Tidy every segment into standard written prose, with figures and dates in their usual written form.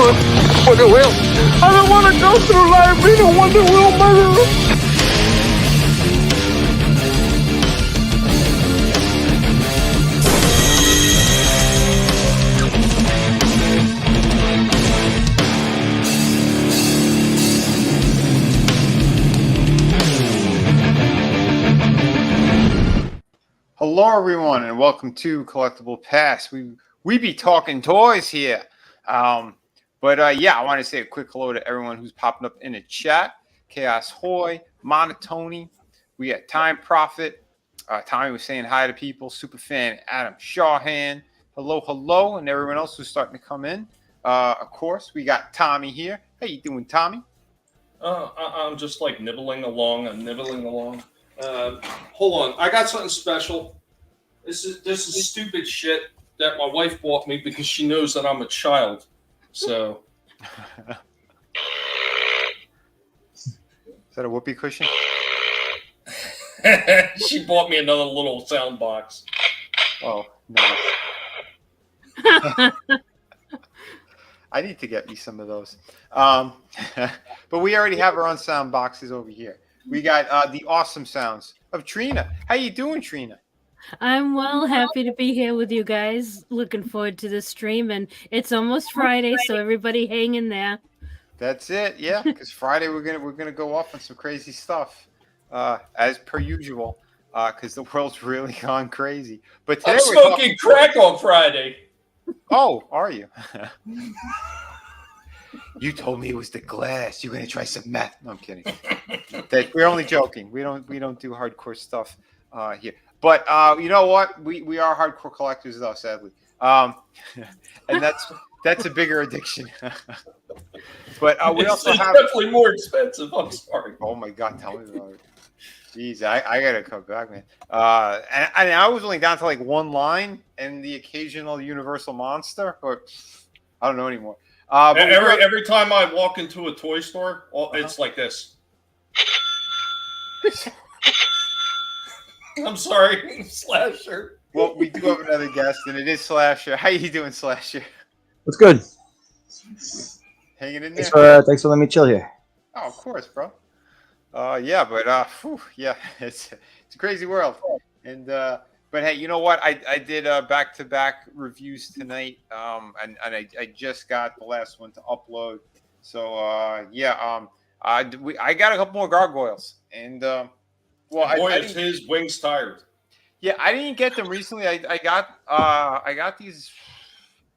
do it with a will. I don't want to go through life being a Wonder Wheel murderer. Hello, everyone, and welcome to Collectible Pass. We be talking toys here. Yeah, I want to say a quick hello to everyone who's popping up in the chat. Chaos Hoy, Monotony, we got Time Prophet. Tommy was saying hi to people. Superfan Adam Shawhan. Hello, and everyone else who's starting to come in. Of course, we got Tommy here. How you doing, Tommy? I'm just like nibbling along. Hold on, I got something special. This is stupid shit that my wife bought me because she knows that I'm a child. So, is that a whoopee cushion? she bought me another little sound box. Oh, nice. I need to get me some of those. But we already have our own sound boxes over here. We got the awesome sounds of Trina. How you doing, Trina? I'm well, happy to be here with you guys. Looking forward to the stream, and it's almost Friday, so everybody hang in there. That's it, yeah. Because Friday we're gonna go off on some crazy stuff, as per usual. Because the world's really gone crazy. But today I'm smoking crack on Friday. Oh, are you? You told me it was the glass. You're gonna try some meth. No, I'm kidding. We're only joking. We don't do hardcore stuff here. But you know what? We are hardcore collectors, though, sadly. And that's a bigger addiction. But we also have definitely more expensive. I'm sorry. Oh my God, tell me about it. Jeez, I gotta come back, man. And I was only down to like one line and the occasional Universal monster, or I don't know anymore. Every time I walk into a toy store, it's like this. I'm sorry, Slasher. Well, we do have another guest, and it is Slasher. How you doing, Slasher? What's good? Hanging in there? Thanks for letting me chill here. Oh, of course, bro. Yeah, but yeah, it's a crazy world. And but hey, you know what? I did back-to-back reviews tonight, and I just got the last one to upload. So yeah, I got a couple more gargoyles, and boy, is his wings tired. Yeah, I didn't get them recently. I got these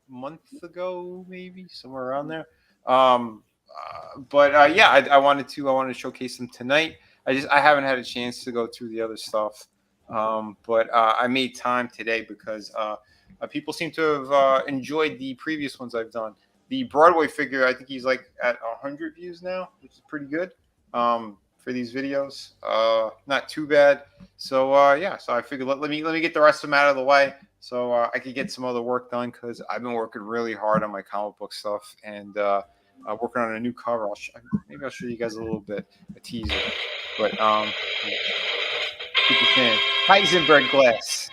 a month ago, maybe somewhere around there. But yeah, I wanted to showcase them tonight. I haven't had a chance to go through the other stuff. But I made time today because people seem to have enjoyed the previous ones I've done. The Broadway figure, I think he's like at 100 views now, which is pretty good for these videos. Not too bad. So yeah, so I figured let me get the rest of them out of the way so I could get some other work done because I've been working really hard on my comic book stuff and working on a new cover. Maybe I'll show you guys a little bit, a teaser. But super fan. Heisenberg glass,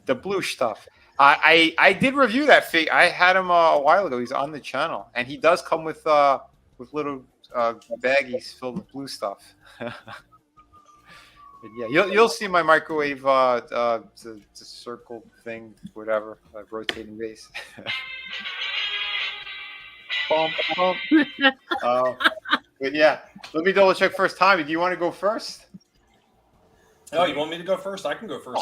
the blue stuff. I did review that fig. I had him a while ago. He's on the channel, and he does come with little baggies filled with blue stuff. Yeah, you'll see my microwave. It's a circle thing, whatever, rotating base. Bump, bump. But yeah, let me double check first. Tommy, do you want to go first? Oh, you want me to go first? I can go first.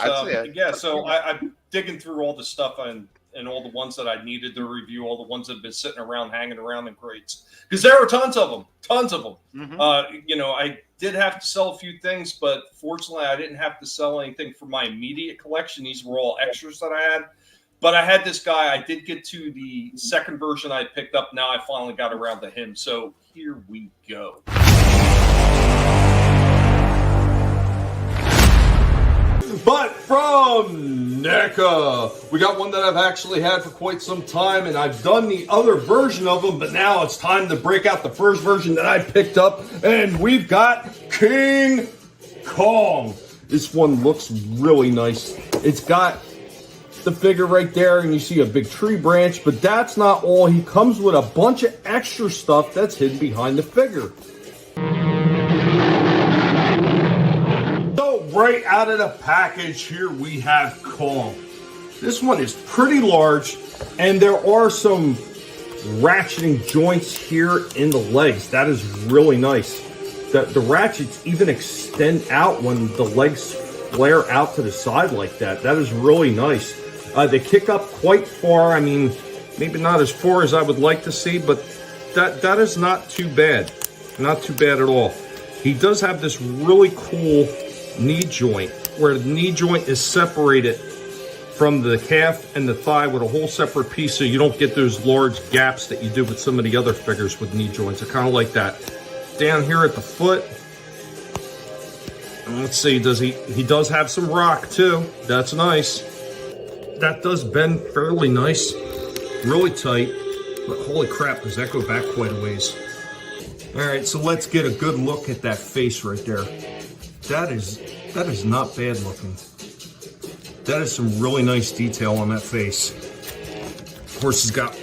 Yeah, so I'm digging through all the stuff and all the ones that I needed to review, all the ones that have been sitting around, hanging around in crates. Because there were tons of them. Mm-hmm. You know, I did have to sell a few things, but fortunately I didn't have to sell anything for my immediate collection. These were all extras that I had. But I had this guy. I did get to the second version I picked up. Now I finally got around to him. So here we go. But from NECA, we got one that I've actually had for quite some time, and I've done the other version of them, but now it's time to break out the first version that I picked up, and we've got King Kong. This one looks really nice. It's got the figure right there, and you see a big tree branch, but that's not all. He comes with a bunch of extra stuff that's hidden behind the figure. So right out of the package here we have Kong. This one is pretty large, and there are some ratcheting joints here in the legs. That is really nice. The ratchets even extend out when the legs flare out to the side like that. That is really nice. They kick up quite far. I mean, maybe not as far as I would like to see, but that is not too bad. Not too bad at all. He does have this really cool knee joint, where the knee joint is separated from the calf and the thigh with a whole separate piece, so you don't get those large gaps that you do with some of the other figures with knee joints. I kind of like that. Down here at the foot, and let's see, he does have some rock too. That's nice. That does bend fairly nice, really tight, but holy crap, does that go back quite a ways. All right, so let's get a good look at that face right there. That is not bad looking. That is some really nice detail on that face. Of course, he's got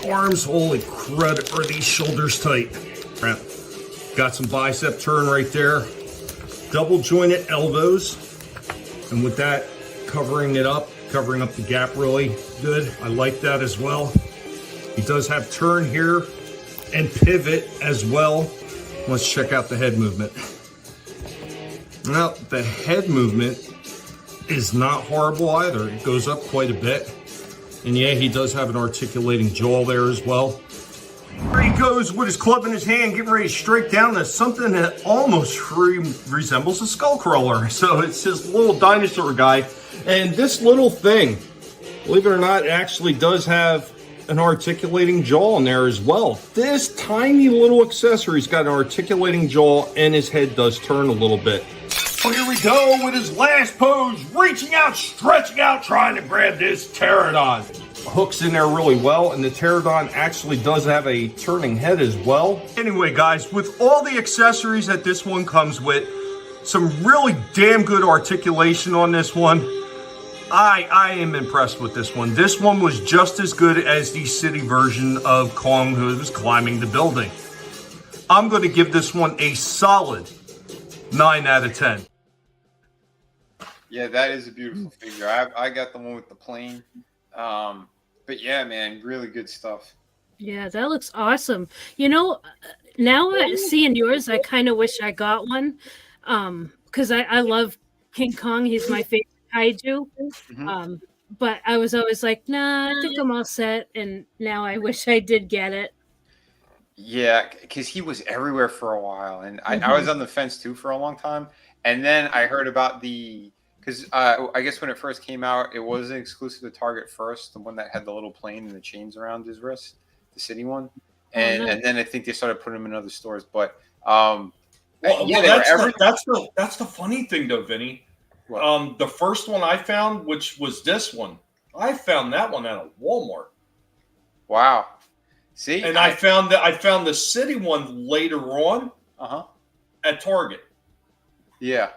arms. Holy crud, are these shoulders tight. Crap. Got some bicep turn right there. Double jointed elbows. And with that, covering up the gap really good. I like that as well. He does have turn here and pivot as well. Let's check out the head movement. Now, the head movement is not horrible either. It goes up quite a bit. And yeah, he does have an articulating jaw there as well. There he goes with his club in his hand, getting ready to strike down to something that almost resembles a skull crawler. So it's his little dinosaur guy. And this little thing, believe it or not, actually does have an articulating jaw in there as well. This tiny little accessory's got an articulating jaw, and his head does turn a little bit. So here we go with his last pose, reaching out, stretching out, trying to grab this pterodon. Hooks in there really well, and the pterodon actually does have a turning head as well. Anyway, guys, with all the accessories that this one comes with, some really damn good articulation on this one. I am impressed with this one. This one was just as good as the city version of Kong who was climbing the building. I'm going to give this one a solid 9 out of 10. Yeah, that is a beautiful figure. I got the one with the plane. But yeah, man, really good stuff. Yeah, that looks awesome. You know, now seeing yours, I kind of wish I got one. Because I love King Kong. He's my favorite kaiju. Mm-hmm. But I was always like, nah, I think I'm all set. And now I wish I did get it. Yeah, because he was everywhere for a while. And I was on the fence too for a long time. And then I heard about because I guess when it first came out, it wasn't exclusive to Target first, the one that had the little plane and the chains around his wrist, the city one. And then I think they started putting them in other stores. But that's the funny thing though, Vinny. What? The first one I found, which was this one, I found that one at a Walmart. Wow. See, and I found the city one later on at Target. Yeah,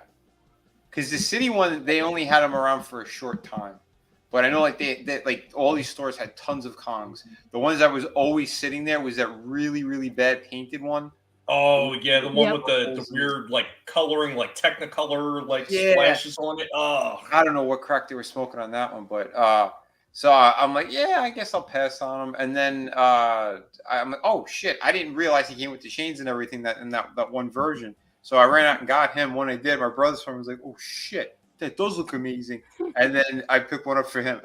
because the city one, they only had them around for a short time. But I know like they like all these stores had tons of Kongs. The ones that was always sitting there was that really, really bad painted one. Oh yeah, the one with the weird like coloring, like Technicolor like splashes on it. Oh, I don't know what crack they were smoking on that one, but so I'm like, yeah, I guess I'll pass on them. And then I'm like, oh shit, I didn't realize he came with the chains and everything in that one version. So I ran out and got him. When I did, my brother's friend was like, oh shit, that does look amazing. And then I picked one up for him.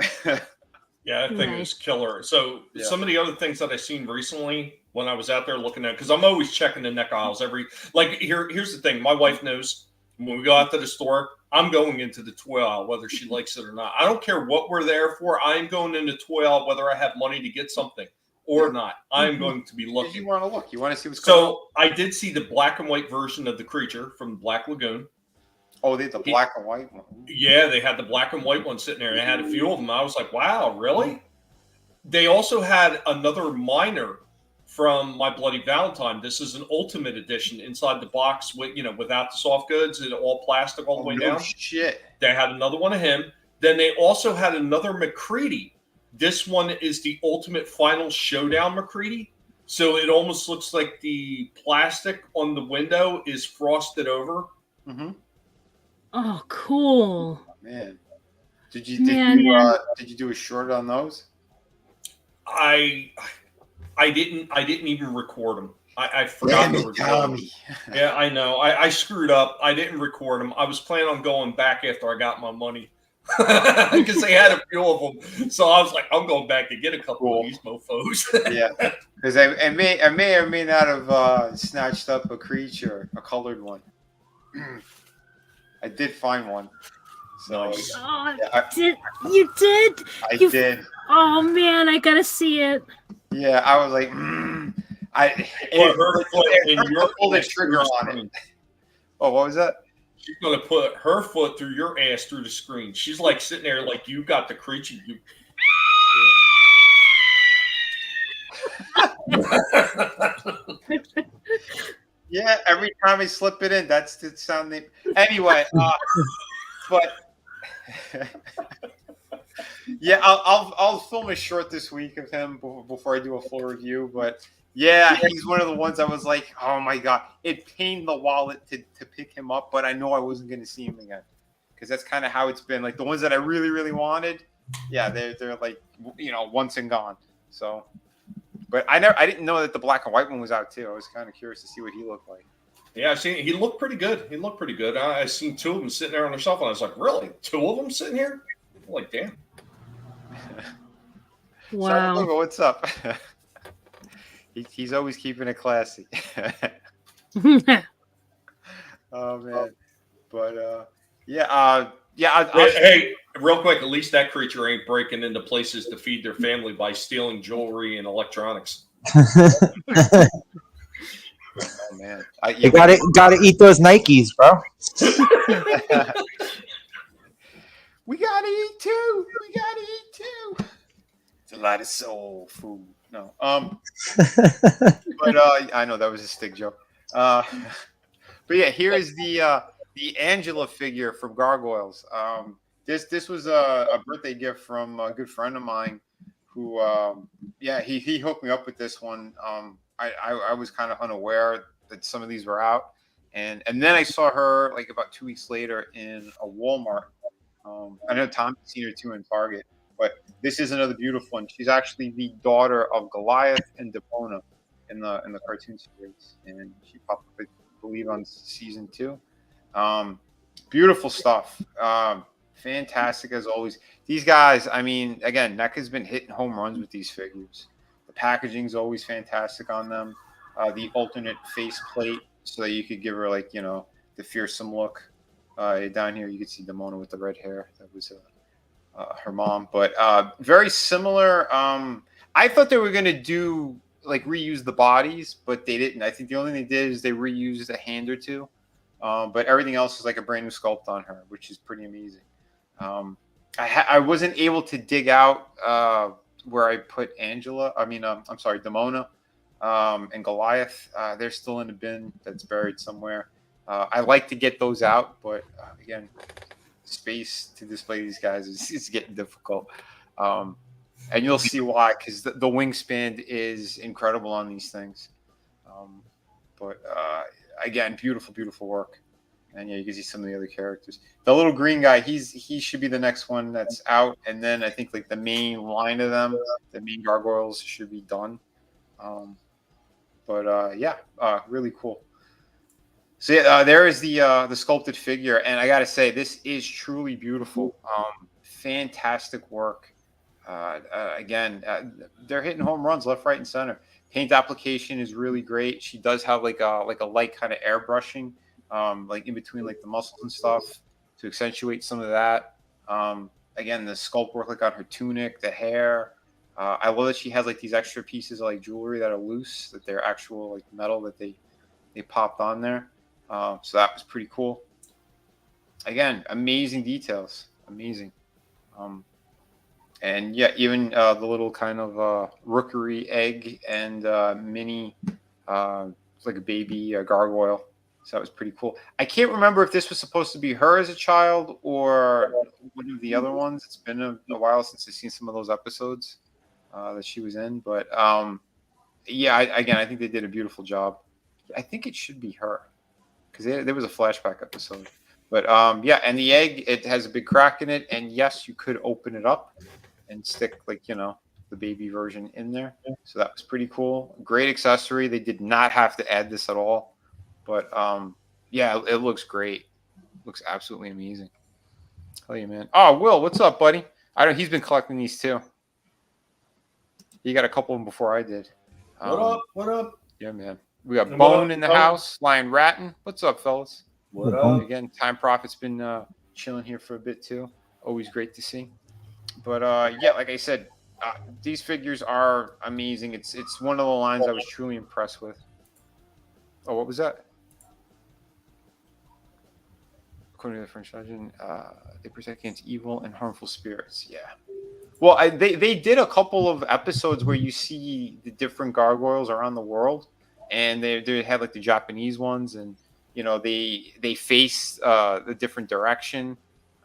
Yeah, I think it was killer. So some of the other things that I've seen recently when I was out there looking at, because I'm always checking the neck aisles here's the thing. My wife knows when we go out to the store, I'm going into the toy aisle, whether she likes it or not. I don't care what we're there for. I'm going into the toy aisle, whether I have money to get something or not. I'm going to be looking. You want to look. You want to see what's going on. So I did see the black and white version of the creature from Black Lagoon. Oh, they had the black and white one. Yeah, they had the black and white one sitting there. And they had a few of them. I was like, wow, really? They also had another minor from My Bloody Valentine. This is an ultimate edition inside the box with, without the soft goods and all plastic all the way down. Shit. They had another one of him. Then they also had another McCready. This one is the Ultimate Final Showdown McCready. So it almost looks like the plastic on the window is frosted over. Mm-hmm. Oh, cool. Oh, man. Did you do a short on those? I didn't even record them. I forgot to record them. Yeah, I know. I screwed up. I didn't record them. I was planning on going back after I got my money because they had a few of them. So I was like, I'm going back to get a couple of these mofos. Yeah, because I may or may not have snatched up a creature, a colored one. I did find one. So Nice. Oh, yeah, you did? I did. Oh man, I gotta see it. Yeah, I was like, pull the trigger on it. Oh, what was that? She's gonna put her foot through your ass through the screen. She's like sitting there like you got the creature. You. Yeah, every time I slip it in, that's the sound. Anyway, but yeah, I'll film a short this week of him before I do a full review. But yeah, he's one of the ones I was like, oh my god, it pained the wallet to pick him up, but I know I wasn't going to see him again because that's kind of how it's been. Like the ones that I really really wanted, yeah, they're like once and gone. So. But I didn't know that the black and white one was out too. I was kind of curious to see what he looked like. Yeah, I seen. He looked pretty good. I seen two of them sitting there on their cell phone. I was like, really? Two of them sitting here? I'm like, damn. Wow. Sorry, what's up? He's always keeping it classy. Oh man, but yeah. Hey, real quick, at least that creature ain't breaking into places to feed their family by stealing jewelry and electronics. Oh man, you gotta eat those Nikes, bro. We gotta eat too. It's a lot of soul food. No, but I know that was a stick joke. But yeah, here is the Angela figure from Gargoyles. This was a birthday gift from a good friend of mine who he hooked me up with this one. I was kind of unaware that some of these were out, and then I saw her like about 2 weeks later in a Walmart. I know Tom's seen her too in Target, but this is another beautiful one. She's actually the daughter of Goliath and Demona in the cartoon series, and she popped up, I believe, on season 2. Beautiful stuff. Fantastic as always. These guys, I mean, again, NECA's been hitting home runs with these figures. The packaging is always fantastic on them. The alternate face plate, so that you could give her like the fearsome look. Down here, you can see Demona with the red hair. That was her mom, but very similar. I thought they were gonna do like reuse the bodies, but they didn't. I think the only thing they did is they reused a hand or two. But everything else is like a brand new sculpt on her, which is pretty amazing. I wasn't able to dig out where I put Angela. I'm sorry, Demona and Goliath. They're still in a bin that's buried somewhere. I like to get those out, but again, space to display these guys is getting difficult. And you'll see why, because the wingspan is incredible on these things. But again, beautiful work. And yeah, you can see some of the other characters. The little green guy, he should be the next one that's out. And then I think like the main line of them, the main gargoyles should be done. Really cool. So yeah, there is the sculpted figure, and I gotta say, this is truly beautiful. Fantastic work. Again, they're hitting home runs left, right, and center. Paint application is really great. She does have like a light kind of airbrushing, like in between like the muscles and stuff to accentuate some of that. Again, the sculpt work like on her tunic, the hair. I love that she has like these extra pieces of like jewelry that are loose, that they're actual like metal that they popped on there. So that was pretty cool. Again, amazing details, amazing. And yeah, even the little kind of rookery egg and mini, like a baby gargoyle. So that was pretty cool. I can't remember if this was supposed to be her as a child or one of the other ones. It's been a while since I've seen some of those episodes that she was in. But yeah, again, I think they did a beautiful job. I think it should be her because there was a flashback episode. But yeah, and the egg, it has a big crack in it. And yes, you could open it up and stick like, the baby version in there. So that was pretty cool. Great accessory. They did not have to add this at all. But yeah, it looks great. Looks absolutely amazing. Tell you, man. Oh, Will, what's up, buddy? He's been collecting these too. He got a couple of them before I did. What up? What up? Yeah, man. We got And Bone in the house, Lion Ratton. What's up, fellas? What up? Again, Time Prophet's been chilling here for a bit too. Always great to see. But yeah, like I said, these figures are amazing. It's one of the lines I was truly impressed with. Oh, what was that? According to the French legend, they protect against evil and harmful spirits. Yeah. Well, they did a couple of episodes where you see the different gargoyles around the world, and they had like the Japanese ones, and they face the different direction.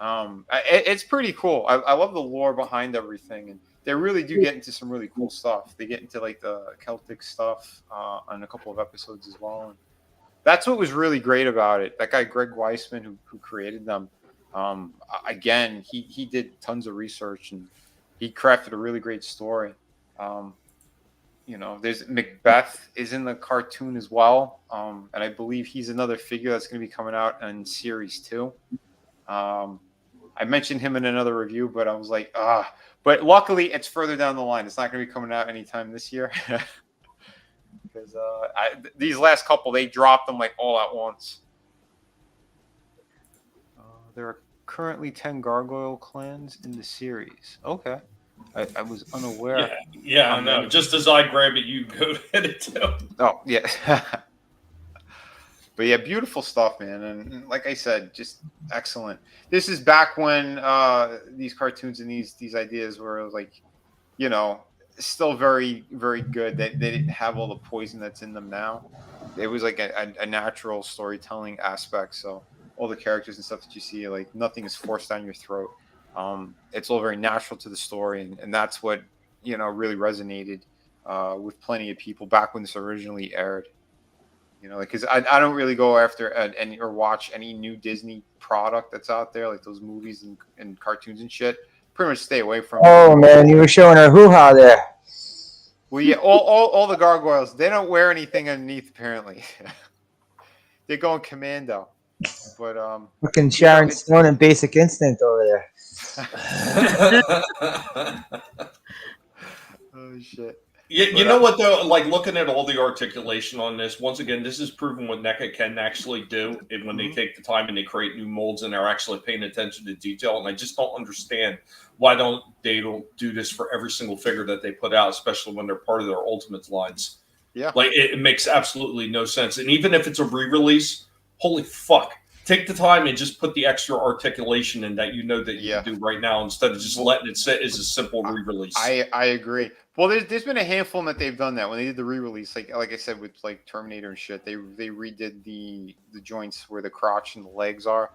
It's pretty cool. I love the lore behind everything, and they really do get into some really cool stuff. They get into like the Celtic stuff on a couple of episodes as well. And that's what was really great about it. That guy Greg Weisman, who created them, again, he did tons of research and he crafted a really great story. There's Macbeth is in the cartoon as well, and I believe he's another figure that's going to be coming out in series 2. I mentioned him in another review, but I was like, But luckily, it's further down the line. It's not going to be coming out anytime this year. Because these last couple, they dropped them like all at once. There are currently 10 gargoyle clans in the series. Okay. I was unaware. Yeah, I know. Just as I grab it, you go hit it too. Oh, yeah. But yeah, beautiful stuff, man. And like I said, just excellent. This is back when these cartoons and these ideas were like, still very, very good. They didn't have all the poison that's in them now. It was like a natural storytelling aspect. So all the characters and stuff that you see, like nothing is forced down your throat. It's all very natural to the story, and that's what really resonated with plenty of people back when this originally aired. Because I don't really go after or watch any new Disney product that's out there, like those movies and cartoons and shit. Pretty much stay away from. Oh man, you were showing her hoo-ha there. Well, yeah, all the gargoyles, they don't wear anything underneath apparently. They're going commando. But Looking Sharon Stone and Basic Instinct over there. Oh shit. You know what though? Like looking at all the articulation on this, once again, this is proven what NECA can actually do when they take the time and they create new molds and they're actually paying attention to detail. And I just don't understand why they don't do this for every single figure that they put out, especially when they're part of their Ultimates lines. Yeah, like it makes absolutely no sense. And even if it's a re-release, holy fuck. Take the time and just put the extra articulation in that that you can do right now instead of just letting it sit as a simple re-release. I agree. Well, there's been a handful that they've done that when they did the re-release. Like I said with like Terminator and shit, they redid the joints where the crotch and the legs are.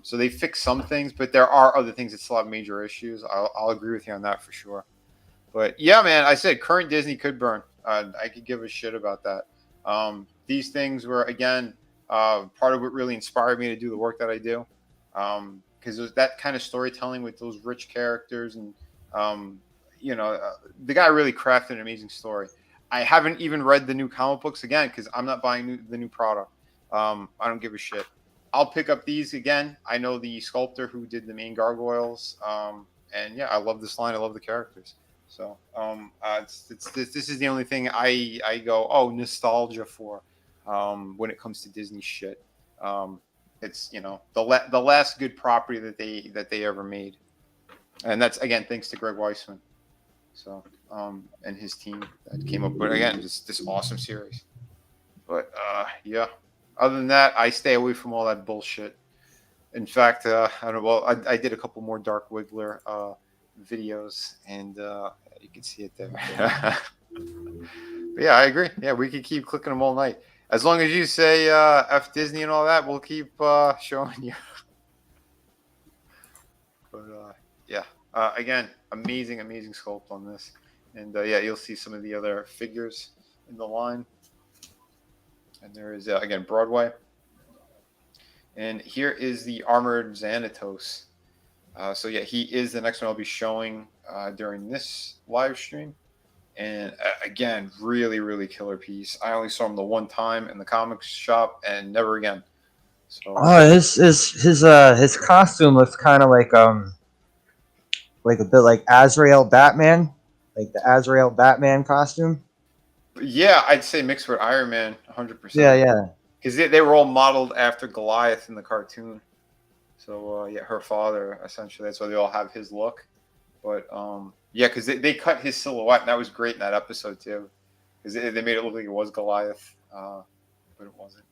So they fixed some things, but there are other things that still have major issues. I'll agree with you on that for sure. But yeah, man, I said current Disney could burn. I could give a shit about that. These things were again. Part of what really inspired me to do the work that I do, because there's that kind of storytelling with those rich characters, and the guy really crafted an amazing story. I haven't even read the new comic books again because I'm not buying the new product. I don't give a shit. I'll pick up these again. I know the sculptor who did the main gargoyles, and yeah, I love this line. I love the characters. So this is the only thing I go nostalgia for. When it comes to Disney shit, it's the last good property that they ever made, and that's again thanks to Greg Weisman, so and his team that came up with again this awesome series. But yeah, other than that, I stay away from all that bullshit. In fact, I don't know. Well, I did a couple more Dark Wiggler videos, and you can see it there. But yeah, I agree. Yeah, we could keep clicking them all night. As long as you say F Disney and all that, we'll keep showing you. But yeah, again, amazing sculpt on this. And yeah, you'll see some of the other figures in the line. And there is, again, Broadway. And here is the Armored Xanatos. So yeah, he is the next one I'll be showing during this live stream. And again, really killer piece. I only saw him the one time in the comics shop and never again. So his costume looks kind of like a bit like Azrael Batman, like the Azrael Batman costume. Yeah, I'd say mixed with Iron Man, 100%. Yeah. Because they were all modeled after Goliath in the cartoon. So yeah, her father essentially. That's why they all have his look. But yeah, because they cut his silhouette, and that was great in that episode too. Because they made it look like it was Goliath, but it wasn't.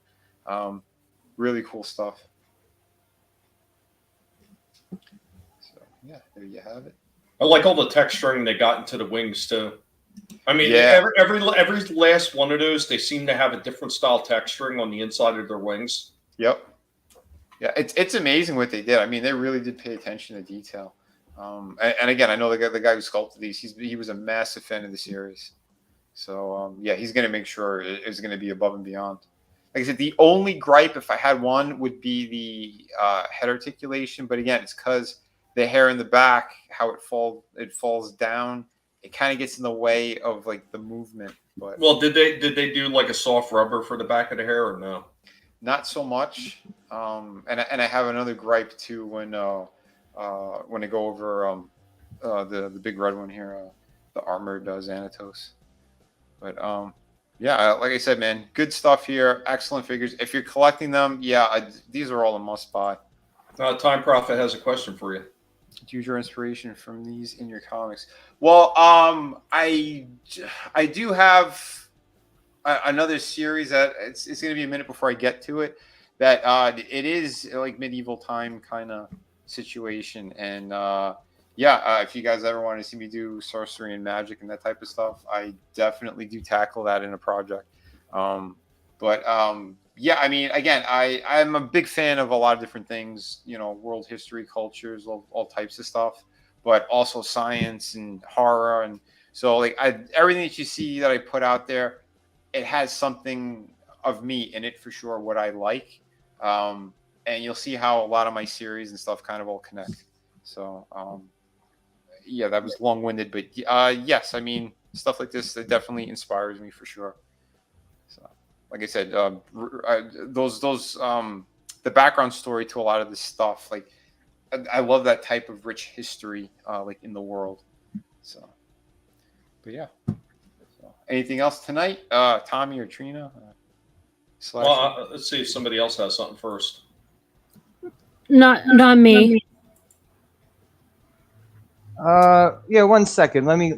Really cool stuff. So yeah, there you have it. I like all the texturing they got into the wings too. I mean, yeah. every last one of those, they seem to have a different style texturing on the inside of their wings. Yep. Yeah, it's amazing what they did. I mean, they really did pay attention to detail. And again, I know the guy who sculpted these. He was a massive fan of the series. So yeah, he's going to make sure it's going to be above and beyond. Like I said, the only gripe, if I had one, would be the head articulation. But again, it's because the hair in the back, how it falls down, it kind of gets in the way of like the movement. But well, did they do like a soft rubber for the back of the hair or no? Not so much. And I have another gripe too when I go over the big red one here, the Armored Xanatos. But yeah, like I said, man, good stuff here. Excellent figures. If you're collecting them, yeah, these are all a must buy. Time Prophet has a question for you. Use your inspiration from these in your comics. Well, I do have another series that it's going to be a minute before I get to it. That it is like medieval time kind of situation, and yeah, if you guys ever want to see me do sorcery and magic and that type of stuff, I definitely do tackle that in a project. Yeah, I mean, again, I'm a big fan of a lot of different things, you know, world history, cultures, all types of stuff, but also science and horror. And so like everything that you see that I put out there, it has something of me in it for sure, what I like. And you'll see how a lot of my series and stuff kind of all connect. So yeah, that was long-winded, but yes, I mean, stuff like this, that definitely inspires me for sure. So like I said, the background story to a lot of this stuff, like I love that type of rich history, like in the world. So, but yeah. So, anything else tonight, Tommy or Trina? Well, let's see if somebody else has something first. Not me. Yeah, 1 second. Let me go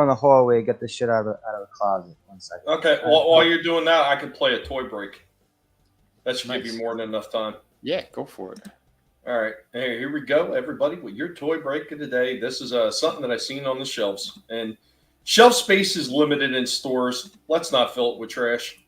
in the hallway and get this shit out of the closet. 1 second. Okay. While you're doing that, I could play a toy break. That should give you more than enough time. Yeah, go for it. All right. Hey, here we go, everybody, with your toy break of the day. This is something that I've seen on the shelves. And shelf space is limited in stores. Let's not fill it with trash.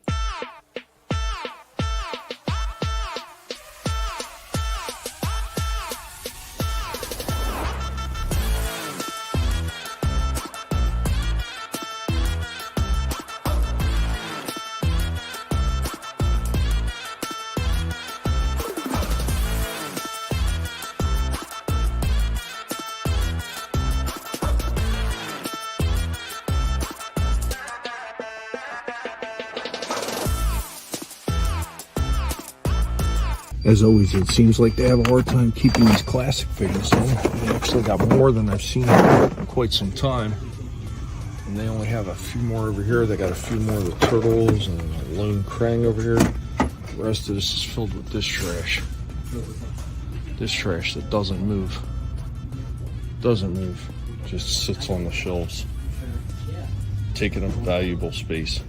As always, it seems like they have a hard time keeping these classic figures in. They actually got more than I've seen in quite some time. And they only have a few more over here. They got a few more of the turtles and a lone Krang over here. The rest of this is filled with this trash. This trash that doesn't move. Doesn't move. Just sits on the shelves. Taking up valuable space.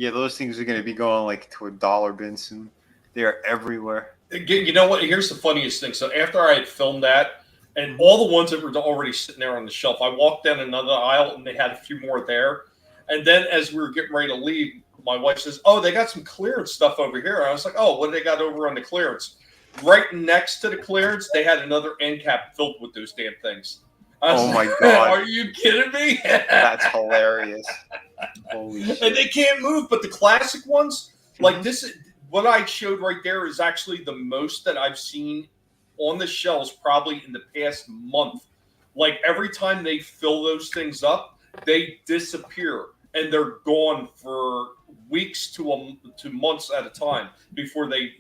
Yeah, those things are going to be going like to a dollar bin soon. They are everywhere. You know what? Here's the funniest thing. So after I had filmed that, and all the ones that were already sitting there on the shelf, I walked down another aisle and they had a few more there. And then as we were getting ready to leave, my wife says, "Oh, they got some clearance stuff over here." And I was like, "Oh, what do they got over on the clearance?" Right next to the clearance, they had another end cap filled with those damn things. Oh my God. Are you kidding me? That's hilarious. Holy shit. And they can't move, but the classic ones, like this, what I showed right there is actually the most that I've seen on the shelves probably in the past month. Like every time they fill those things up, they disappear and they're gone for weeks to months at a time before they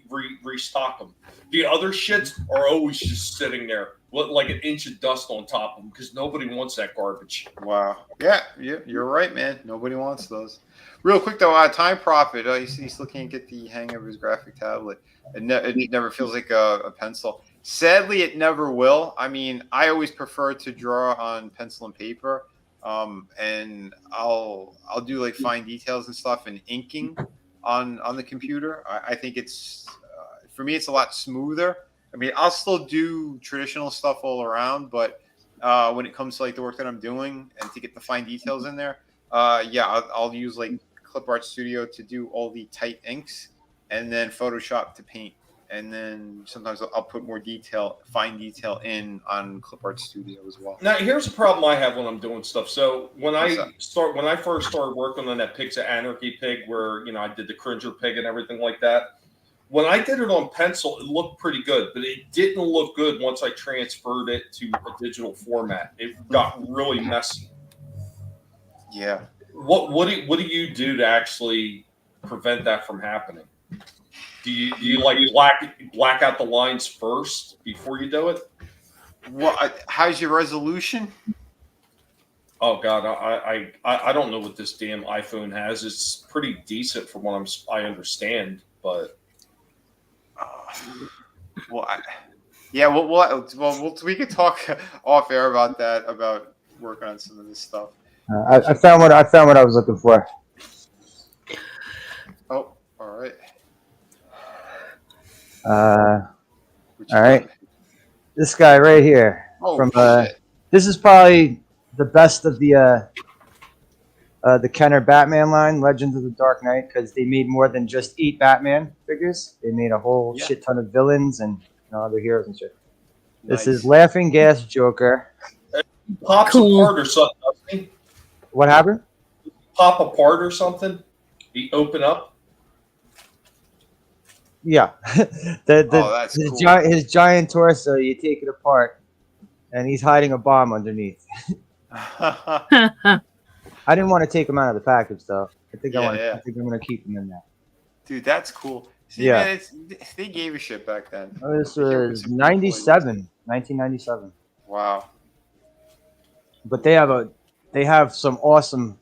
restock them. The other shits are always just sitting there with like an inch of dust on top of them because nobody wants that garbage. Wow. Yeah, you're right, man. Nobody wants those. Real quick though, Time Profit. He still can't get the hang of his graphic tablet. It never feels like a pencil. Sadly, it never will. I mean, I always prefer to draw on pencil and paper, and I'll do like fine details and stuff and inking on the computer. I think it's for me, it's a lot smoother. I mean, I'll still do traditional stuff all around, but when it comes to like the work that I'm doing and to get the fine details in there, I'll use like Clip Art Studio to do all the tight inks, and then Photoshop to paint, and then sometimes I'll put more fine detail in on Clip Art Studio as well. Now, here's a problem I have when I'm doing stuff. So when I first started working on that Pigs of Anarchy pig, where I did the Cringer pig and everything like that. When I did it on pencil, it looked pretty good, but it didn't look good once I transferred it to a digital format. It got really messy. Yeah. What do you do to actually prevent that from happening? Do you like black out the lines first before you do it? How's your resolution? Oh God, I don't know what this damn iPhone has. It's pretty decent from what I understand, but. We could talk off air about that, about working on some of this stuff. I found what I was looking for. Oh, all right. All right. This guy right here from this is probably the best of the Kenner Batman line, Legends of the Dark Knight, because they made more than just 8 Batman figures. They made a whole shit ton of villains and other heroes and shit. Nice. This is Laughing Gas Joker. Pops apart or something, doesn't he? What happened? Pop apart or something? He open up? Yeah. That's cool. His giant torso, you take it apart, and he's hiding a bomb underneath. I didn't want to take him out of the package, though. I think I'm going to keep him in there. Dude, that's cool. See, man, they gave a shit back then. Oh, this was 1997. Wow. But they have some awesome.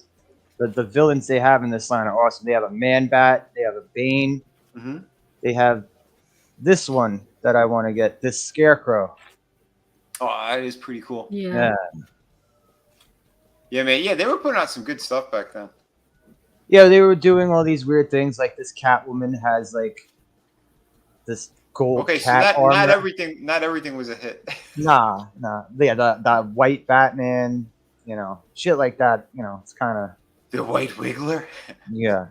The villains they have in this line are awesome. They have a Man-Bat. They have a Bane. Mm-hmm. They have this one that I want to get. This Scarecrow. Oh, that is pretty cool. Yeah. Yeah, man. Yeah, they were putting out some good stuff back then. Yeah, they were doing all these weird things. Like this Catwoman has like this gold cat armor. Not everything was a hit. Nah. Yeah, the white Batman, shit like that. It's kind of the White Wiggler. Yeah.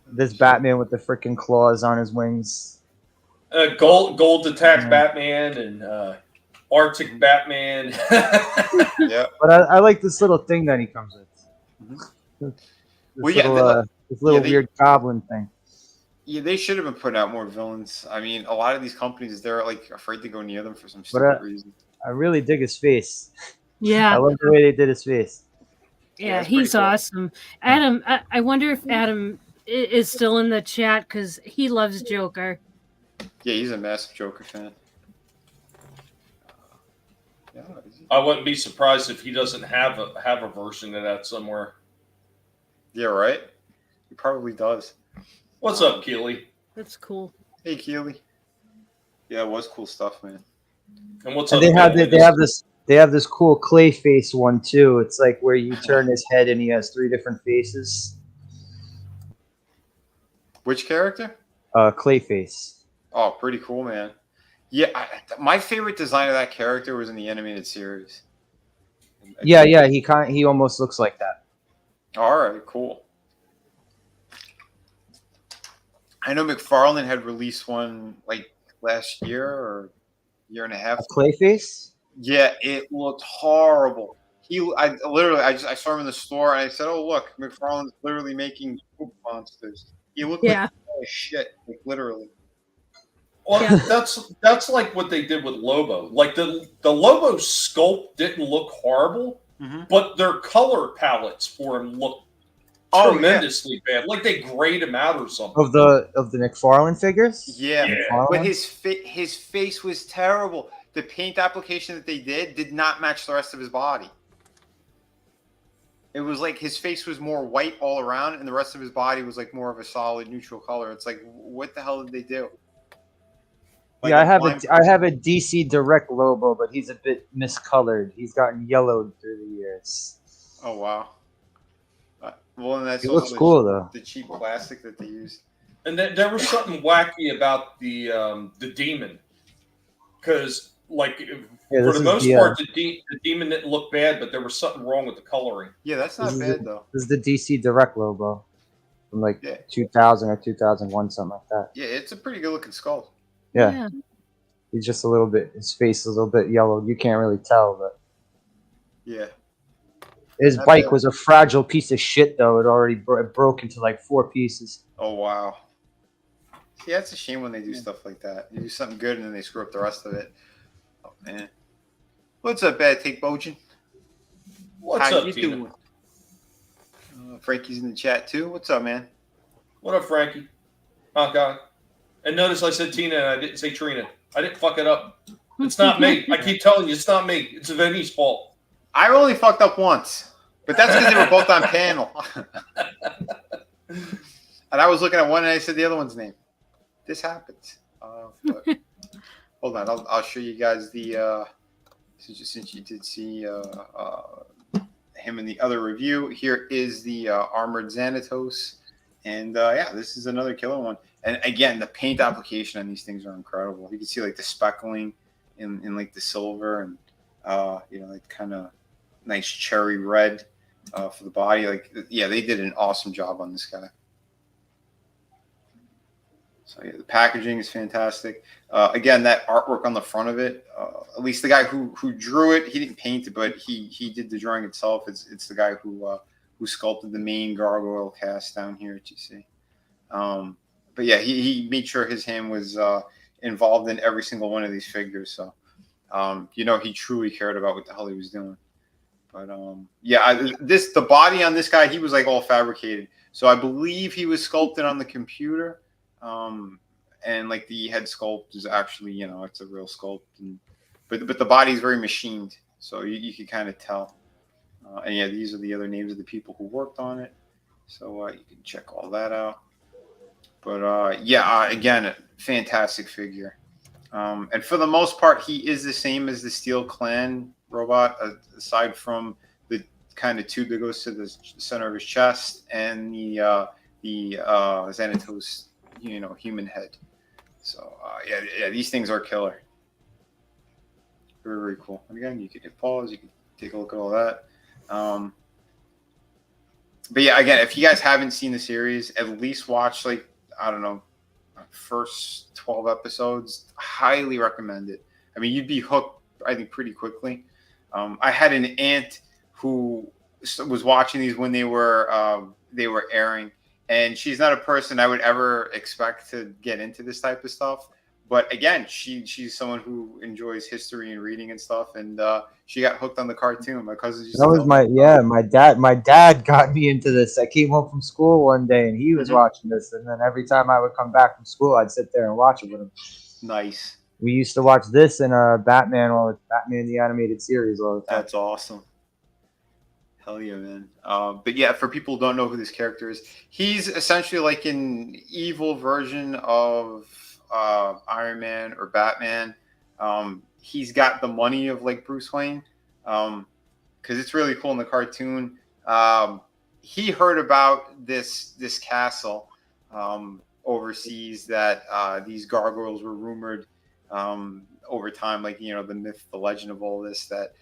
This Batman with the freaking claws on his wings. Gold Attack Batman and Arctic Batman. Yeah. But I like this little thing that he comes with. Mm-hmm. This little weird goblin thing. Yeah, they should have been putting out more villains. I mean, a lot of these companies, they're like afraid to go near them for some stupid reason. I really dig his face. Yeah. I love the way they did his face. Yeah, he's cool. Awesome. Adam, I wonder if Adam is still in the chat because he loves Joker. Yeah, he's a massive Joker fan. I wouldn't be surprised if he doesn't have a version of that somewhere. Yeah, right? He probably does. What's up, Keely? That's cool. Hey, Keely. Yeah, it was cool stuff, man. And what's up? They have this cool clay face one too. It's like where you turn his head and he has 3 different faces. Which character? Clayface. Oh, pretty cool, man. Yeah, my favorite design of that character was in the animated series. Yeah, he almost looks like that. All right, cool. I know McFarlane had released one like last year or year and a half. Clayface? Yeah, it looked horrible. I saw him in the store and I said, "Oh, look, McFarlane's literally making poop monsters." He looked like shit, like literally. Well, that's like what they did with Lobo. Like the Lobo sculpt didn't look horrible, but their color palettes for him looked tremendously bad. Like they grayed him out or something. Of the McFarlane figures? Yeah. But his face was terrible. The paint application that they did not match the rest of his body. It was like his face was more white all around, and the rest of his body was like more of a solid neutral color. It's like, what the hell did they do? Like I have a DC Direct Lobo, but he's a bit miscolored. He's gotten yellowed through the years. Oh wow! Well, and that's it looks cool though. The cheap plastic that they used. And there was something wacky about the demon, because like for the most part, the demon didn't look bad, but there was something wrong with the coloring. Yeah, that's not bad though. This is the DC Direct Lobo from like 2000 or 2001, something like that. Yeah, it's a pretty good looking skull. Yeah. He's just a little bit. His face is a little bit yellow. You can't really tell, but yeah. His bike was a fragile piece of shit, though. It already broke into like 4 pieces. Oh wow. Yeah, it's a shame when they do stuff like that. You do something good and then they screw up the rest of it. Oh man. What's up, Bad Take Bojan? What's up, Tina? Frankie's in the chat too. What's up, man? What up, Frankie? Oh God. And notice I said Tina and I didn't say Trina. I didn't fuck it up. It's not me. I keep telling you, it's not me. It's Vinny's fault. I only fucked up once, but that's because they were both on panel. And I was looking at one and I said the other one's name. This happens. But hold on, I'll show you guys the since you did see him in the other review. Here is the armored Xanatos, and yeah, this is another killer one. And again, the paint application on these things are incredible. You can see like the speckling in like the silver and like kind of nice cherry red for the body. Like, yeah, they did an awesome job on this guy. So yeah, the packaging is fantastic. Again, that artwork on the front of it, at least the guy who drew it, he didn't paint it, but he did the drawing itself. It's the guy who sculpted the main gargoyle cast down here that you see. But yeah, he made sure his hand was involved in every single one of these figures. So, he truly cared about what the hell he was doing. But yeah, the body on this guy, he was like all fabricated. So I believe he was sculpted on the computer. And like the head sculpt is actually, it's a real sculpt. But the body is very machined. So you can kind of tell. And yeah, these are the other names of the people who worked on it. So you can check all that out. But yeah, again, a fantastic figure. And for the most part, he is the same as the Steel Clan robot, aside from the kind of tube that goes to the center of his chest and the Xanatos, human head. So yeah, these things are killer. Very, very cool. And again, you can hit pause, you can take a look at all that. But yeah, again, if you guys haven't seen the series, at least watch first 12 episodes. Highly recommend it. I mean, you'd be hooked, I think, pretty quickly. I had an aunt who was watching these when they were airing, and she's not a person I would ever expect to get into this type of stuff. But again, she's someone who enjoys history and reading and stuff, and she got hooked on the cartoon. My cousins used my dad got me into this. I came home from school one day and he was watching this, and then every time I would come back from school, I'd sit there and watch it with him. Nice. We used to watch this and Batman the animated series all the time. That's awesome. Hell yeah, man. But yeah, for people who don't know who this character is, he's essentially like an evil version of Iron Man or Batman. He's got the money of like Bruce Wayne, because it's really cool in the cartoon. He heard about this castle overseas that these gargoyles were rumored over time, like, you know, the myth, the legend of all this, that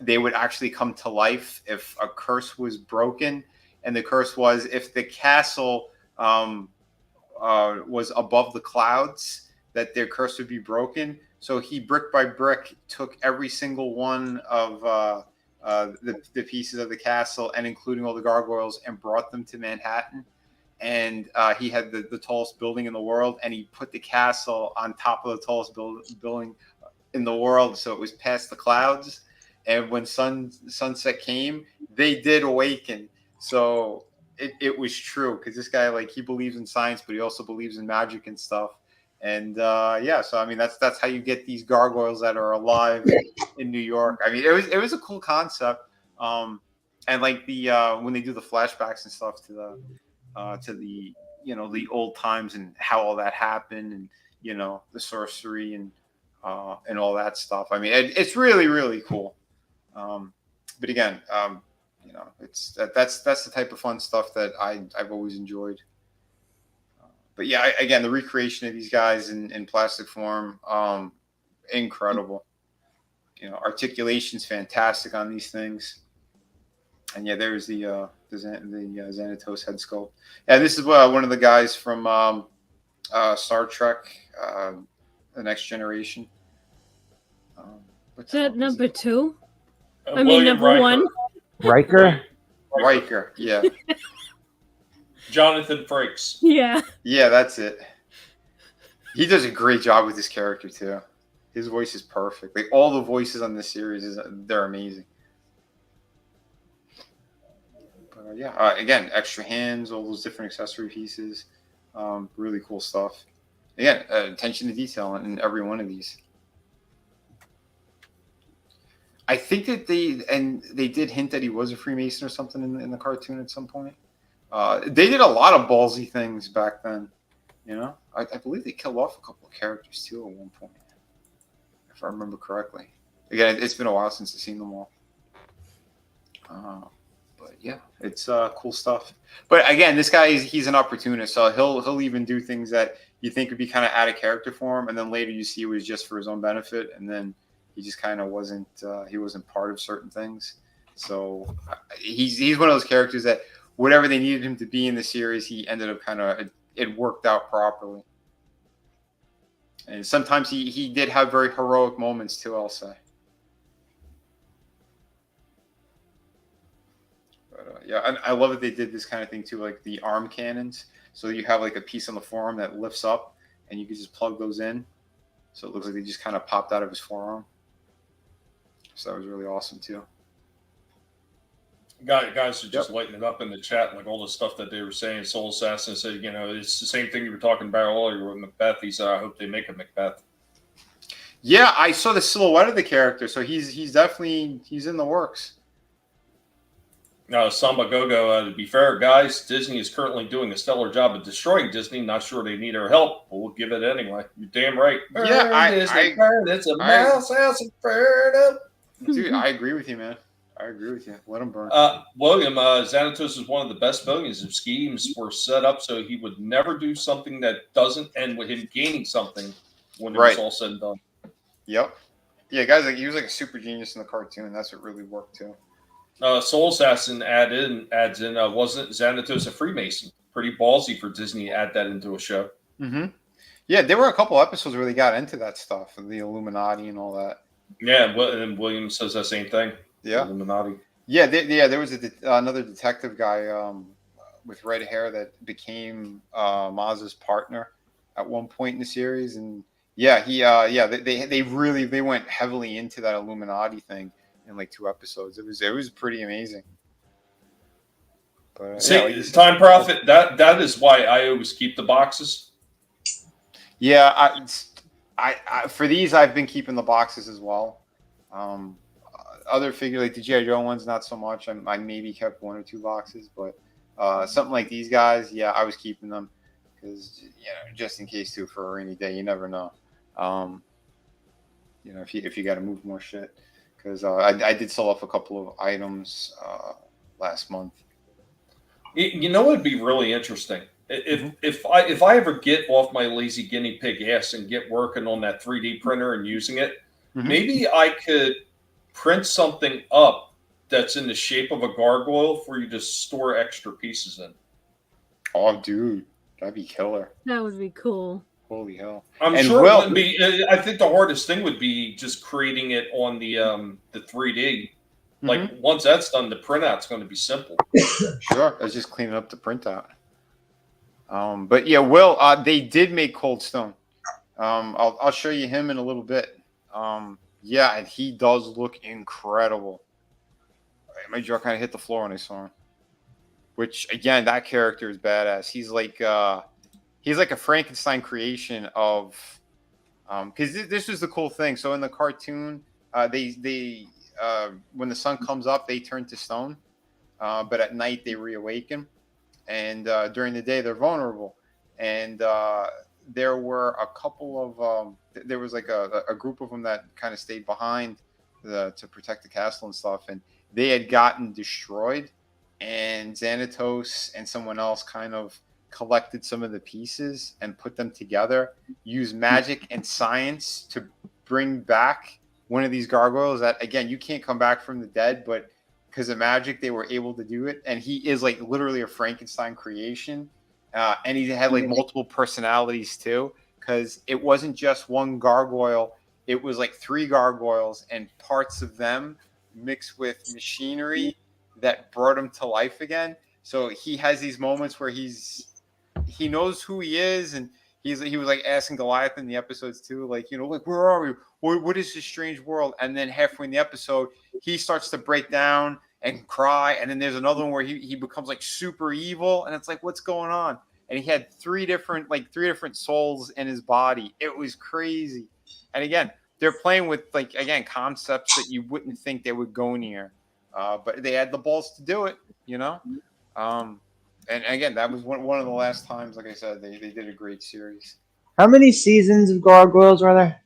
they would actually come to life if a curse was broken. And the curse was if the castle was above the clouds, that their curse would be broken. So he, brick by brick, took every single one of the pieces of the castle, and including all the gargoyles, and brought them to Manhattan. And he had the tallest building in the world, and he put the castle on top of the tallest building in the world, so it was past the clouds. And when sunset came, they did awaken. So it was true, because this guy, like, he believes in science, but he also believes in magic and stuff. And yeah, so I mean, that's how you get these gargoyles that are alive in New York. I mean, it was a cool concept. And like the when they do the flashbacks and stuff to the you know, the old times and how all that happened, and, you know, the sorcery and all that stuff. I mean, it's really, really cool. But again, you know, that's the type of fun stuff that I've always enjoyed. But yeah, again, the recreation of these guys in plastic form, incredible. You know, articulation's fantastic on these things. And yeah, there's the Xanatos head sculpt. Yeah, this is one of the guys from Star Trek, The Next Generation. Is that number 2? I mean, William number Riker. 1. Riker? Yeah. Jonathan Frakes. Yeah. Yeah, that's it. He does a great job with this character too. His voice is perfect. Like, all the voices on this series they're amazing. But yeah, again, extra hands, all those different accessory pieces, really cool stuff. Again, attention to detail in every one of these. I think that they did hint that he was a Freemason or something in the cartoon at some point. They did a lot of ballsy things back then. You know, I believe they killed off a couple of characters too at one point, if I remember correctly. Again, it's been a while since I've seen them all. But yeah, it's cool stuff. But again, this guy he's an opportunist, so he'll even do things that you think would be kind of out of character for him, and then later you see it was just for his own benefit, and then he just kind of wasn't part of certain things. So he's one of those characters that whatever they needed him to be in the series, he ended up it worked out properly. And sometimes he did have very heroic moments too, I'll say. But yeah, and I love that they did this kind of thing too, like the arm cannons. So you have like a piece on the forearm that lifts up, and you can just plug those in. So it looks like they just kind of popped out of his forearm. So that was really awesome too. Guys are just lighting it up in the chat, like all the stuff that they were saying. Soul Assassin said, you know, it's the same thing you were talking about earlier with Macbeth. He said, I hope they make a Macbeth. Yeah, I saw the silhouette of the character, so he's definitely in the works. Samba Gogo, to be fair, guys, Disney is currently doing a stellar job of destroying Disney. Not sure they need our help, but we'll give it anyway. You're damn right. Yeah, it's a mouse house inferno. Dude, I agree with you, man. I agree with you. Let him burn. William, Xanatos is one of the best villains. His schemes were set up so he would never do something that doesn't end with him gaining something when it was all said and done. Yep. Yeah, guys, like, he was like a super genius in the cartoon. That's what really worked too. Soul Assassin adds in, wasn't Xanatos a Freemason? Pretty ballsy for Disney to add that into a show. Mm-hmm. Yeah, there were a couple episodes where they got into that stuff, the Illuminati and all that. Yeah, and William says that same thing. Yeah, Illuminati. Yeah, there was another detective guy with red hair that became Maz's partner at one point in the series, and yeah, they went heavily into that Illuminati thing in like 2 episodes. It was pretty amazing. But, Time Prophet. That is why I always keep the boxes. Yeah, I for these I've been keeping the boxes as well. Other figure like the G.I. Joe ones, not so much. I maybe kept 1 or 2 boxes, but something like these guys, yeah, I was keeping them because just in case too, for a rainy day, you never know. If you got to move more shit, because I did sell off a couple of items last month. You know, it'd be really interesting If I ever get off my lazy guinea pig ass and get working on that 3D printer and using it, maybe I could print something up that's in the shape of a gargoyle for you to store extra pieces in. Oh, dude, that'd be killer. That would be cool. Holy hell! I'm sure it wouldn't be. I think the hardest thing would be just creating it on the 3D. Like once that's done, the printout's going to be simple. Sure, I was just cleaning up the printout. But yeah, Will, they did make Cold Stone. I'll show you him in a little bit. Yeah, and he does look incredible. My jaw kind of hit the floor when I saw him. Which again, that character is badass. He's like a Frankenstein creation of, because this was the cool thing. So in the cartoon, they when the sun comes up, they turn to stone, but at night they reawaken, and during the day they're vulnerable. And there were a couple of there was like a group of them that kind of stayed behind to protect the castle and stuff, and they had gotten destroyed, and Xanatos and someone else kind of collected some of the pieces and put them together, used magic and science to bring back one of these gargoyles that, again, you can't come back from the dead, but because of magic they were able to do it. And he is like literally a Frankenstein creation, and he had like multiple personalities too, because it wasn't just one gargoyle, it was like 3 gargoyles and parts of them mixed with machinery that brought him to life again. So he has these moments where he knows who he is, and he was like asking Goliath in the episodes too, like, you know, like, where are we? What is this strange world? And then halfway in the episode, he starts to break down and cry. And then there's another one where he becomes like super evil, and it's like, what's going on? And he had 3 different souls in his body. It was crazy. And again, they're playing with, like, again, concepts that you wouldn't think they would go near, but they had the balls to do it, you know. And again, that was one of the last times, like I said, they did a great series. How many seasons of Gargoyles are there?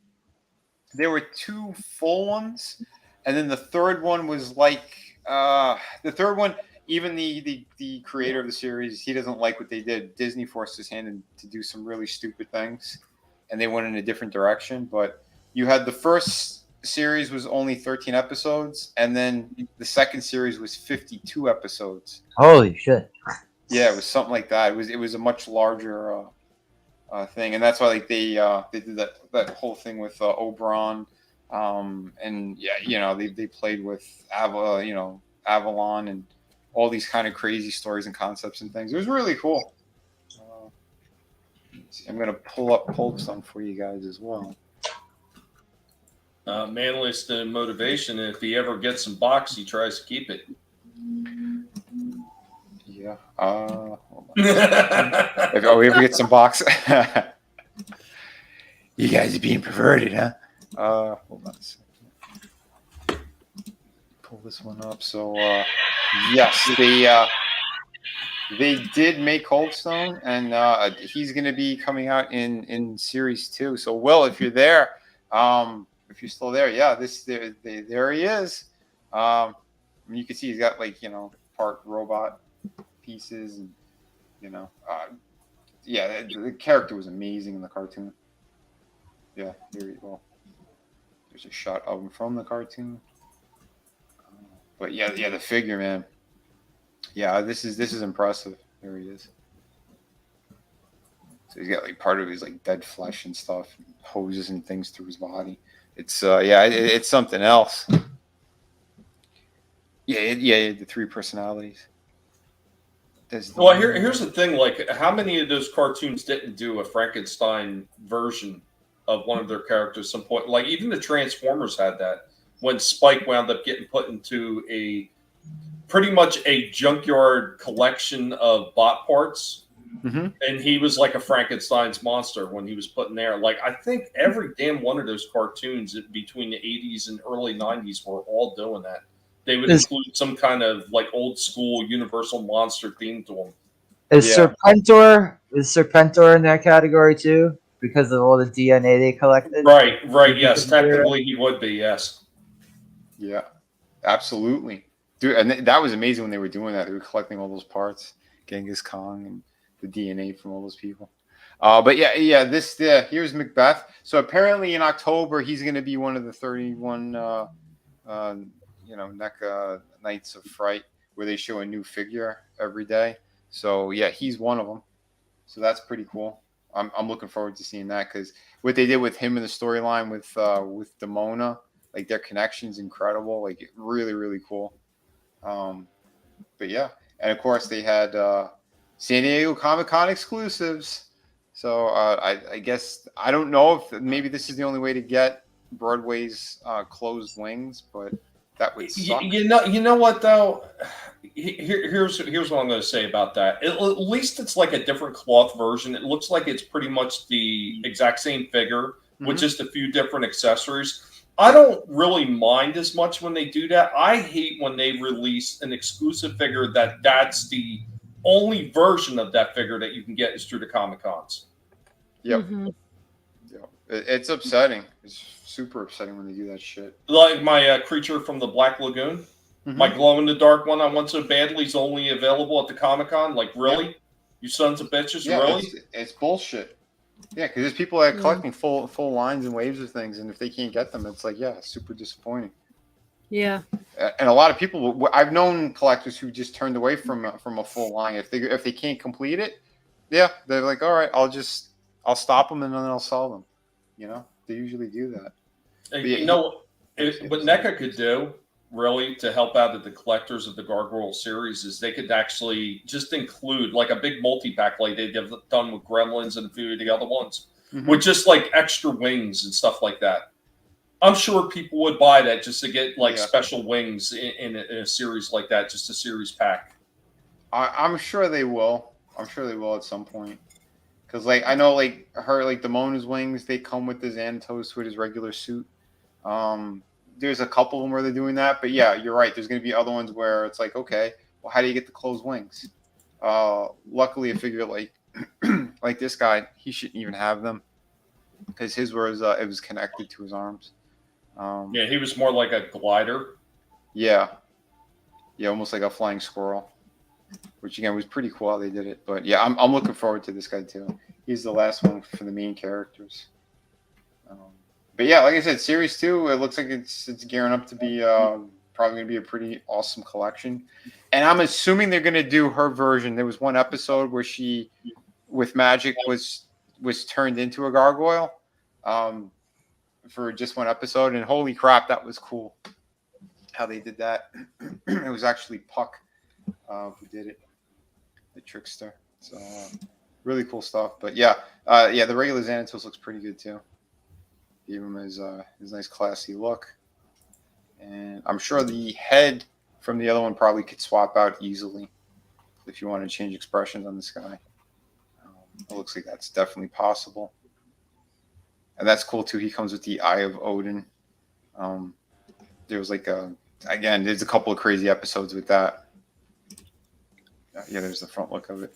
There were 2 full ones, and then the third one was like the third one. Even the creator of the series, he doesn't like what they did. Disney forced his hand to do some really stupid things, and they went in a different direction. But you had the first series was only 13 episodes, and then the second series was 52 episodes. Holy shit! Yeah, it was something like that. It was a much larger thing, and that's why like they did that whole thing with Oberon, and yeah, you know, they played with Avalon and all these kind of crazy stories and concepts and things. It was really cool. I'm gonna pull up Cold Stone for you guys as well. Manliest and motivation. If he ever gets some box, he tries to keep it. Yeah. Hold on. If we ever get some box. You guys are being perverted, huh? Hold on a second. Pull this one up. So, yes, they did make Cold Stone, and he's going to be coming out in series 2. So, Will, if you're there, if you're still there, yeah, there he is. You can see he's got, like, you know, part robot pieces, and you know, yeah, the character was amazing in the cartoon. Yeah, here you go. There's a shot of him from the cartoon. But yeah, the figure, man. Yeah, this is impressive. There he is. So he's got like part of his like dead flesh and stuff, and hoses and things through his body. It's it's something else. Yeah, the 3 personalities. Well, here's the thing. Like, how many of those cartoons didn't do a Frankenstein version of one of their characters at some point? Like, even the Transformers had that when Spike wound up getting put into pretty much a junkyard collection of bot parts. Mm-hmm. And he was like a Frankenstein's monster when he was put in there. Like, I think every damn one of those cartoons between the 80s and early 90s were all doing that. They would include some kind of like old school Universal monster theme to them. Is Serpentor in that category too? Because of all the DNA they collected? Right. Yes, technically he would be, yes. Yeah, absolutely. Dude, and that was amazing when they were doing that. They were collecting all those parts, Genghis Khan, and the DNA from all those people. But yeah. Here's Macbeth. So apparently in October he's going to be one of the 31, Nights of Fright, where they show a new figure every day. So yeah, he's one of them. So that's pretty cool. I'm looking forward to seeing that, because what they did with him in the storyline with Demona, like their connection's incredible. Like really, really cool. But yeah, and of course they had San Diego Comic-Con exclusives. So I guess I don't know if maybe this is the only way to get Broadway's closed wings, but that would suck. You know what though? Here's what I'm going to say about that. At least it's like a different cloth version. It looks like it's pretty much the exact same figure with just a few different accessories. I don't really mind as much when they do that. I hate when they release an exclusive figure that's the only version of that figure that you can get is through the Comic-Cons. Yep. Yep. It's upsetting. It's super upsetting when they do that shit. Like my creature from the Black Lagoon. My glow-in-the-dark one I want so badly is only available at the Comic-Con. Like, really? Yeah. You sons of bitches, really? It's bullshit. Yeah, because there's people that are collecting full lines and waves of things, and if they can't get them, it's like, super disappointing. Yeah. And a lot of people, I've known collectors who just turned away from a full line. If they can't complete it, they're like, all right, I'll stop them and then I'll sell them. They usually do that. What NECA could do, really, to help out the collectors of the Gargoyle series, is they could actually just include like a big multi-pack like they've done with Gremlins and a few of the other ones, with just like extra wings and stuff like that. I'm sure people would buy that just to get like special wings in a series like that, just a series pack. I'm sure they will. I'm sure they will at some point. Because like I know like Damona's wings, they come with the Xanatos with his regular suit. There's a couple of them where they're doing that, but yeah, you're right. There's going to be other ones where it's like, okay, well, how do you get the closed wings? Luckily, a figure like like this guy, he shouldn't even have them because his was it was connected to his arms. He was more like a glider. Yeah, almost like a flying squirrel, which again was pretty cool how they did it. But yeah, I'm looking forward to this guy too. He's the last one for the main characters. But yeah, like I said, Series 2, it looks like it's gearing up to be probably going to be a pretty awesome collection. And I'm assuming they're going to do her version. There was one episode where she, with magic, was turned into a gargoyle for just one episode. And holy crap, that was cool how they did that. It was actually Puck who did it, the trickster. So really cool stuff. But yeah, the regular Xanatos looks pretty good too. Gave him his nice classy look. And I'm sure the head from the other one probably could swap out easily if you want to change expressions on this guy. It looks like that's definitely possible. And that's cool too. He comes with the Eye of Odin. There was like there's a couple of crazy episodes with that. Yeah, there's the front look of it.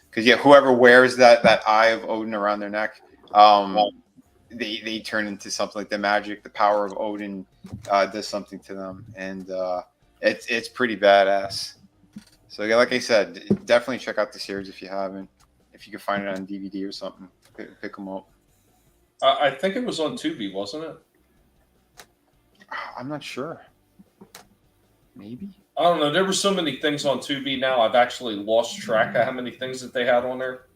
Because whoever wears that Eye of Odin around their neck, they turn into something like the magic, the power of Odin does something to them, and it's pretty badass. So yeah, like I said, definitely check out the series if you haven't. If you can find it on DVD or something, pick them up. I think it was on Tubi, wasn't it? I'm not sure. Maybe. I don't know. There were so many things on Tubi now. I've actually lost track of how many things that they had on there.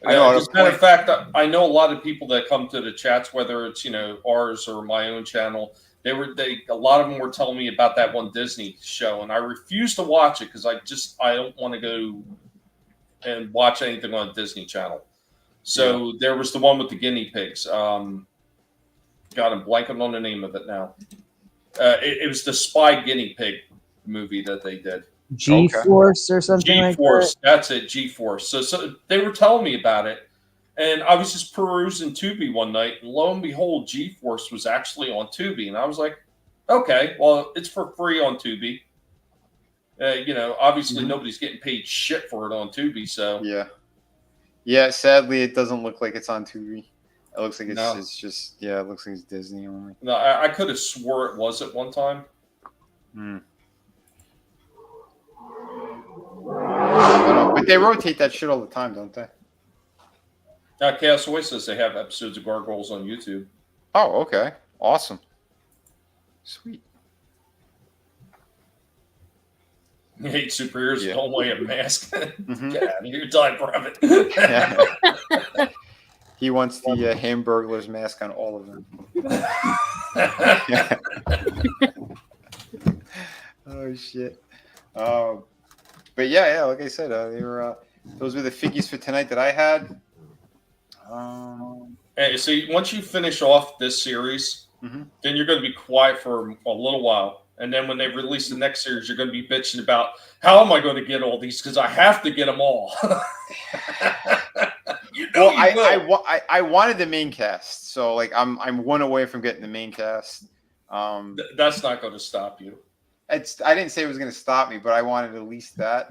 As a matter of fact, I know a lot of people that come to the chats, whether it's ours or my own channel. A lot of them were telling me about that one Disney show, and I refuse to watch it because I don't want to go and watch anything on Disney Channel. So there was the one with the guinea pigs. God, I'm blanking on the name of it now. It was the spy guinea pig movie that they did. G-Force or something G-Force, like that? that's it, G-Force. So they were telling me about it, and I was just perusing Tubi one night, and lo and behold, G-Force was actually on Tubi, and I was like, okay, well, it's for free on Tubi. Obviously nobody's getting paid shit for it on Tubi, so. Yeah, sadly, it doesn't look like it's on Tubi. It looks like it's just, it looks like it's Disney only. No, I could have swore it was at one time. But they rotate that shit all the time, don't they? Chaos Soy says they have episodes of Gargoyles on YouTube. Oh, okay. Awesome. Sweet. You hate superheroes, Yeah. don't wear a mask. Mhm. Get out of here, die private. He wants the Hamburglar's mask on all of them. Oh shit. But yeah, like I said, they were those were the figures for tonight that I had. Hey, so once you finish off this series, then you're going to be quiet for a little while. And then when they release the next series, you're going to be bitching about how am I going to get all these? Because I have to get them all. I wanted the main cast, so like I'm one away from getting the main cast. That's not going to stop you. I didn't say it was going to stop me, but I wanted at least that.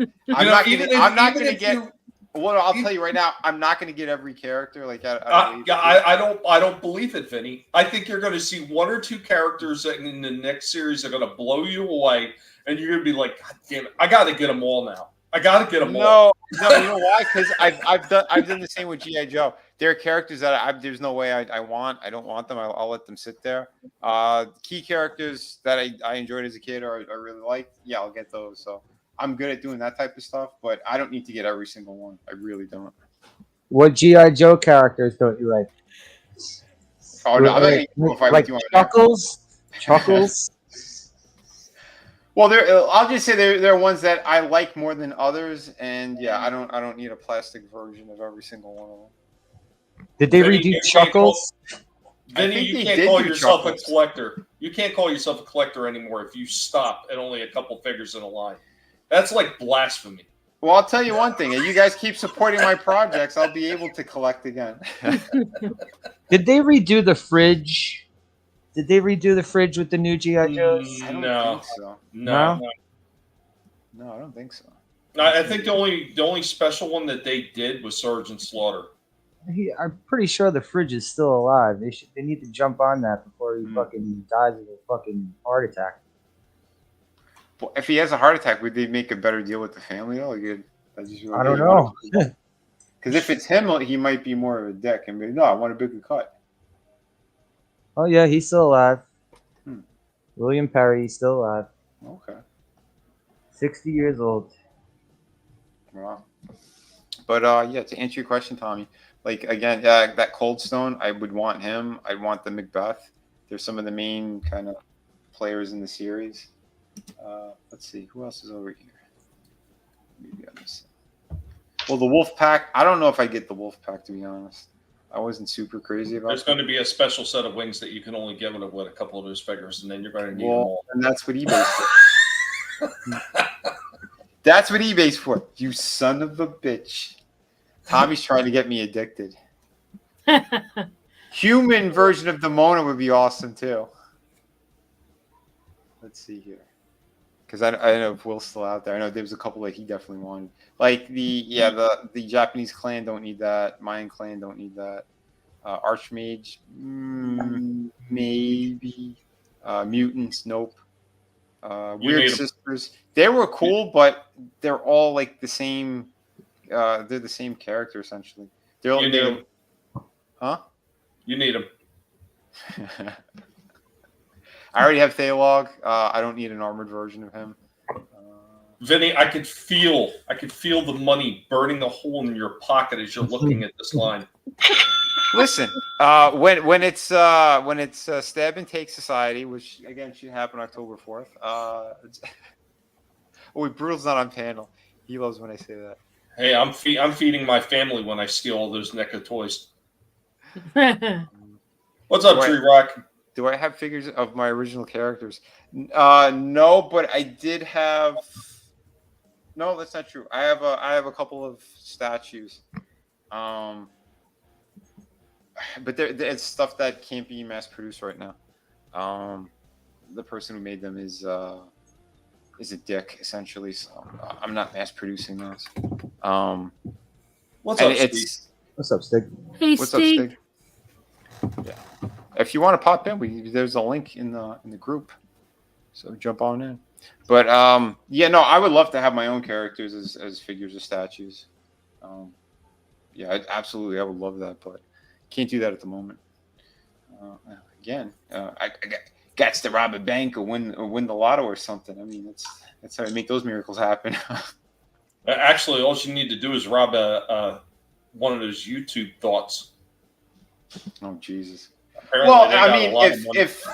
I'll tell you right now, I'm not going to get every character. Like I don't believe it, Vinny. I think you're going to see one or two characters that in the next series are going to blow you away, and you're going to be like, God damn it, I got to get them all now. I got to get them all. No, you know why? Because I've done the same with G.I. Joe. There are characters that there's no way I don't want them. I'll let them sit there. Key characters that I enjoyed as a kid or I really liked, yeah, I'll get those. So I'm good at doing that type of stuff, but I don't need to get every single one. I really don't. What G.I. Joe characters don't you like? Oh no, like Chuckles. Chuckles. Well, I'll just say there are ones that I like more than others, and yeah, I don't need a plastic version of every single one of them. Did they redo Chuckles? Vinny, you can't call yourself a collector. You can't call yourself a collector anymore if you stop at only a couple figures in a line. That's like blasphemy. Well, I'll tell you one thing. If you guys keep supporting my projects, I'll be able to collect again. Did they redo the fridge? Did they redo the fridge with the new G.I. Joes? I don't think so. No, I don't think so. I think the only special one that they did was Sergeant Slaughter. I'm pretty sure the fridge is still alive. They need to jump on that before he fucking dies of a fucking heart attack. Well, if he has a heart attack, would they make a better deal with the family? Though? I don't know. Because if it's him, he might be more of a dick and be no, I want a bigger cut. Oh yeah, he's still alive. William Perry, he's still alive. Okay. 60 years old. Wow. But yeah, to answer your question, Tommy, like again, that Cold Stone, I would want him. I'd want the Macbeth. They're some of the main kind of players in the series. Let's see, who else is over here? Maybe on this. Well, the Wolf Pack. I don't know if I get the Wolf Pack, to be honest. I wasn't super crazy about it. There's going to be a special set of wings that you can only get with a couple of those figures, and then you're going to need them all. And that's what eBay's for. That's what eBay's for. You son of a bitch. Tommy's trying to get me addicted. Human version of Demona would be awesome too. Let's see here. Because I don't know if Will's still out there. I know there was a couple that he definitely wanted. Like the Japanese clan don't need that. Mayan clan don't need that. Archmage, maybe. Mutants, nope. Weird Sisters. They were cool, but they're all like the same. They're the same character essentially. You need them. Huh? You need them. I already have Thalog. I don't need an armored version of him. Vinny, I could feel the money burning a hole in your pocket as you're looking at this line. Listen, when it's Stab and Take Society, which again should happen October 4th. Oh, wait, Brutal's not on panel. He loves when I say that. Hey, I'm feeding my family when I steal all those NECA toys. What's up, Tree Rock? Do I have figures of my original characters? No, but I did have. No, that's not true. I have a couple of statues, but it's stuff that can't be mass produced right now. The person who made them is a dick essentially, so I'm not mass producing those. What's up, Stig? What's up, Stig? Hey, What's up, Stig? Yeah. If you want to pop in, there's a link in the group, so jump on in. But yeah, no, I would love to have my own characters as figures or statues. Yeah, absolutely, I would love that, but can't do that at the moment. Again, I got to rob a bank or win the lotto or something. I mean, that's how I make those miracles happen. Actually, all you need to do is rob one of those YouTube thoughts. Oh Jesus! Apparently well, I mean, if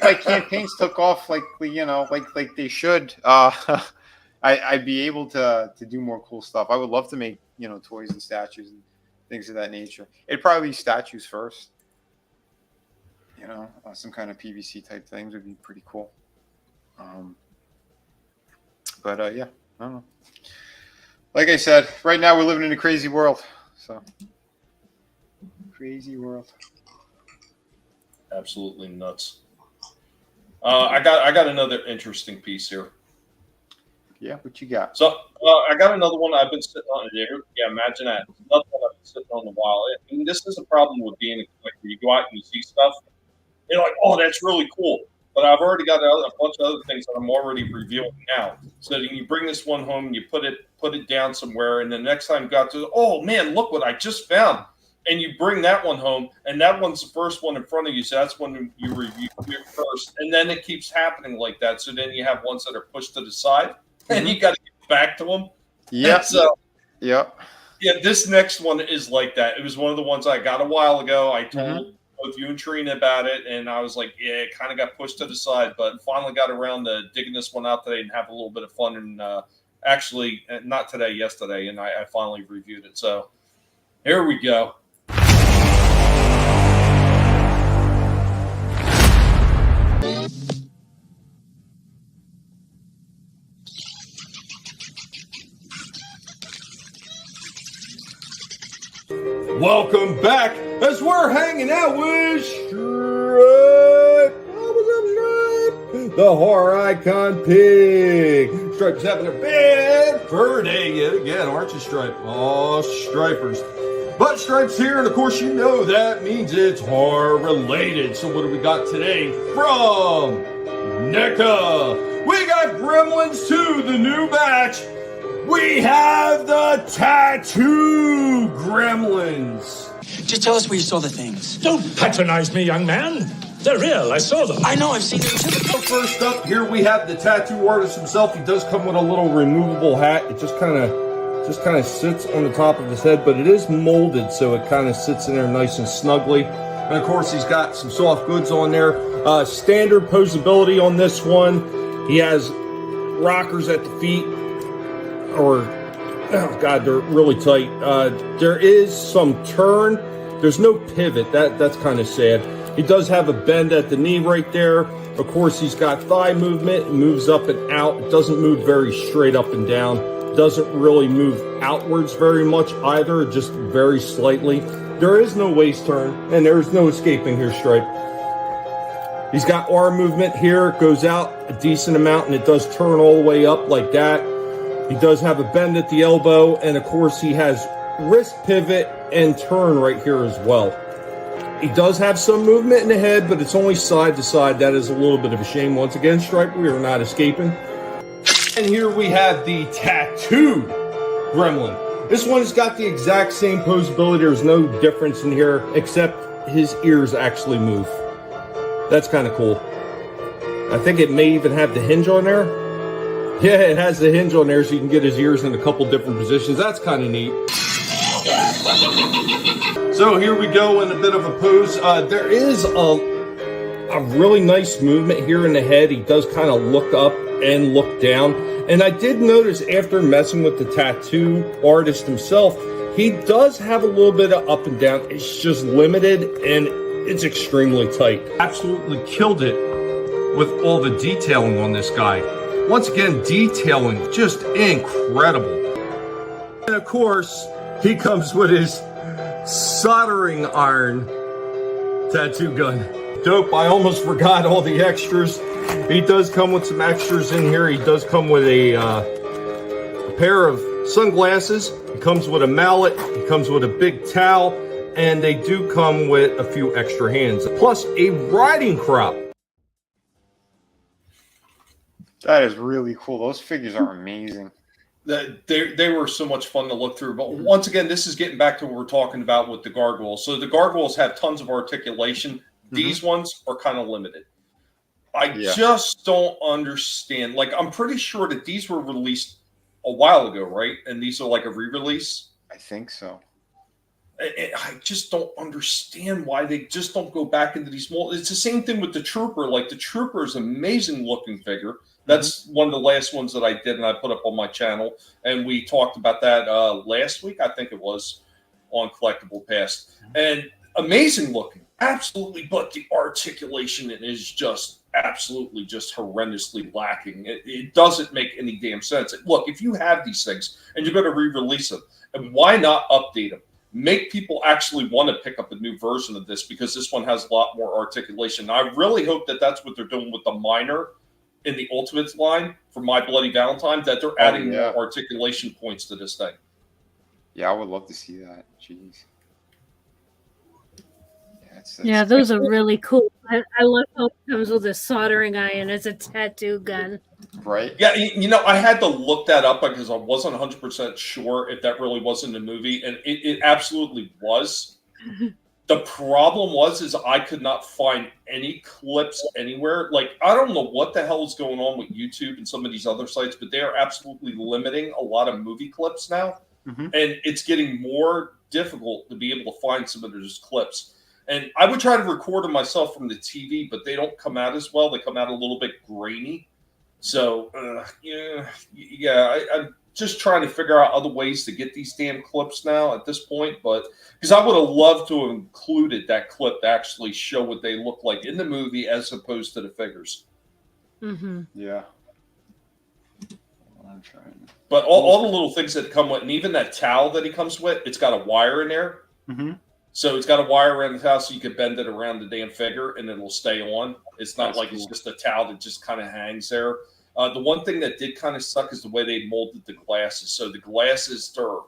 like campaigns took off like they should, I'd be able to do more cool stuff. I would love to make toys and statues and things of that nature. It'd probably be statues first. Some kind of PVC type things would be pretty cool. But yeah, I don't know. Like I said, right now we're living in a crazy world. So crazy world. Absolutely nuts. I got another interesting piece here. Yeah, what you got? So I got another one I've been sitting on there. Yeah, imagine that. Another one I've been sitting on a while. And this is a problem with being a collector. You go out and you see stuff, you're like, oh, that's really cool. But I've already got a bunch of other things that I'm already reviewing now. So that you bring this one home, you put it down somewhere, and the next time you got to, oh man, look what I just found. And you bring that one home, and that one's the first one in front of you. So that's when you review it first. And then it keeps happening like that. So then you have ones that are pushed to the side, and you got to get back to them. Yeah. So, yeah. This next one is like that. It was one of the ones I got a while ago. I told both you and Trina about it, and I was like, yeah, it kind of got pushed to the side, but finally got around to digging this one out today and have a little bit of fun. And actually, not today, yesterday, and I finally reviewed it. So here we go. Welcome back as we're hanging out with Stripe. The horror icon pig. Stripe's having a bad fur day yet again, aren't you, Stripe? Oh, Stripers. But Stripe's here, and of course you know that means it's horror related. So what do we got today from NECA? We got Gremlins 2, the new batch. We have the tattoo Gremlins. Just tell us where you saw the things. Don't patronize me, young man. They're real. I saw them. I know. I've seen them too. First up, here we have the tattoo artist himself. He does come with a little removable hat. It just kind of sits on the top of his head, but it is molded, so it kind of sits in there nice and snugly. And of course, he's got some soft goods on there. Standard posability on this one. He has rockers at the feet. Oh God, they're really tight. There is some turn. There's no pivot. That's kind of sad. He does have a bend at the knee right there. Of course, he's got thigh movement. It moves up and out. It doesn't move very straight up and down. It doesn't really move outwards very much either, just very slightly. There is no waist turn, and there is no escaping here, Stripe. He's got arm movement here. It goes out a decent amount, and it does turn all the way up like that. He does have a bend at the elbow, and of course he has wrist pivot and turn right here as well. He does have some movement in the head, but it's only side to side. That is a little bit of a shame. Once again, Stripe, we are not escaping. And here we have the tattooed Gremlin. This one has got the exact same posability. There's no difference in here, except his ears actually move. That's kind of cool. I think it may even have the hinge on there. Yeah, it has the hinge on there so you can get his ears in a couple different positions. That's kind of neat. So here we go in a bit of a pose. There is a really nice movement here in the head. He does kind of look up and look down. And I did notice after messing with the tattoo artist himself, he does have a little bit of up and down. It's just limited and it's extremely tight. Absolutely killed it with all the detailing on this guy. Once again, detailing just incredible. And of course, he comes with his soldering iron tattoo gun. Dope, I almost forgot all the extras. He does come with some extras in here. He does come with a pair of sunglasses. He comes with a mallet. He comes with a big towel. And they do come with a few extra hands. Plus a riding crop. That is really cool. Those figures are amazing. They were so much fun to look through. But once again, this is getting back to what we're talking about with the gargoyles. So the gargoyles have tons of articulation. These ones are kind of limited. I just don't understand. Like, I'm pretty sure that these were released a while ago, right? And these are like a re-release? I think so. I just don't understand why they just don't go back into these molds. It's the same thing with the Trooper. Like, the Trooper is an amazing looking figure. That's one of the last ones that I did and I put up on my channel. And we talked about that last week, I think it was, on Collectable Past. And amazing looking. Absolutely. But the articulation is just absolutely just horrendously lacking. It doesn't make any damn sense. Look, if you have these things and you're going to re-release them, and why not update them? Make people actually want to pick up a new version of this because this one has a lot more articulation. I really hope that that's what they're doing with the minor in the Ultimates line for My Bloody Valentine, that they're adding more articulation points to this thing. Yeah, I would love to see that. Jeez. Yeah, those are really cool. I love how it comes with a soldering iron as a tattoo gun. Right? Yeah, you know, I had to look that up because I wasn't 100% sure if that really was in the movie, and it absolutely was. The problem is I could not find any clips anywhere. Like, I don't know what the hell is going on with YouTube and some of these other sites, but they are absolutely limiting a lot of movie clips now, and it's getting more difficult to be able to find some of those clips. And I would try to record them myself from the TV, but they don't come out as well. They come out a little bit grainy. So, I'm just trying to figure out other ways to get these damn clips now at this point. But because I would have loved to have included that clip to actually show what they look like in the movie as opposed to the figures. Yeah. I'm trying. But all the little things that come with, and even that towel that he comes with, it's got a wire in there. So it's got a wire around the towel so you can bend it around the damn figure and it'll stay on. It's not like it's just a towel that just kind of hangs there. The one thing that did kind of suck is the way they molded the glasses. So the glasses are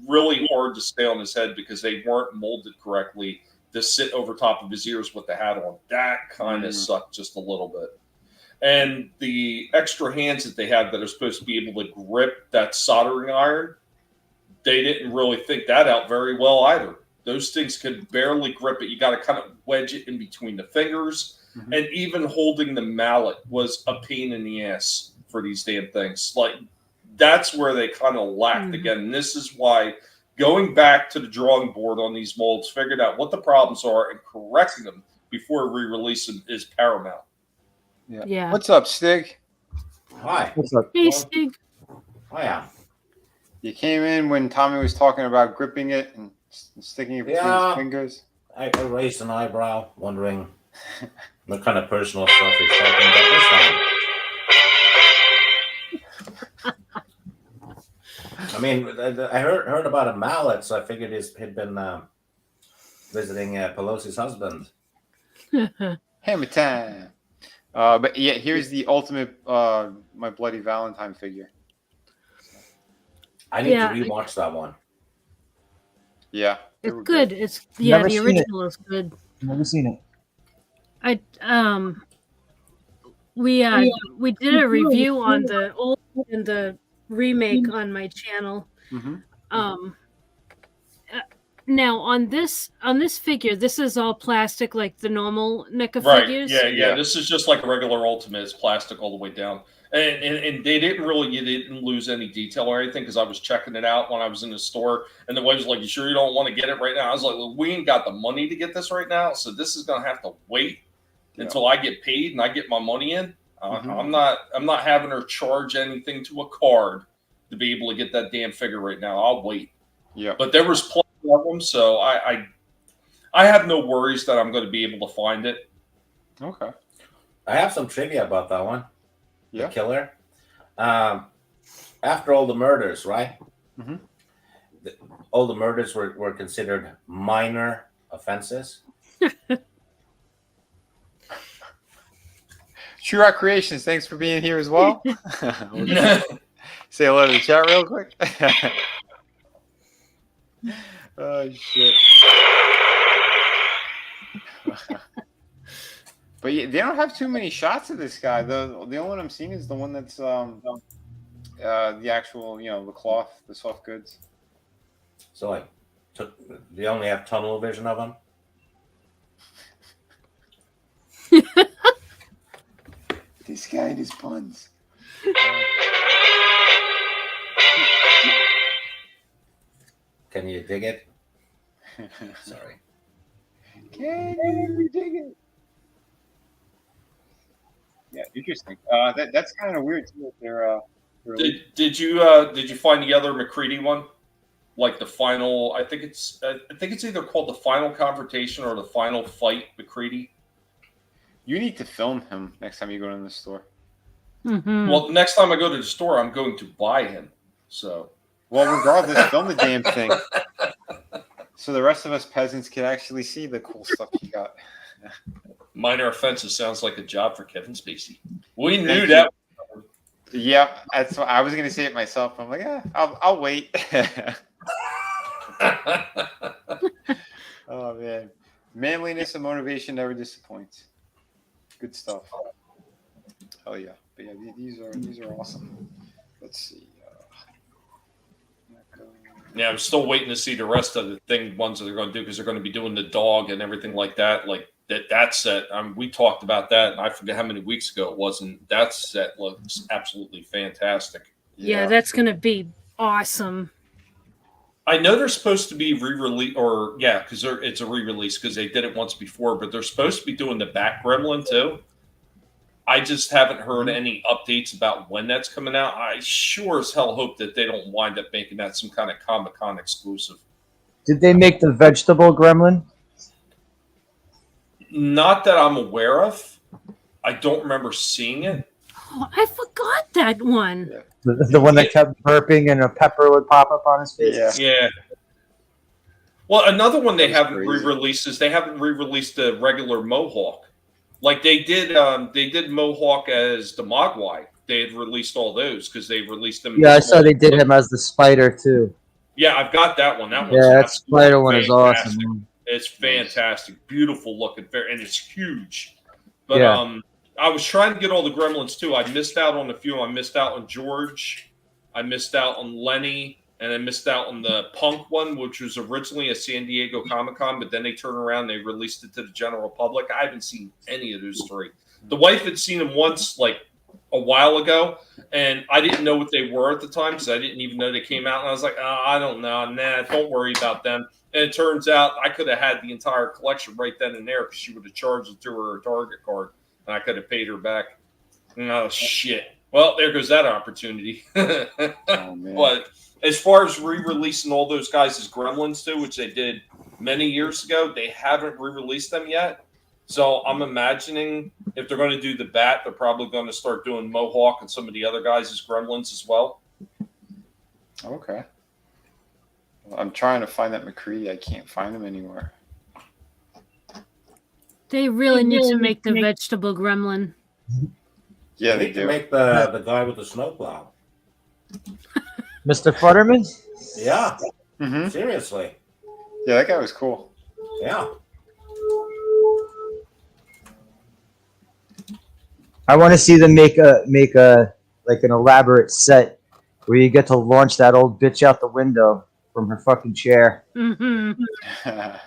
really hard to stay on his head because they weren't molded correctly to sit over top of his ears with the hat on. That kind of sucked just a little bit. And the extra hands that they have that are supposed to be able to grip that soldering iron, they didn't really think that out very well either. Those things could barely grip it. You got to kind of wedge it in between the fingers. And even holding the mallet was a pain in the ass for these damn things. Like, that's where they kind of lacked again. And this is why going back to the drawing board on these molds, figured out what the problems are and correcting them before re-release them is paramount. Yeah. What's up, Stig? Hi. What's up? Hey, Stig. Hiya. You came in when Tommy was talking about gripping it and sticking it between his fingers. I raised an eyebrow, wondering what kind of personal stuff he's talking about this time. I mean, I heard about a mallet, so I figured he'd been visiting Pelosi's husband. Hammer time. But yeah, here's the ultimate My Bloody Valentine figure. I need to rewatch that one. Yeah. It's good. It's the original is good. Never seen it. We did a review on the old and the remake on my channel. Now on this figure, this is all plastic like the normal NECA figures. Yeah. This is just like a regular Ultimate. It's plastic all the way down. And they didn't lose any detail or anything because I was checking it out when I was in the store, and the wife was like, "You sure you don't want to get it right now?" I was like, "Well, we ain't got the money to get this right now, so this is gonna have to wait until I get paid and I get my money in." I'm not having her charge anything to a card to be able to get that damn figure right now. I'll wait. Yeah. But there was plenty of them, so I have no worries that I'm going to be able to find it. Okay. I have some trivia about that one. Yeah. The killer. After all the murders, right? All the murders were considered minor offenses. True Rock Creations, thanks for being here as well. Say hello to the chat real quick. Oh, shit. But yeah, they don't have too many shots of this guy. The only one I'm seeing is the one that's the actual, the cloth, the soft goods. So like, they only have tunnel vision of him. This guy and his puns. Can you dig it? Sorry. Can you dig it? Yeah, interesting. That's kind of weird too. They're Did you find the other McCready one? Like the final, I think it's either called the final confrontation or the final fight McCready. You need to film him next time you go to the store. Mm-hmm. Well, the next time I go to the store, I'm going to buy him. So, well, regardless, film the damn thing, so the rest of us peasants can actually see the cool stuff you got. Minor offenses sounds like a job for Kevin Spacey. We knew that. Yeah, that's what I was gonna say it myself. I'm like, I'll wait. Oh man, manliness and motivation never disappoints. Good stuff. Oh yeah, but yeah, these are awesome. Let's see. Yeah, I'm still waiting to see the rest of the ones that they're going to do, because they're going to be doing the dog and everything like that. Like that set, we talked about that, and I forget how many weeks ago it was, and that set looks absolutely fantastic. Yeah, that's going to be awesome. I know they're supposed to be re-release, or because it's a re-release because they did it once before, but they're supposed to be doing the back Gremlin too. I just haven't heard any updates about when that's coming out. I sure as hell hope that they don't wind up making that some kind of Comic-Con exclusive. Did they make the vegetable gremlin? Not that I'm aware of. I don't remember seeing it. Oh, I forgot that one. The one that kept burping and a pepper would pop up on his face? Yeah. Well, another one they haven't re-released is they haven't re-released the regular Mohawk. Like they did Mohawk as the Mogwai. They had released all those because they released them. Yeah, I saw they did him as the spider too. Yeah, I've got that one. That that spider one is awesome. It's fantastic, beautiful looking, and it's huge. But I was trying to get all the Gremlins too. I missed out on a few. I missed out on George. I missed out on Lenny. And I missed out on the Punk one, which was originally a San Diego Comic-Con, but then they turned around and they released it to the general public. I haven't seen any of those three. The wife had seen them once, like a while ago, and I didn't know what they were at the time because I didn't even know they came out. And I was like, I don't know. Nah, don't worry about them. And it turns out I could have had the entire collection right then and there because she would have charged it to her Target card, and I could have paid her back. Oh, shit. Well, there goes that opportunity. Oh, man. But as far as re-releasing all those guys as Gremlins too, which they did many years ago, they haven't re-released them yet. So I'm imagining if they're going to do the Bat, they're probably going to start doing Mohawk and some of the other guys as Gremlins as well. Okay. Well, I'm trying to find that McCready. I can't find him anywhere. They really need to make the vegetable gremlin. Yeah, they do. Make the guy with the snowplow. Mr. Futterman? Yeah. Mm-hmm. Seriously. Yeah, that guy was cool. Yeah. I want to see them make a like an elaborate set where you get to launch that old bitch out the window from her fucking chair. Mm-hmm. Oh,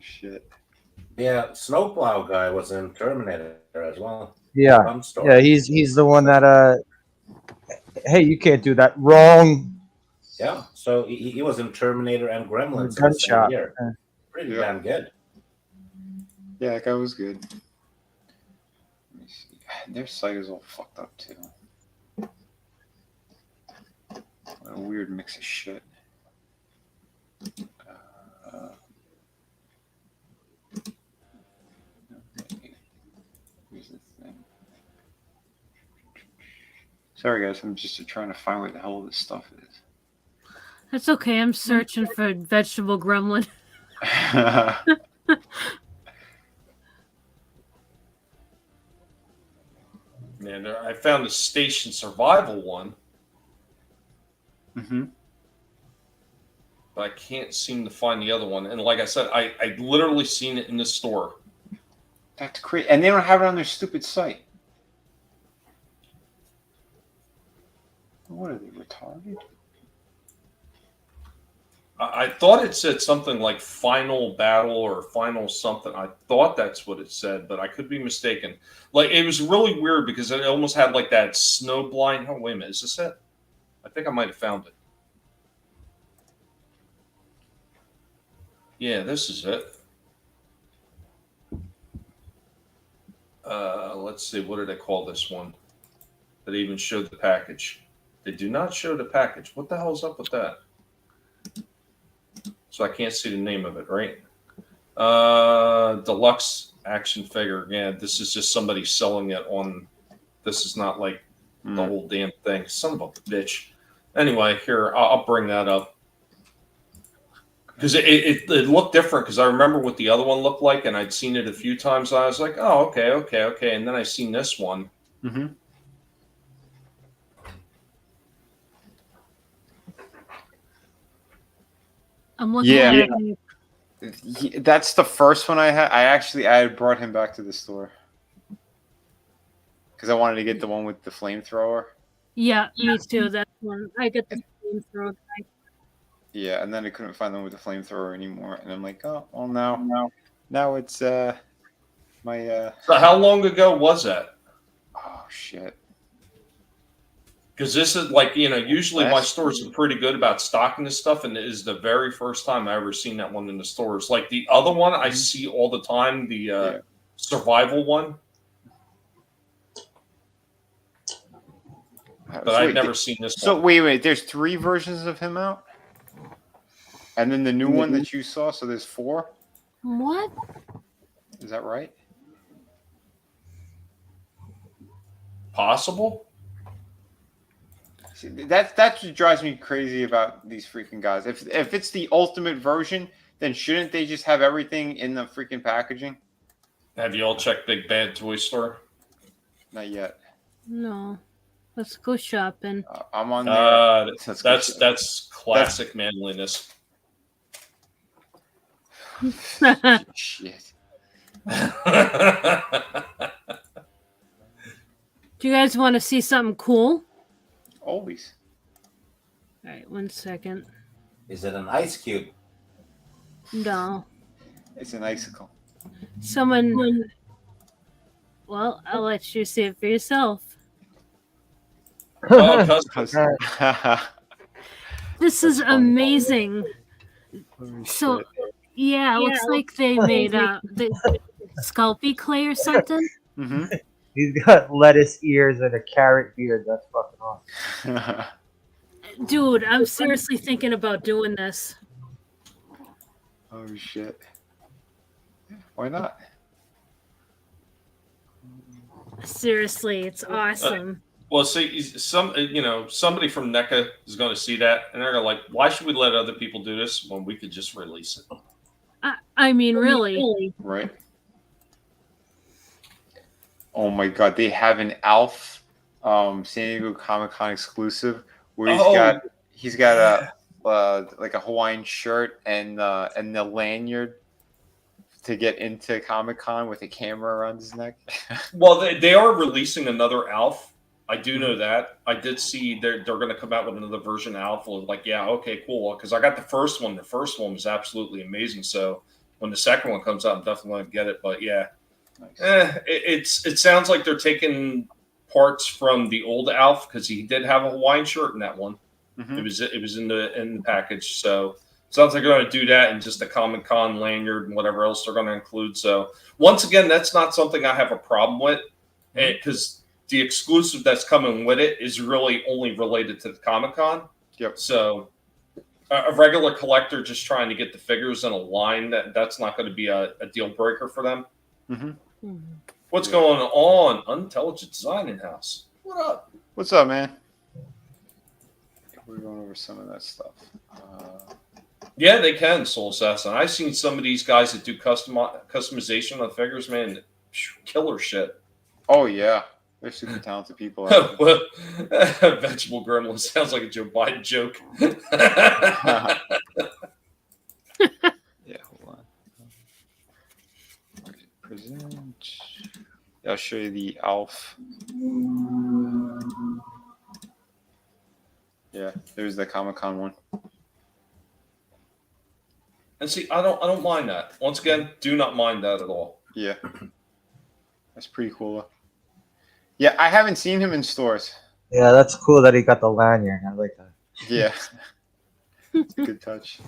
shit. Yeah, snowplow guy was in Terminator as well. Yeah. Yeah, he's the one that hey, you can't do that. Wrong. Yeah, so he was in Terminator and Gremlins in the Gunshot. same year. Pretty damn good. Yeah, that guy was good. Let me see. Their site is all fucked up too. What a weird mix of shit. Here's the thing. Sorry guys, I'm just trying to find where the hell this stuff is. That's okay. I'm searching for vegetable gremlin. Man, I found the Station Survival one. Mm-hmm. But I can't seem to find the other one. And like I said, I literally seen it in the store. That's crazy. And they don't have it on their stupid site. What are they, retarded? I thought it said something like final battle or final something. I thought that's what it said, but I could be mistaken. Like, it was really weird because it almost had like that snow blind. Oh, wait a minute. Is this it? I think I might have found it. Yeah, this is it. Let's see. What did I call this one? That even showed the package. They do not show the package. What the hell's up with that? So I can't see the name of it, right? Deluxe action figure. Yeah, this is just somebody selling it on. This is not like the whole damn thing. Son of a bitch. Anyway, here, I'll bring that up. Because it looked different, because I remember what the other one looked like, and I'd seen it a few times. And I was like, oh, okay. And then I seen this one. Mm-hmm. I'm looking at it. That's the first one I had. I had brought him back to the store because I wanted to get the one with the flamethrower. Yeah, me too. That's one. I get the flamethrower guy. Yeah, and then I couldn't find the one with the flamethrower anymore, and I'm like, oh, well, now it's my. So how long ago was that? Oh shit. Because this is like, usually my stores are pretty good about stocking this stuff, and it is the very first time I ever seen that one in the stores. Like the other one I see all the time, the survival one. But I've never seen this one. So wait, there's 3 versions of him out? And then the new one that you saw, so there's 4? What? Is that right? Possible? See, that's what drives me crazy about these freaking guys. If it's the ultimate version, then shouldn't they just have everything in the freaking packaging? Have you all checked Big Bad Toy Store? Not yet. No. Let's go shopping. I'm on there. That's classic manliness. Shit. Do you guys want to see something cool? Always. All right, 1 second. Is it an ice cube? No. It's an icicle. Someone. Well, I'll let you see it for yourself. This is amazing. So, yeah, it looks like they made the Sculpey clay or something. Mm-hmm. He's got lettuce ears and a carrot beard. That's fucking awesome. Dude, I'm seriously thinking about doing this. Oh shit! Why not? Seriously, it's awesome. Well, see, somebody from NECA is going to see that, and they're going to like, why should we let other people do this when we could just release it? I mean, really. Right. Oh my god, they have an Alf San Diego Comic-Con exclusive where he's got a like a Hawaiian shirt and the lanyard to get into Comic-Con with a camera around his neck. Well, they are releasing another Alf. I do know that. I did see they're going to come out with another version of Alf. Like, yeah, okay, cool. Because I got the first one. The first one was absolutely amazing. So when the second one comes out, I'm definitely going to get it. But yeah, nice. It sounds like they're taking parts from the old Alf because he did have a Hawaiian shirt in that one. Mm-hmm. It was in the package. So sounds like they're going to do that and just a Comic-Con lanyard and whatever else they're going to include. So once again, that's not something I have a problem with because the exclusive that's coming with it is really only related to the Comic-Con. Yep. So a regular collector just trying to get the figures in a line, that's not going to be a deal breaker for them. Mm-hmm. Mm-hmm. What's going on? Intelligent Designing House. What up? What's up, man? We're going over some of that stuff. Yeah, they can, Soul Assassin. I've seen some of these guys that do customization on figures, man. Killer shit. Oh, yeah. They're super talented people. Vegetable gremlin sounds like a Joe Biden joke. Yeah, hold on. Present. I'll show you the Alf. Yeah, there's the Comic-Con one. And see, I don't mind that. Once again, do not mind that at all. Yeah, that's pretty cool. Yeah, I haven't seen him in stores. Yeah, that's cool that he got the lanyard. I like that. Yeah, good touch.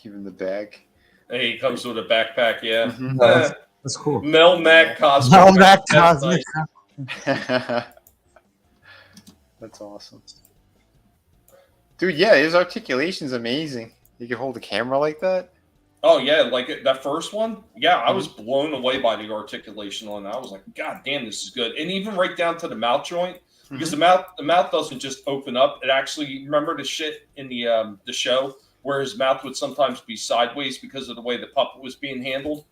Even the bag. Hey, he comes with a backpack, yeah. Mm-hmm. No, that's cool. Mel Mac Cosmic. Mel Mac That's Cosmic. nice. That's awesome. Dude, yeah, his articulation's amazing. You can hold a camera like that. Oh yeah, like that first one. Yeah, I was blown away by the articulation on that. I was like, God damn, this is good. And even right down to the mouth joint, because the mouth doesn't just open up. It actually, remember the shit in the show where his mouth would sometimes be sideways because of the way the puppet was being handled.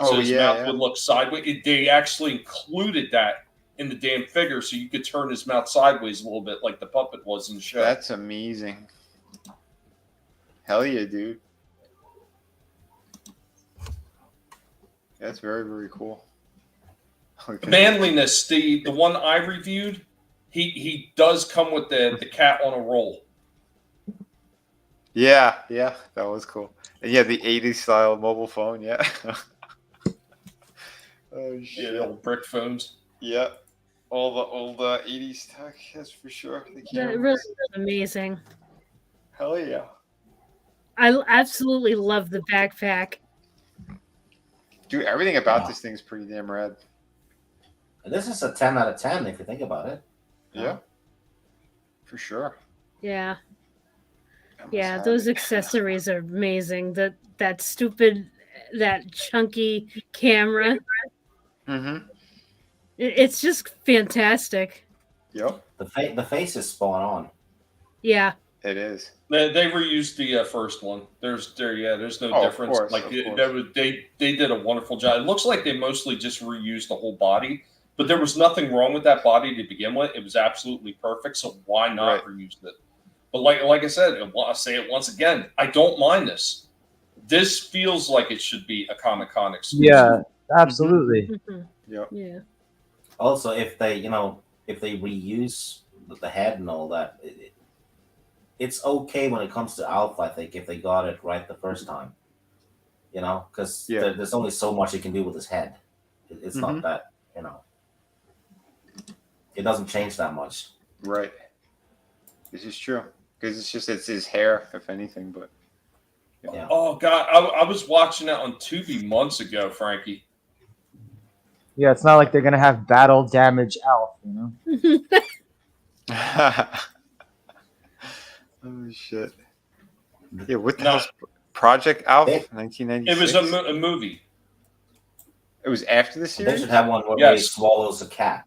So his mouth would look sideways. They actually included that in the damn figure, so you could turn his mouth sideways a little bit like the puppet was in the show. That's amazing. Hell yeah, dude. That's very, very cool. Manliness, the one I reviewed, he does come with the cat on a roll. Yeah, that was cool. And yeah, the 80s style mobile phone, yeah. Oh shit. Yeah, the old brick phones. Yeah. All the old 80s tech, that's for sure. That really is amazing. Hell yeah. I absolutely love the backpack. Dude, everything about this thing is pretty damn rad. This is a 10 out of 10 if you think about it. Yeah. For sure. Yeah. Yeah, those accessories are amazing. That chunky camera. Mm-hmm. It's just fantastic. Yep. The face is spot on. Yeah. It is. They reused the first one. There's no difference. Course, like they did a wonderful job. It looks like they mostly just reused the whole body, but there was nothing wrong with that body to begin with. It was absolutely perfect. So why not reuse it? But like I said, I'll say it once again. I don't mind this. This feels like it should be a Comic-Con exclusive. Yeah, absolutely. Mm-hmm. Yep. Yeah. Also, if they reuse the head and all that, it's okay when it comes to Alpha. I think if they got it right the first time, because there's only so much you can do with his head. It's not that it doesn't change that much. Right. This is true because it's his hair, if anything. But yeah. Oh God, I was watching that on Tubi months ago, Frankie. Yeah, it's not like they're gonna have battle damage Alf, Oh shit! Yeah, what the hell's Project Alf? 1996. It was a movie. It was after the series. They should have one where he swallows a cat.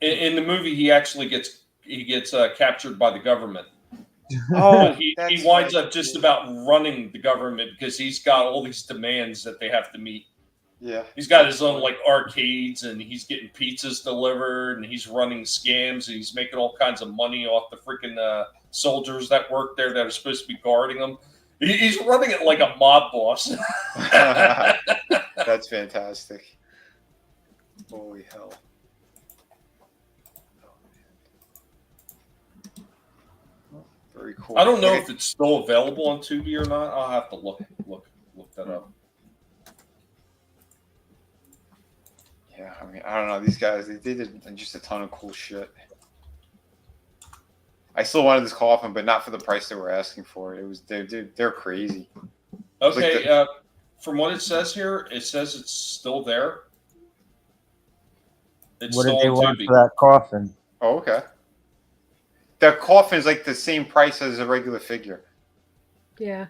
In the movie, he actually gets captured by the government. Oh, he winds up just about running the government because he's got all these demands that they have to meet. Yeah, he's got his own like arcades, and he's getting pizzas delivered, and he's running scams, and he's making all kinds of money off the freaking soldiers that work there that are supposed to be guarding him. He's running it like a mob boss. That's fantastic. Holy hell! Very cool. I don't know if it's still available on Tubi or not. I'll have to look that up. Yeah, I mean, I don't know. These guys, they did just a ton of cool shit. I still wanted this coffin, but not for the price they were asking for. It was they're crazy. Okay, from what it says here, it says it's still there. It's what still did they on want Tubi. for that coffin? Oh, okay. The coffin is like the same price as a regular figure. Yeah.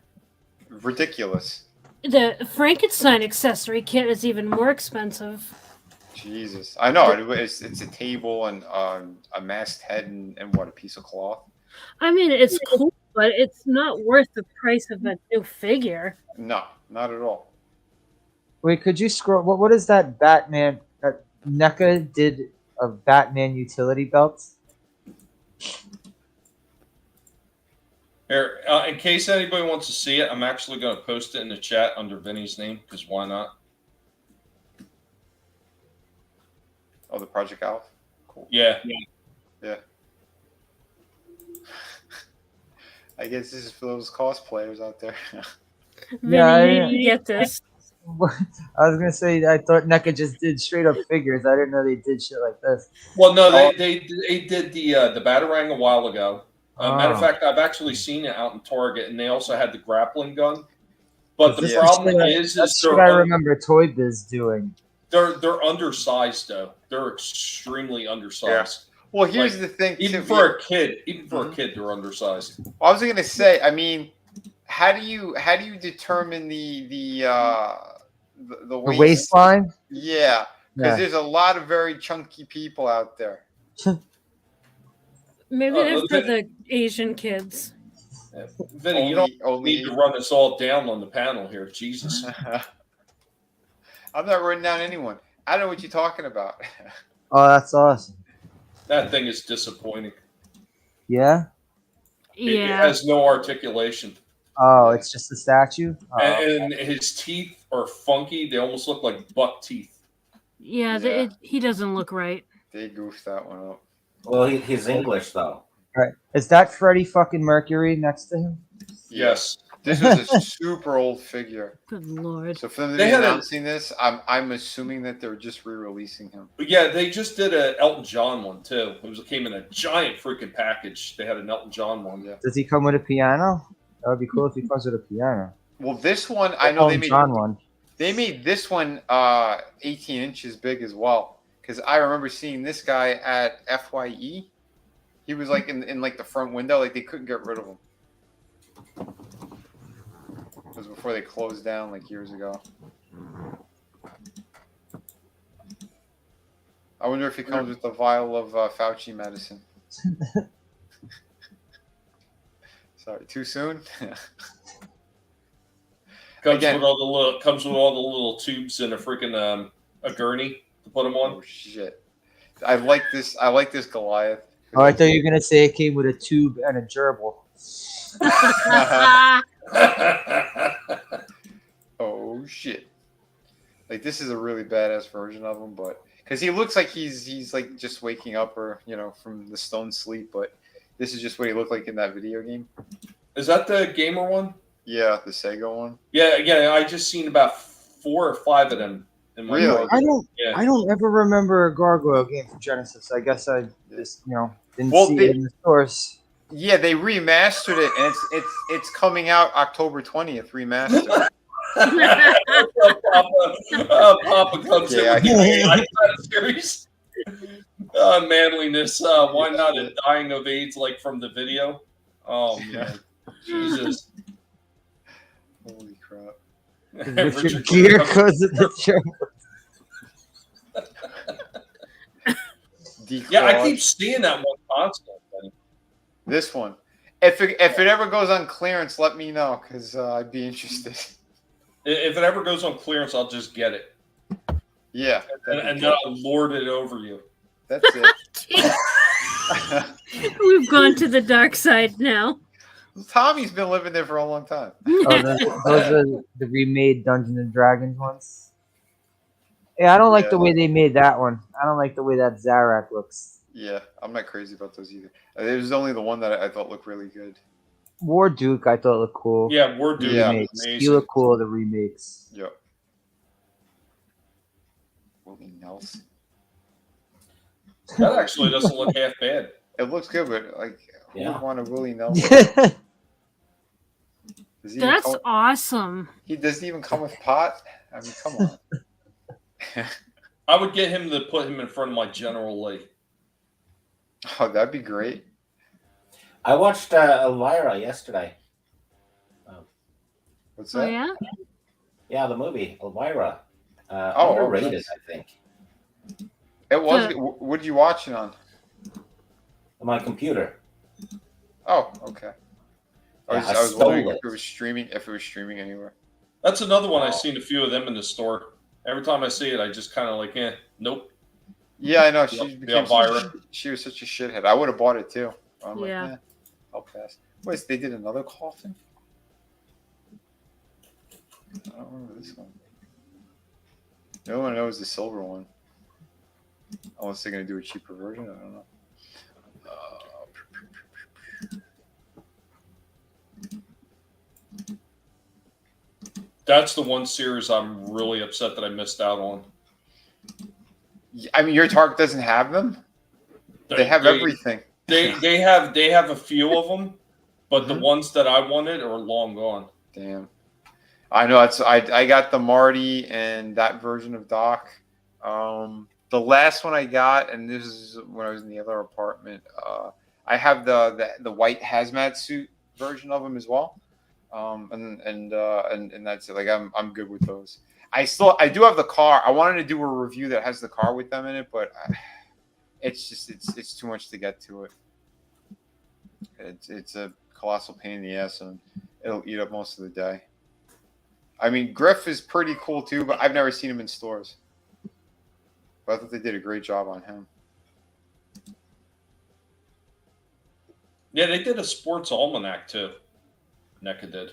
Ridiculous. The Frankenstein accessory kit is even more expensive. Jesus, I know it's a table and a mast head and what, a piece of cloth. I mean, it's cool, but it's not worth the price of a new figure. No, not at all. Wait, could you scroll? What is that Batman? NECA did of Batman utility belts. Here, in case anybody wants to see it, I'm actually going to post it in the chat under Vinny's name, because why not? Oh, the Project Alf? Cool. Yeah. I guess this is for those cosplayers out there. Vinny, you get this. I was gonna say, I thought NECA just did straight up figures. I didn't know they did shit like this. Well, no, they did the Batarang a while ago. Matter of Oh. fact, I've actually seen it out in Target, and they also had the grappling gun. But the problem is that's what I remember Toy Biz doing. They're undersized though. They're extremely undersized. Yeah. Well, here's the thing. Even for a kid, they're undersized. I was gonna say, I mean, how do you determine the waistline? Yeah, because there's a lot of very chunky people out there. Maybe they're for the Asian kids. Yeah. Vinny, you don't need to run us all down on the panel here. Jesus. I'm not running down anyone. I don't know what you're talking about. Oh, that's awesome. That thing is disappointing. Yeah? It has no articulation. Oh, it's just a statue? Oh, and his teeth are funky. They almost look like buck teeth. Yeah. He doesn't look right. They goofed that one up. Well, he's English, though. Right. Is that Freddie fucking Mercury next to him? Yes. This was a super old figure. Good lord. So for them to be announcing this, I'm assuming that they're just re-releasing him. But yeah, they just did a Elton John one too. It came in a giant freaking package. They had an Elton John one. Yeah. Does he come with a piano? That would be cool if he comes with a piano. Well, this one I know they made. John one. They made this one 18 inches big as well. Because I remember seeing this guy at FYE. He was like in like the front window. Like they couldn't get rid of him. It was before they closed down like years ago. I wonder if he comes with a vial of Fauci medicine. Sorry, too soon? Comes with all the little tubes and a freaking a gurney to put them on. Oh shit! I like this Goliath. Oh, I thought you were gonna say it came with a tube and a gerbil. Oh shit! Like this is a really badass version of him, but because he looks like he's like just waking up or from the stone sleep, but this is just what he looked like in that video game. Is that the gamer one? Yeah, the Sega one. Yeah. I just seen about 4 or 5 of them. In my Really? I don't ever remember a Gargoyle game for Genesis. I guess I just didn't see it in the stores. Yeah, they remastered it, and it's coming out October 20th, remastered. Papa comes in with the series. Manliness. Why not a dying of AIDS like from the video? Oh man, Jesus! Holy crap! Richard Gere goes in the show. Yeah, I keep seeing that one constantly. This one. If it ever goes on clearance, let me know because I'd be interested. If it ever goes on clearance, I'll just get it. Yeah, and then I'll lord it over you. That's it. We've gone to the dark side now. Tommy's been living there for a long time. Oh, those are the remade Dungeons and Dragons ones. Yeah, I don't like the way they made that one. I don't like the way that Zarak looks. Yeah, I'm not crazy about those either. There's only the one that I thought looked really good. War Duke, I thought looked cool. Yeah, War Duke. Yeah, amazing. He looked cool. The remakes. Yep. Willie Nelson. That actually doesn't look half bad. It looks good, but like, who would want a Willie Nelson? That's awesome. He doesn't even come with pot. I mean, come on. I would get him to put him in front of my General Lee. Oh, that'd be great. I watched Elvira yesterday. What's that? Oh, yeah? Yeah, the movie Elvira. Overrated, nice. I think. It was. What did you watch it on? On my computer. Oh, okay. Yeah, I was wondering if it was streaming. If it was streaming anywhere. That's another one. I've seen a few of them in the store. Every time I see it, I just kind of like, nope. Yeah, I know. She was such a shithead. I would have bought it too. I'm like, I'll pass. Wait, they did another coffin? I don't remember this one. The only one I know is the silver one. Unless they're going to do a cheaper version, I don't know. That's the one series I'm really upset that I missed out on. I mean, your Target doesn't have them? They have everything. They have a few of them, but the ones that I wanted are long gone. Damn. I know. I got the Marty and that version of Doc. The last one I got, and this is when I was in the other apartment. I have the white hazmat suit version of them as well. And that's it. Like I'm good with those. I do have the car. I wanted to do a review that has the car with them in it, but it's too much to get to it. It's a colossal pain in the ass, and it'll eat up most of the day. I mean, Griff is pretty cool too, but I've never seen him in stores. But I thought they did a great job on him. Yeah, they did a sports almanac too. NECA did.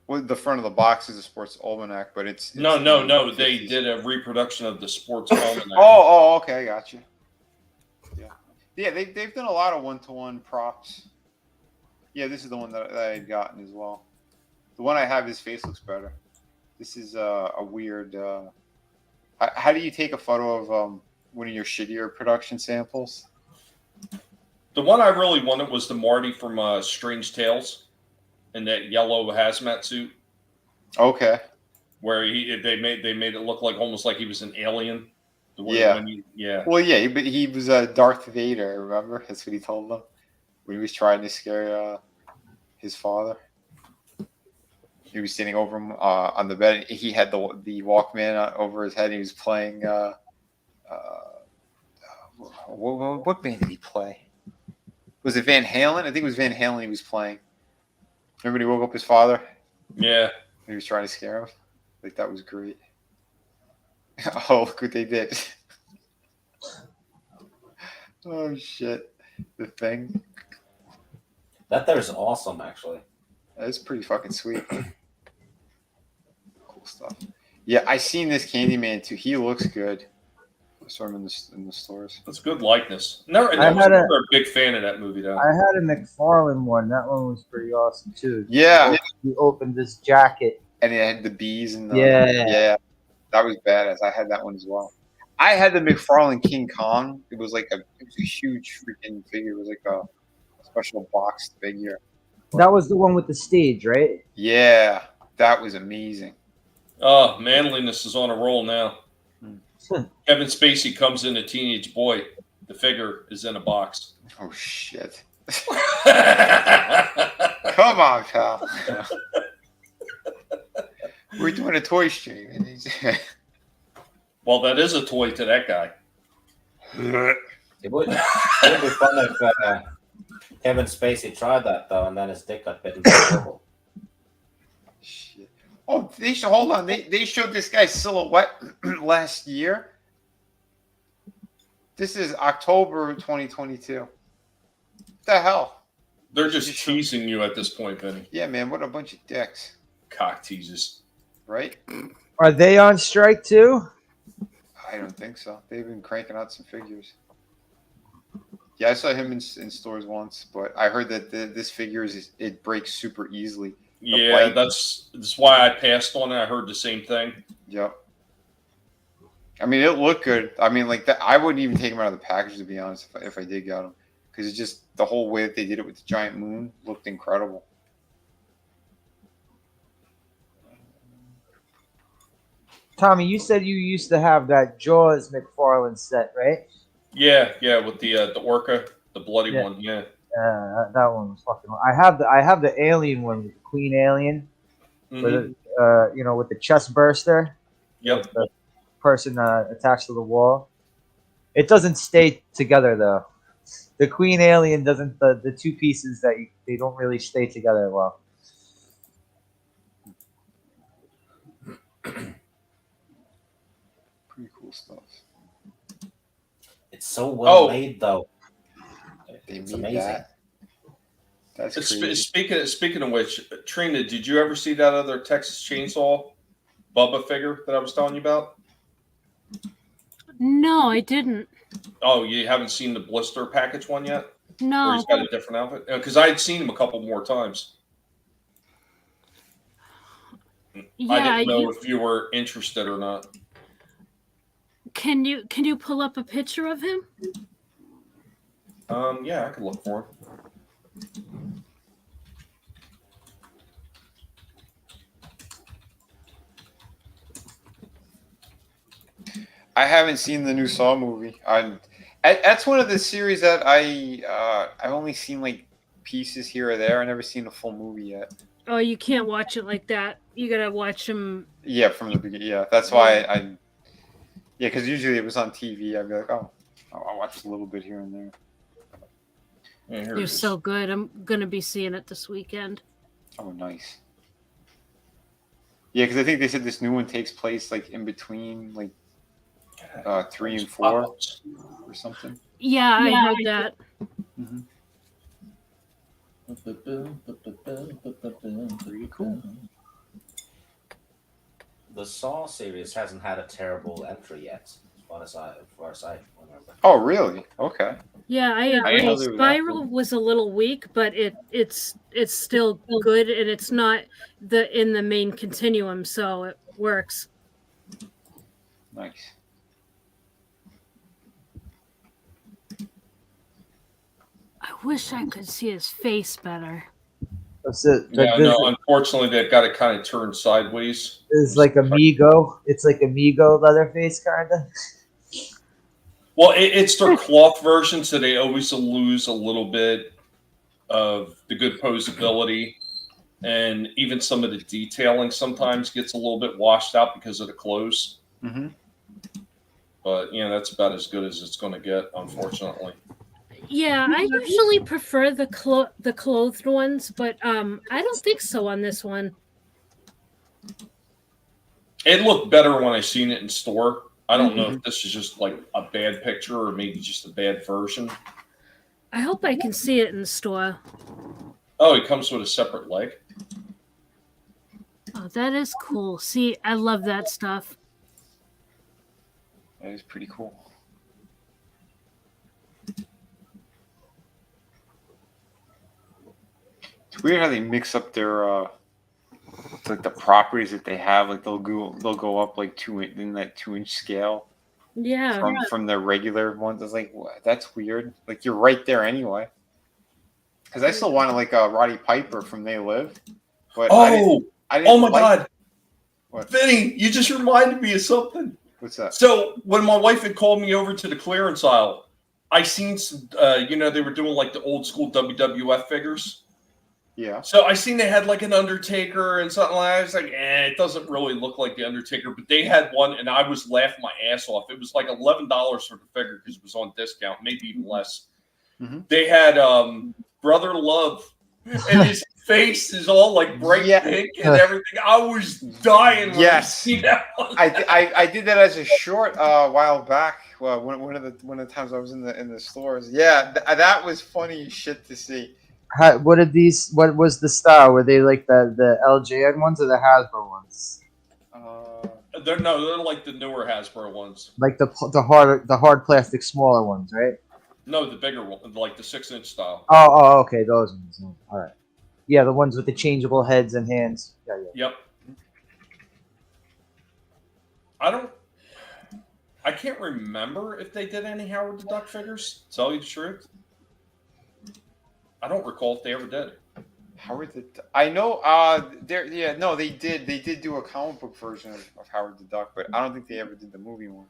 Well, the front of the box is a sports almanac, but it's no. They did a reproduction of the sports almanac. Okay, I got you. Yeah, they've done a lot of one-to-one props. Yeah, this is the one that I had gotten as well. The one I have, his face looks better. This is a weird. How do you take a photo of one of your shittier production samples? The one I really wanted was the Marty from Strange Tales, in that yellow hazmat suit. Okay. Where they made it look like almost like he was an alien. Yeah. Well, yeah, but he was Darth Vader. Remember? That's what he told them when he was trying to scare his father. He was standing over him on the bed. He had the Walkman over his head. He was playing. What band did he play? Was it Van Halen? I think it was Van Halen he was playing. Remember when he woke up his father? Yeah. He was trying to scare him. Like, that was great. Oh, look what they did. Oh, shit. The thing. That there's awesome, actually. That's pretty fucking sweet. Cool stuff. Yeah, I seen this Candyman, too. He looks good. I saw him in the stores. That's good likeness. Never a big fan of that movie, though. I had a McFarlane one. That one was pretty awesome, too. Yeah. You opened this jacket. And it had the bees and the... Yeah. That was badass. I had that one as well. I had the McFarlane King Kong. It was like a huge freaking figure. It was like a special boxed figure. That was the one with the stage, right? Yeah. That was amazing. Oh, manliness is on a roll now. Kevin Spacey comes in a teenage boy. The figure is in a box. Oh, shit. Come on, pal. We're doing a toy stream. Well, that is a toy to that guy. It would be fun if Kevin Spacey tried that, though, and then his dick got bitten by a turtle. Shit. Oh, hold on. They showed this guy's silhouette last year. This is October 2022. What the hell? They're just teasing you at this point, Benny. Yeah, man. What a bunch of dicks. Cock teases. Right? Are they on strike too? I don't think so. They've been cranking out some figures. Yeah, I saw him in stores once, but I heard that this figure it breaks super easily. Yeah, that's why I passed on it. I heard the same thing. Yep. I mean, it looked good. I mean, like that. I wouldn't even take him out of the package, to be honest, if I did get him, because it's just the whole way that they did it with the giant moon looked incredible. Tommy, you said you used to have that Jaws McFarlane set, right? Yeah, with the orca, the bloody one. Yeah. That one was fucking. I have the alien one with the Queen Alien, with with the chest burster. Yep. The person attached to the wall. It doesn't stay together though. The Queen Alien doesn't. The two pieces they don't really stay together well. Pretty cool stuff. It's so well made, though. They It's made amazing. that. That's crazy. Speaking of which, Trina, did you ever see that other Texas Chainsaw Bubba figure that I was telling you about? No, I didn't. Oh, you haven't seen the blister package one yet? No. Or he's got a different outfit? Because I had seen him a couple more times. Yeah, I didn't know if you were interested or not. Can you pull up a picture of him? Yeah, I could look for him. I haven't seen the new Saw movie. That's one of the series that I've only seen like pieces here or there. I've never seen a full movie yet. Oh, you can't watch it like that. You gotta watch him. Yeah, from the beginning. Yeah, that's why yeah, because usually it was on TV. I'd be like, oh, I'll watch a little bit here and there. Yeah, You're so good. I'm gonna be seeing it this weekend. Oh, nice. Yeah, because I think they said this new one takes place like in between like 3 and 4 or something. Yeah, I heard that. Mm-hmm. Pretty cool. The Saw series hasn't had a terrible entry yet, as far as I remember. Oh, really? Okay. Yeah, I agree. Spiral was a little weak, but it's still good, and it's not in the main continuum, so it works. Nice. I wish I could see his face better. That's it. Yeah, no, unfortunately, they've got it kind of turned sideways. It's like Amigo. It's like Amigo Leatherface, kind of. Well, it's their cloth version, so they always lose a little bit of the good posability. And even some of the detailing sometimes gets a little bit washed out because of the clothes. Mm-hmm. But, that's about as good as it's going to get, unfortunately. Yeah, I usually prefer the clothed ones, but I don't think so on this one. It looked better when I seen it in store. I don't know if this is just like a bad picture or maybe just a bad version. I hope I can see it in the store. Oh, it comes with a separate leg. Oh, that is cool. See, I love that stuff. That is pretty cool. It's weird how they mix up their like the properties that they have. Like they'll go up like 2-inch scale. Yeah. From their regular ones. It's like, what? That's weird. Like you're right there anyway. Because I still wanted like a Roddy Piper from They Live. But I didn't God. What? Vinny, you just reminded me of something. What's that? So when my wife had called me over to the clearance aisle, I seen some, they were doing like the old school WWF figures. Yeah. So I seen they had like an Undertaker and something like that. I was like, it doesn't really look like the Undertaker, but they had one, and I was laughing my ass off. It was like $11 for the figure because it was on discount, maybe even less. Mm-hmm. They had Brother Love, and his face is all like bright pink and everything. I was dying when I see that one. I did that as a short a while back. Well, one of the times I was in the stores. Yeah, that was funny as shit to see. What was the style? Were they like the LJN ones or the Hasbro ones? They're like the newer Hasbro ones. Like the hard plastic smaller ones, right? No, the bigger one, like the 6-inch style. Oh, okay, those ones. All right. Yeah, the ones with the changeable heads and hands. Yeah. Yep. I can't remember if they did any Howard the Duck figures. To tell you the truth, I don't recall if they ever did. Howard the Duck. I know. They did. They did do a comic book version of Howard the Duck, but I don't think they ever did the movie one.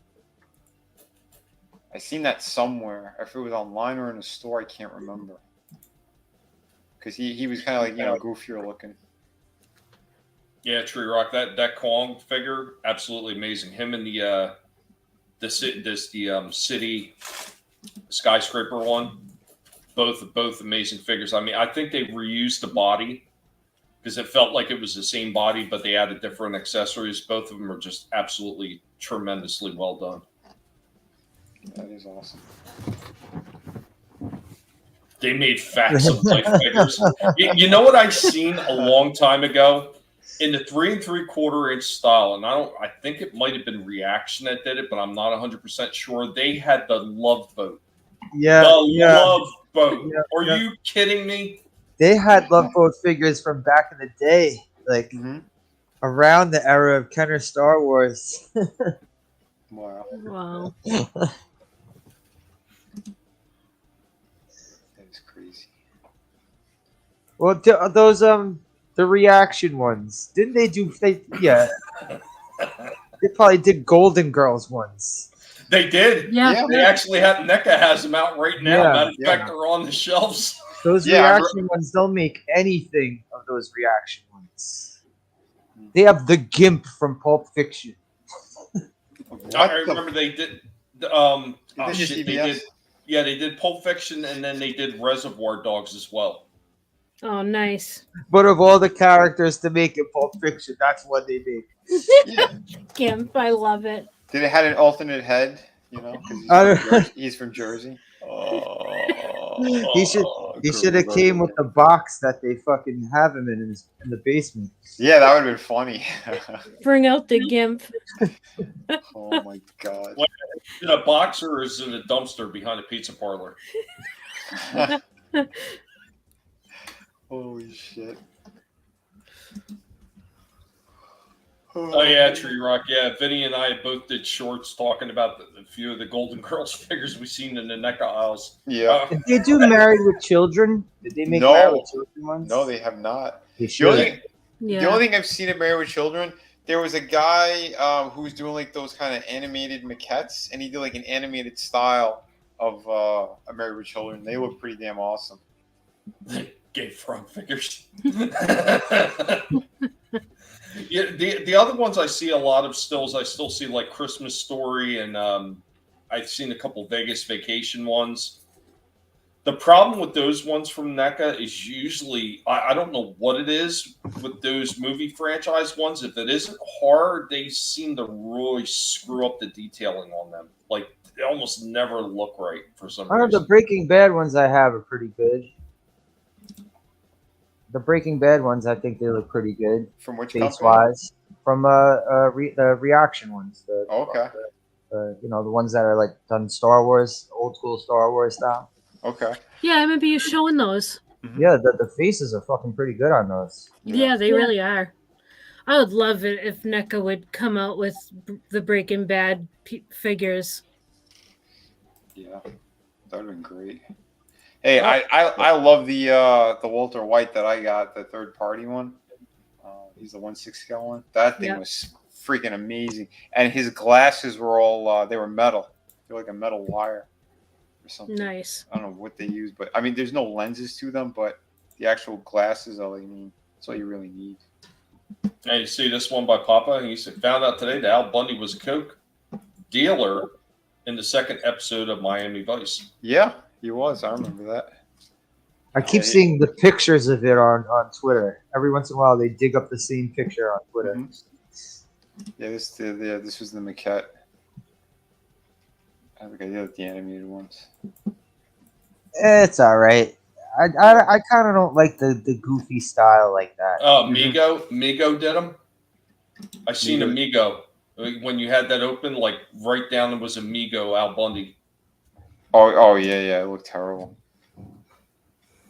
I seen that somewhere. If it was online or in a store, I can't remember. Because he was kind of like goofier looking. Yeah, Tree Rock. That Kong figure, absolutely amazing. Him and the city skyscraper one, both amazing figures. I mean, I think they reused the body because it felt like it was the same body, but they added different accessories. Both of them are just absolutely tremendously well done. That is awesome. They made facts of life figures. You know what I seen a long time ago in the 3 3/4 inch style, and I think it might have been Reaction that did it, but I'm not 100% sure. They had the Love Boat. Yeah, Love Boat. Yeah, Are you kidding me? They had Love Boat figures from back in the day, like around the era of Kenner Star Wars. Wow. Wow. That is crazy. Well, those the Reaction ones, didn't they do? Yeah, they probably did Golden Girls ones. They did. Yeah. They actually have NECA has them out right now. Yeah, Matter of fact, they're on the shelves. Those Reaction ones don't make anything of those Reaction ones. They have the Gimp from Pulp Fiction. I remember they did. They did. Yeah, they did Pulp Fiction, and then they did Reservoir Dogs as well. Oh, nice. But of all the characters to make in Pulp Fiction, that's what they made. Gimp, I love it. Did it had an alternate head? You know, because he's from Jersey. He should have came with the box that they fucking have him in the basement. Yeah, that would have been funny. Bring out the Gimp. Oh my god! What, is it a box or is it a dumpster behind a pizza parlor? Holy shit! Oh yeah, Tree Rock. Yeah, Vinny and I both did shorts talking about a few of the Golden Girls figures we've seen in the NECA aisles. Yeah. Did they do Married with Children? Did they make Married with Children ones? No, they have not. They should. The only thing I've seen at Married with Children, there was a guy who was doing like those kind of animated maquettes, and he did like an animated style of Married with Children. They look pretty damn awesome. Gay frog figures. Yeah, the other ones I see a lot of stills. I still see like Christmas Story, and I've seen a couple Vegas Vacation ones. The problem with those ones from NECA is usually I don't know what it is with those movie franchise ones. If it isn't horror, they seem to really screw up the detailing on them. Like they almost never look right for some reason. The Breaking Bad ones I have are pretty good. The Breaking Bad ones, I think they look pretty good. From which face-wise? From the Reaction ones. Okay. The ones that are like done Star Wars, old school Star Wars style. Okay. Yeah, I remember you showing those. Yeah, the faces are fucking pretty good on those. Yeah, they really are. I would love it if NECA would come out with the Breaking Bad figures. Yeah, that would have been great. Hey, I love the Walter White that I got, the third party one. He's the 1/6 scale one. That thing was freaking amazing, and his glasses were all they were metal. They're like a metal wire or something. Nice. I don't know what they use, but I mean, there's no lenses to them, but the actual glasses are all you need. That's all you really need. And you see this one by Papa. He said, found out today that Al Bundy was a coke dealer in the second episode of Miami Vice. Yeah. He was. I remember that. I keep seeing the pictures of it on Twitter. Every once in a while, they dig up the same picture on Twitter. Mm-hmm. Yeah, this was the maquette. I think I did the animated ones. It's all right. I kind of don't like the goofy style like that. Migo did them. I seen a Migo when you had that open. Like right down, there was a Migo Al Bundy. Oh yeah, it looked terrible.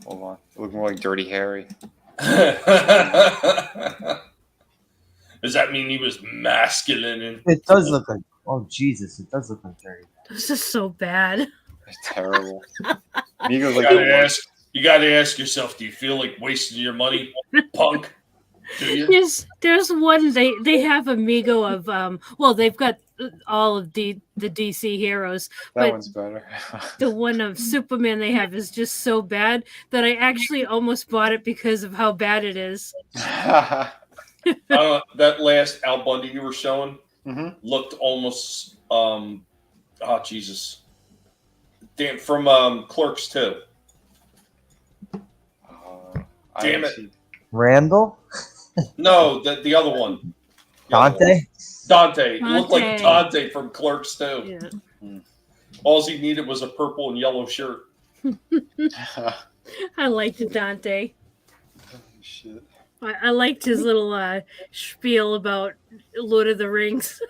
Hold on, it looked more like Dirty Harry. Does that mean he was masculine? It does look like. Oh Jesus, it does look like Dirty. This is so bad. It's terrible. You got to ask yourself: do you feel like wasting your money, punk? Do you? Yes, there's one. They have Amigo of they've got all of the DC heroes. That one's better. The one of Superman they have is just so bad that I actually almost bought it because of how bad it is. That last Al Bundy you were showing looked almost Jesus. Damn, from Clerks 2. Damn it. Randall? No, the other one. Dante? Dante. It looked like Dante from Clerks 2. Yeah. All he needed was a purple and yellow shirt. I liked Dante. Shit. I liked his little spiel about Lord of the Rings.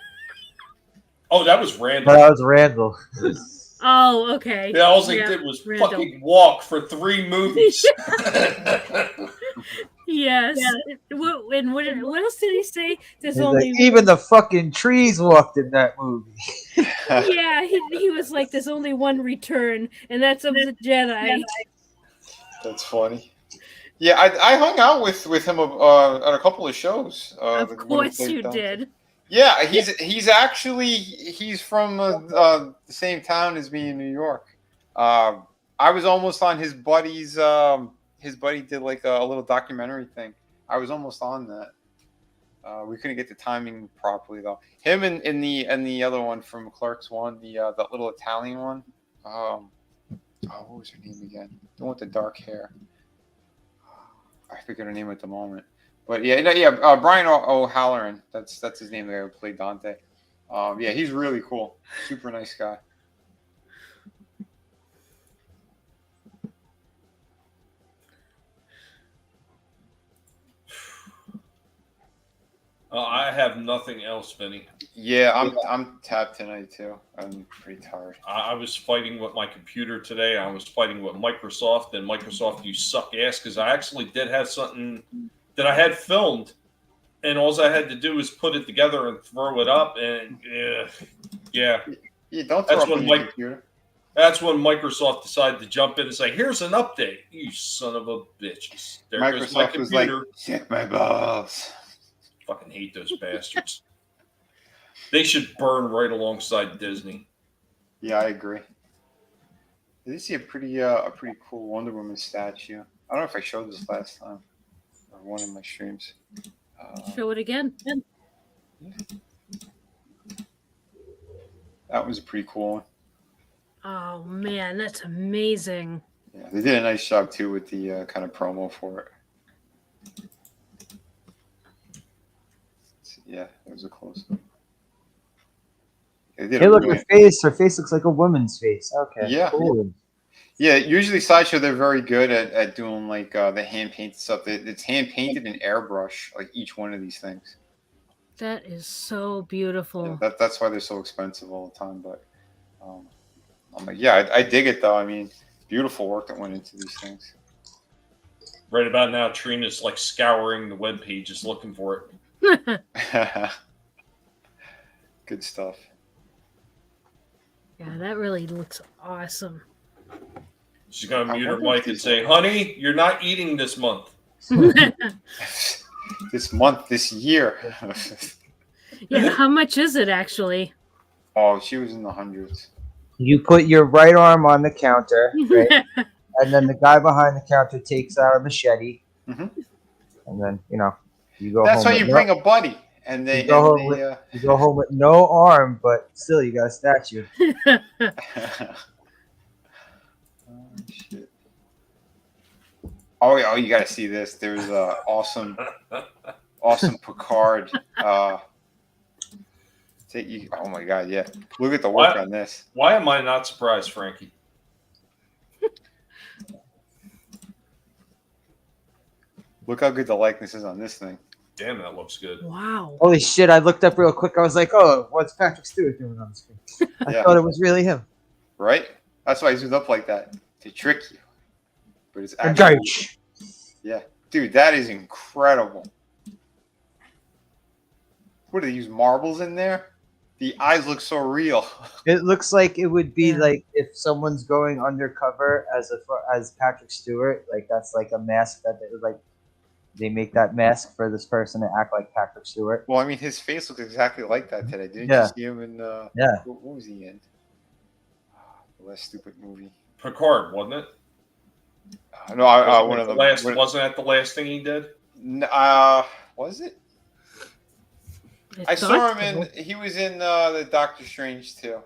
Oh, that was Randall. That was Randall. Oh, okay. Yeah, all they did was Randall. fucking walk for 3 movies. Yes. What else did he say? There's He's only like, even the fucking trees walked in that movie. yeah. He was like, there's only one return, and that's of the Jedi. That's funny. Yeah, I hung out with him at a couple of shows. Of course you did. Yeah, he's from the same town as me in New York. I was almost on his buddy's. His buddy did like a little documentary thing. I was almost on that. We couldn't get the timing properly though. Him and the other one from Clerks one, that little Italian one. What was her name again? The one with the dark hair. I forget her name at the moment. But Brian O'Halloran. That's his name. The guy who played Dante. Yeah, he's really cool. Super nice guy. I have nothing else, Vinny. Yeah, I'm tapped tonight too. I'm pretty tired. I was fighting with my computer today. I was fighting with Microsoft, and Microsoft, you suck ass, because I actually did have something that I had filmed, and all I had to do was put it together and throw it up, and yeah. Don't throw up on your computer. That's when Microsoft decided to jump in and say, "Here's an update." You son of a bitch! There goes my computer. Was like, "Check my balls." Fucking hate those bastards. They should burn right alongside Disney. Yeah, I agree. Did you see a pretty cool Wonder Woman statue? I don't know if I showed this last time or one of my streams. Show it again. That was a pretty cool one. Oh man, that's amazing. Yeah, they did a nice job too with the kind of promo for it. Yeah, it was a close up. Hey, look, her face looks like a woman's face. Okay. Yeah. Cool. Yeah, usually Sideshow, they're very good at doing like the hand painted stuff. It's hand painted and airbrush, like each one of these things. That is so beautiful. Yeah, that's why they're so expensive all the time. But I'm like, yeah, I dig it though. I mean, beautiful work that went into these things. Right about now, Trina's like scouring the web pages looking for it. Good stuff. Yeah, that really looks awesome. She's gonna mute her mic and say, "Honey, you're not eating this month." This year. Yeah, how much is it actually? Oh, she was in the hundreds. You put your right arm on the counter, right? And then the guy behind the counter takes out a machete, and then you go. That's home how you bring a buddy, and you go home with no arm, but still you got a statue. Shit. Oh, you got to see this. There's a awesome Picard. Oh my God, yeah. Look at the work on this. Why am I not surprised, Frankie? Look how good the likeness is on this thing. Damn, that looks good. Wow. Holy shit, I looked up real quick. I was like, oh, what's Patrick Stewart doing on the screen? I thought it was really him. Right? That's why I zoomed up like that, to trick you. But it's actually... Yeah. Dude, that is incredible. What, do they use marbles in there? The eyes look so real. It looks like it would be like if someone's going undercover as Patrick Stewart, like that's like a mask that they make that mask for this person to act like Patrick Stewart. Well, I mean, his face looks exactly like that today. Didn't you see him in what was he in? The last stupid movie. Picard, wasn't it? No, one of the last. Wasn't that the last thing he did? Was it? I saw him he was in the Doctor Strange too,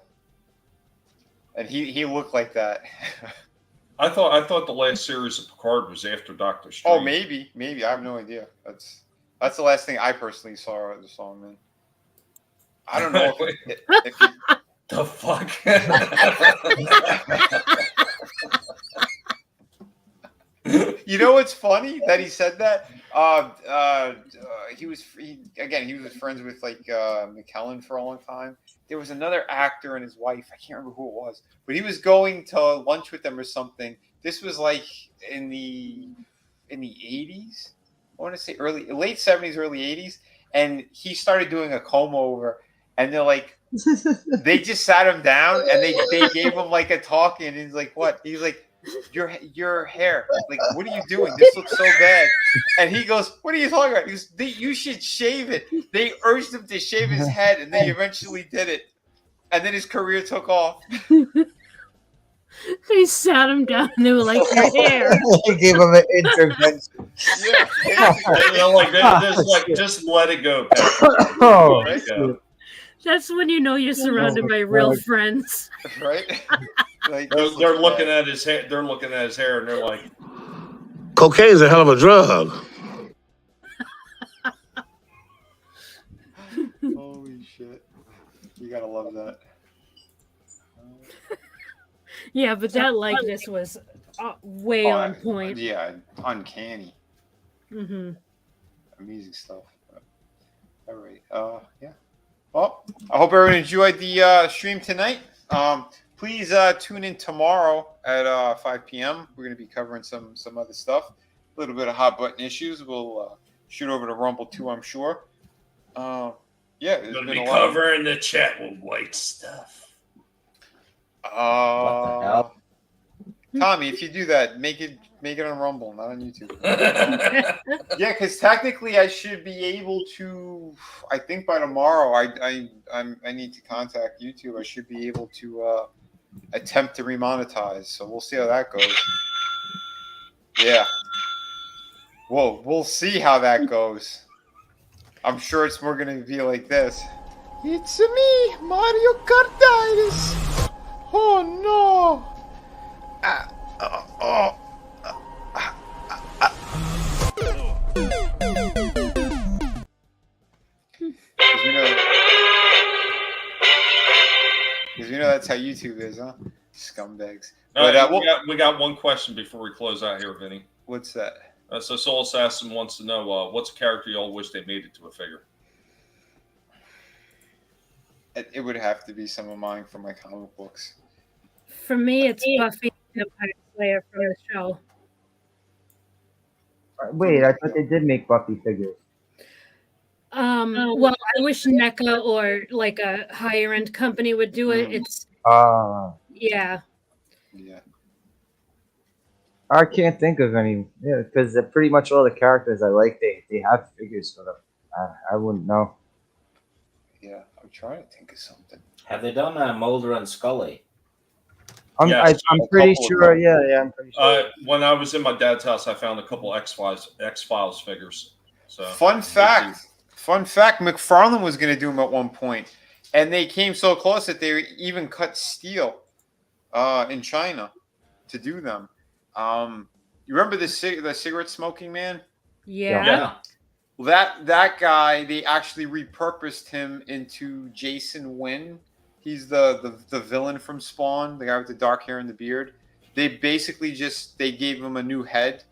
and he looked like that. I thought the last series of Picard was after Doctor Strange. Oh, maybe I have no idea. That's the last thing I personally saw him in. I don't know if the fuck. You know what's funny that he said that? He was friends with like McKellen for a long time. There was another actor and his wife. I can't remember who it was, but he was going to lunch with them or something. This was like in the 80s. I want to say late 70s, early 80s, and he started doing a comb over, and they're like, they just sat him down and they gave him like a talking, and he's like, what? He's like, your hair, like, what are you doing? This looks so bad. And he goes, what are you talking about? He goes, you should shave it. They urged him to shave his head, and they eventually did it, and then his career took off. They sat him down and they were like, your hair. They gave him an intervention. Yeah, just let it go. Oh, Let it go. That's when you know you're surrounded by real friends. Right? Like, they're looking at his hair. They're looking at his hair, and they're like, Cocaine's a hell of a drug. holy shit. You gotta love that. Yeah, but that likeness was way on point. Yeah, uncanny. Mm-hmm. Amazing stuff. All right. Yeah. Well, I hope everyone enjoyed the stream tonight. Please tune in tomorrow at 5 p.m. We're going to be covering some other stuff. A little bit of hot button issues. We'll shoot over to Rumble too, I'm sure. Yeah, "We're gonna be covering the chat with white stuff." What the hell? Tommy, if you do that, make it on Rumble, not on YouTube. Yeah, because technically I should be able to. I think by tomorrow, I need to contact YouTube. I should be able to attempt to remonetize. So we'll see how that goes. Yeah. We'll see how that goes. I'm sure it's more going to be like this. It's me, Mario Kartitis. Oh no. Because you know that's how YouTube is, huh? Scumbags. But, we got one question before we close out here, Vinny. What's that? So Soul Assassin wants to know what's a character y'all wish they made it to a figure? It would have to be some of mine from my comic books. For me, it's Buffy the Vampire Slayer from the show. Wait, I thought they did make Buffy figures. Well, I wish NECA or like a higher end company would do it. It's yeah. I can't think of any. Yeah, because pretty much all the characters I like, they have figures for them. I wouldn't know. Yeah, I'm trying to think of something. Have they done Mulder and Scully? I'm pretty sure. Yeah, I'm pretty sure. When I was in my dad's house, I found a couple X-Files figures. So Fun fact, McFarlane was going to do them at one point, and they came so close that they even cut steel in China to do them. You remember the cigarette smoking man? Yeah. Well, that guy, they actually repurposed him into Jason Wynn. He's the villain from Spawn, the guy with the dark hair and the beard. They basically they gave him a new head,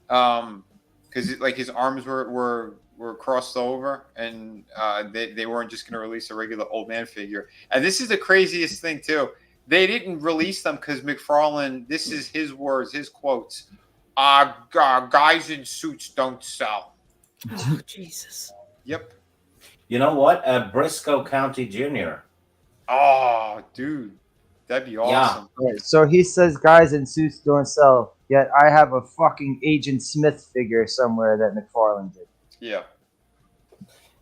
because like his arms were crossed over, and they weren't just going to release a regular old man figure. And this is the craziest thing too. They didn't release them because McFarlane. This is his words, his quotes. Guys in suits don't sell. Oh Jesus. Yep. You know what? Briscoe County Jr. Oh, dude, that'd be awesome. Yeah. Right, so he says guys in suits don't sell. Yet I have a fucking Agent Smith figure somewhere that McFarlane did. Yeah.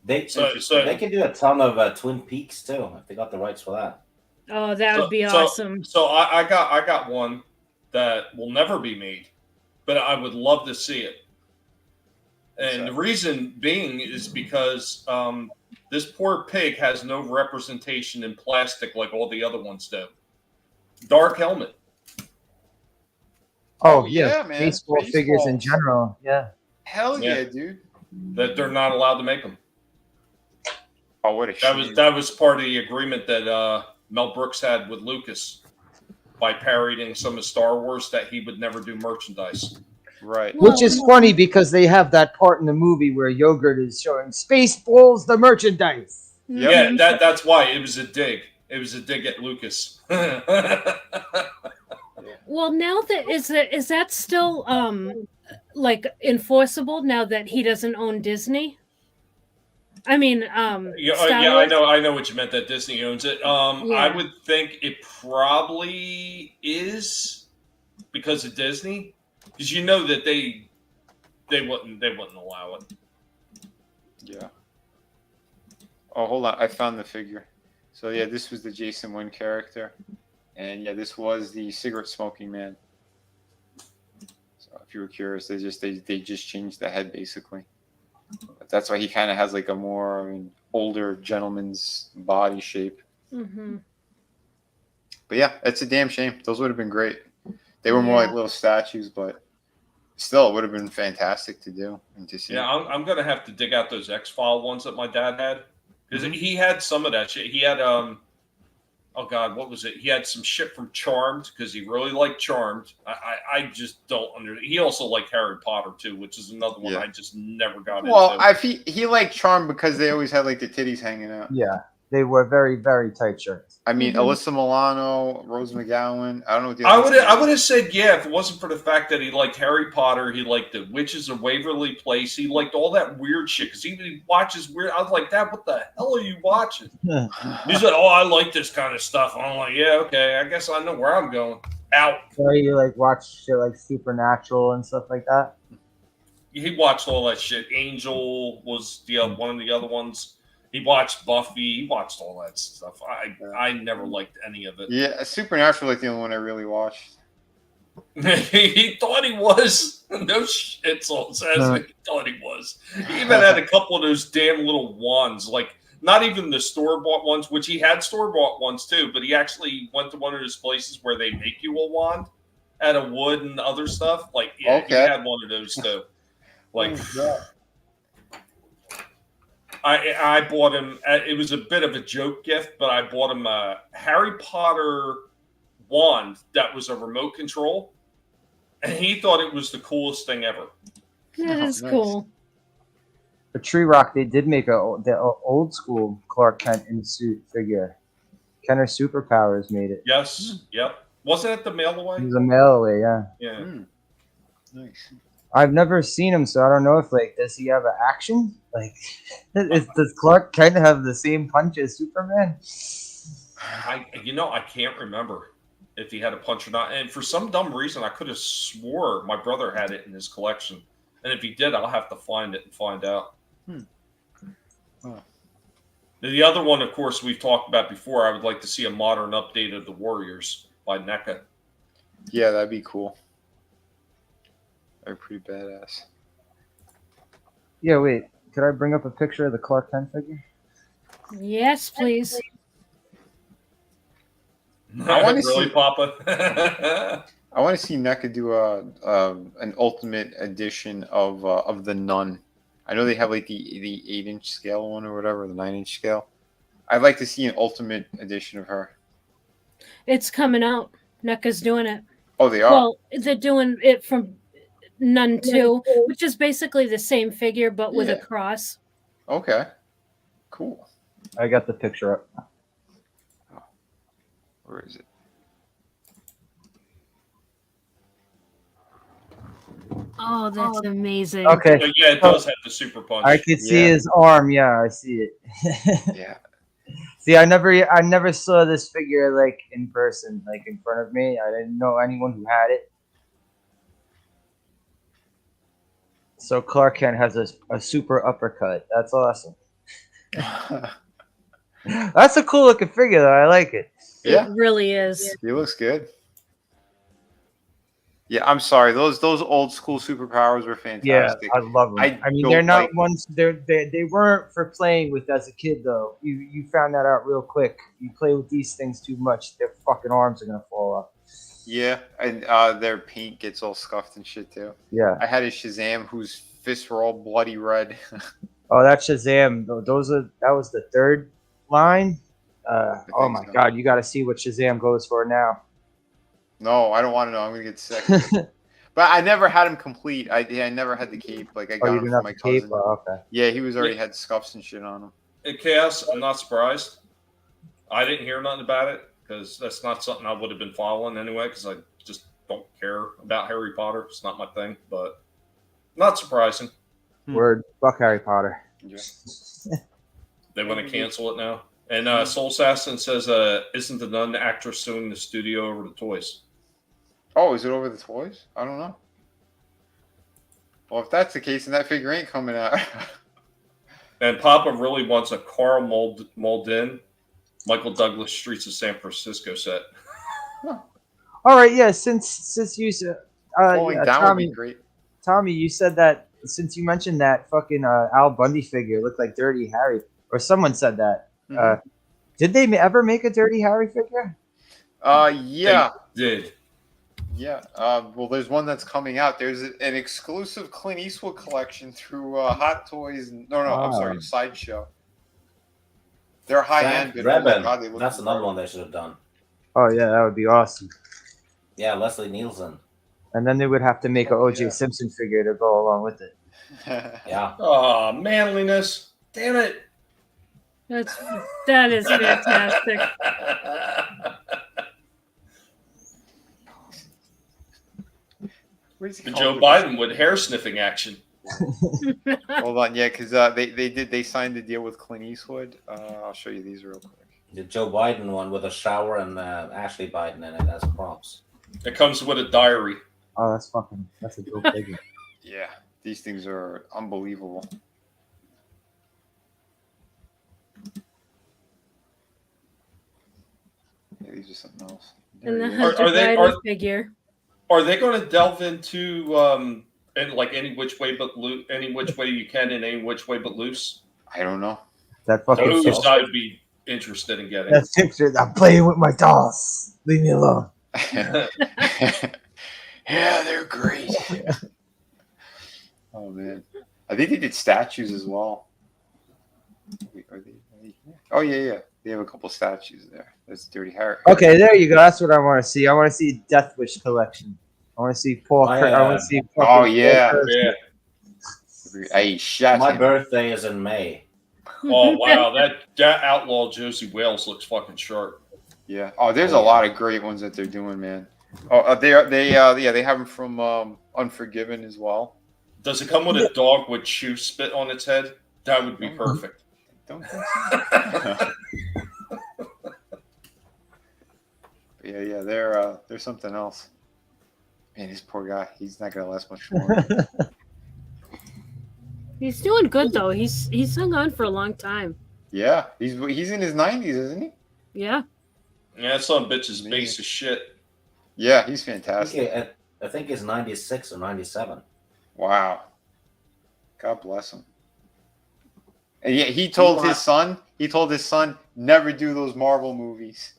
They can do a ton of Twin Peaks too if they got the rights for that. Oh, that would be awesome. So I got one that will never be made, but I would love to see it. And the reason being is because this poor pig has no representation in plastic like all the other ones do. Dark Helmet. Oh yeah, man. Baseball Baseballs. Figures in general. Yeah. Hell yeah, dude. That they're not allowed to make them. Oh, what a shame. That was part of the agreement that Mel Brooks had with Lucas by parodying some of Star Wars that he would never do merchandise. Right. Which is funny because they have that part in the movie where Yogurt is showing Spaceballs the merchandise. Yeah, that's why it was a dig. It was a dig at Lucas. Well, now that is that still like enforceable now that he doesn't own Disney? I mean, Star Wars? I know what you meant. That Disney owns it. I would think it probably is because of Disney, because you know that they wouldn't allow it. Yeah. Oh, hold on. I found the figure. So yeah, this was the Jason Wynn character, and yeah, this was the cigarette smoking man. So if you were curious, they just changed the head basically. But that's why he kind of has like a more older gentleman's body shape. Mm-hmm. But yeah, it's a damn shame. Those would have been great. They were more like little statues, but still, it would have been fantastic to do and to see. Yeah, I'm gonna have to dig out those X-File ones that my dad had, because he had some of that shit. He had oh god, what was it? He had some shit from Charmed because he really liked Charmed. I just don't understand. He also liked Harry Potter too, which is another one I just never got into. Well, he liked Charmed because they always had like the titties hanging out. Yeah, they were very, very tight shirts. I mean, Alyssa Milano, Rose McGowan. I don't know what the I would have said if it wasn't for the fact that he liked Harry Potter, he liked the Witches of Waverly Place, he liked all that weird shit because he watches weird. I was like, Dad, what the hell are you watching? He said, "Oh, I like this kind of stuff." I'm like, "Yeah, okay, I guess I know where I'm going." Out. So you like watch shit like Supernatural and stuff like that? He watched all that shit. Angel was one of the other ones. He watched Buffy. He watched all that stuff. I never liked any of it. Yeah, Supernatural like the only one I really watched. He thought he was. No shit, so it says he thought he was. He even had a couple of those damn little wands, like not even the store-bought ones, which he had store-bought ones too, but he actually went to one of those places where they make you a wand out of wood and other stuff. Like, he had one of those too. Like, I bought him. It was a bit of a joke gift, but I bought him a Harry Potter wand that was a remote control, and he thought it was the coolest thing ever. That is cool. For Tree Rock, they did make the old school Clark Kent in suit figure. Kenner Superpowers made it. Yes. Yep. Wasn't it the mail away? It was a mail away. Yeah. Yeah. Nice. I've never seen him, so I don't know if does he have an action? Like, does Clark Kent have the same punch as Superman? I can't remember if he had a punch or not. And for some dumb reason, I could have swore my brother had it in his collection. And if he did, I'll have to find it and find out. Oh. The other one, of course, we've talked about before. I would like to see a modern update of the Warriors by NECA. Yeah, that'd be cool. They're pretty badass. Yeah, wait. Could I bring up a picture of the Clark Kent figure? Yes, please. I want to really, Papa. I want to see NECA do an ultimate edition of the Nun. I know they have like the 8-inch scale one or whatever, the 9-inch scale. I'd like to see an ultimate edition of her. It's coming out. NECA's doing it. Oh, they are? Well, they're doing it from Nun 2, which is basically the same figure, but with a cross. Okay. Cool. I got the picture up. Oh. Where is it? Oh, that's amazing. Okay. But yeah, it does have the super punch. I could see his arm. Yeah, I see it. Yeah. See, I never saw this figure like in person, like in front of me. I didn't know anyone who had it. So Clark Kent has a super uppercut. That's awesome. That's a cool looking figure, though. I like it. Yeah, it really is. He looks good. Yeah, I'm sorry. Those old school superpowers were fantastic. Yeah, I love them. I mean, they're not ones. They weren't for playing with as a kid, though. You found that out real quick. You play with these things too much, their fucking arms are gonna fall off. Yeah, and their paint gets all scuffed and shit too. Yeah. I had a Shazam whose fists were all bloody red. Oh, that's Shazam. That was the third line. Oh my God, you got to see what Shazam goes for now. No, I don't want to know. I'm gonna get sick. But I never had him complete. I never had the cape. Like I got him from my cousin. Oh, okay. Yeah, he was already had scuffs and shit on him. In Chaos, I'm not surprised. I didn't hear nothing about it because that's not something I would have been following anyway. Because I just don't care about Harry Potter. It's not my thing. But not surprising. Word. Fuck Harry Potter. Yeah. They want to cancel it now. And Soul Assassin says, "Isn't the nun actress suing the studio over the toys?" Oh, is it over the toys? I don't know. Well, if that's the case, then that figure ain't coming out. And Papa really wants a Carl Muldoon, Michael Douglas Streets of San Francisco set. All right, yeah. Since you said, Falling down Tommy, would be great. Tommy, you said that since you mentioned that fucking Al Bundy figure looked like Dirty Harry, or someone said that. Did they ever make a Dirty Harry figure? Yeah. They did. Yeah. Well, there's one that's coming out. There's an exclusive Clint Eastwood collection through Hot Toys. I'm sorry, Sideshow. They're high end. That's another one they should have done. Oh yeah, that would be awesome. Yeah, Leslie Nielsen. And then they would have to make a O.J. Simpson figure to go along with it. Yeah. Oh, manliness! Damn it! That is fantastic. Joe Biden with hair sniffing action. Hold on, yeah, because they signed the deal with Clint Eastwood. I'll show you these real quick. The Joe Biden one with a shower and Ashley Biden in it as props. It comes with a diary. Oh, that's a dope figure. Yeah, these things are unbelievable. Yeah, these are something else. And the Hunter Biden figure. Are they going to delve into and like any which way you can and any which way but loose? I don't know. That fucking those I would be interested in getting. That picture. I'm playing with my dolls. Leave me alone. Yeah, they're great. Oh man, I think they did statues as well. Are they? Oh yeah. They have a couple statues there. That's Dirty Harry. Okay, there you go. That's what I want to see. I want to see Death Wish collection. I want to see Paul. I want to see. Oh yeah. Hey, shut. My birthday is in May. Oh wow, that Outlaw Josie Wales looks fucking sharp. Yeah. Oh, there's a lot of great ones that they're doing, man. Oh, they have them from Unforgiven as well. Does it come with a dog with shoe spit on its head? That would be perfect. Don't think so. Yeah, they're something else. Man, this poor guy, he's not gonna last much more. He's doing good though. He's hung on for a long time. Yeah, he's in his 90s, isn't he? Yeah. Yeah, that son of a bitch is base as shit. Yeah, he's fantastic. I think he's 96 or 97. Wow. God bless him. And yeah, he told his son, never do those Marvel movies.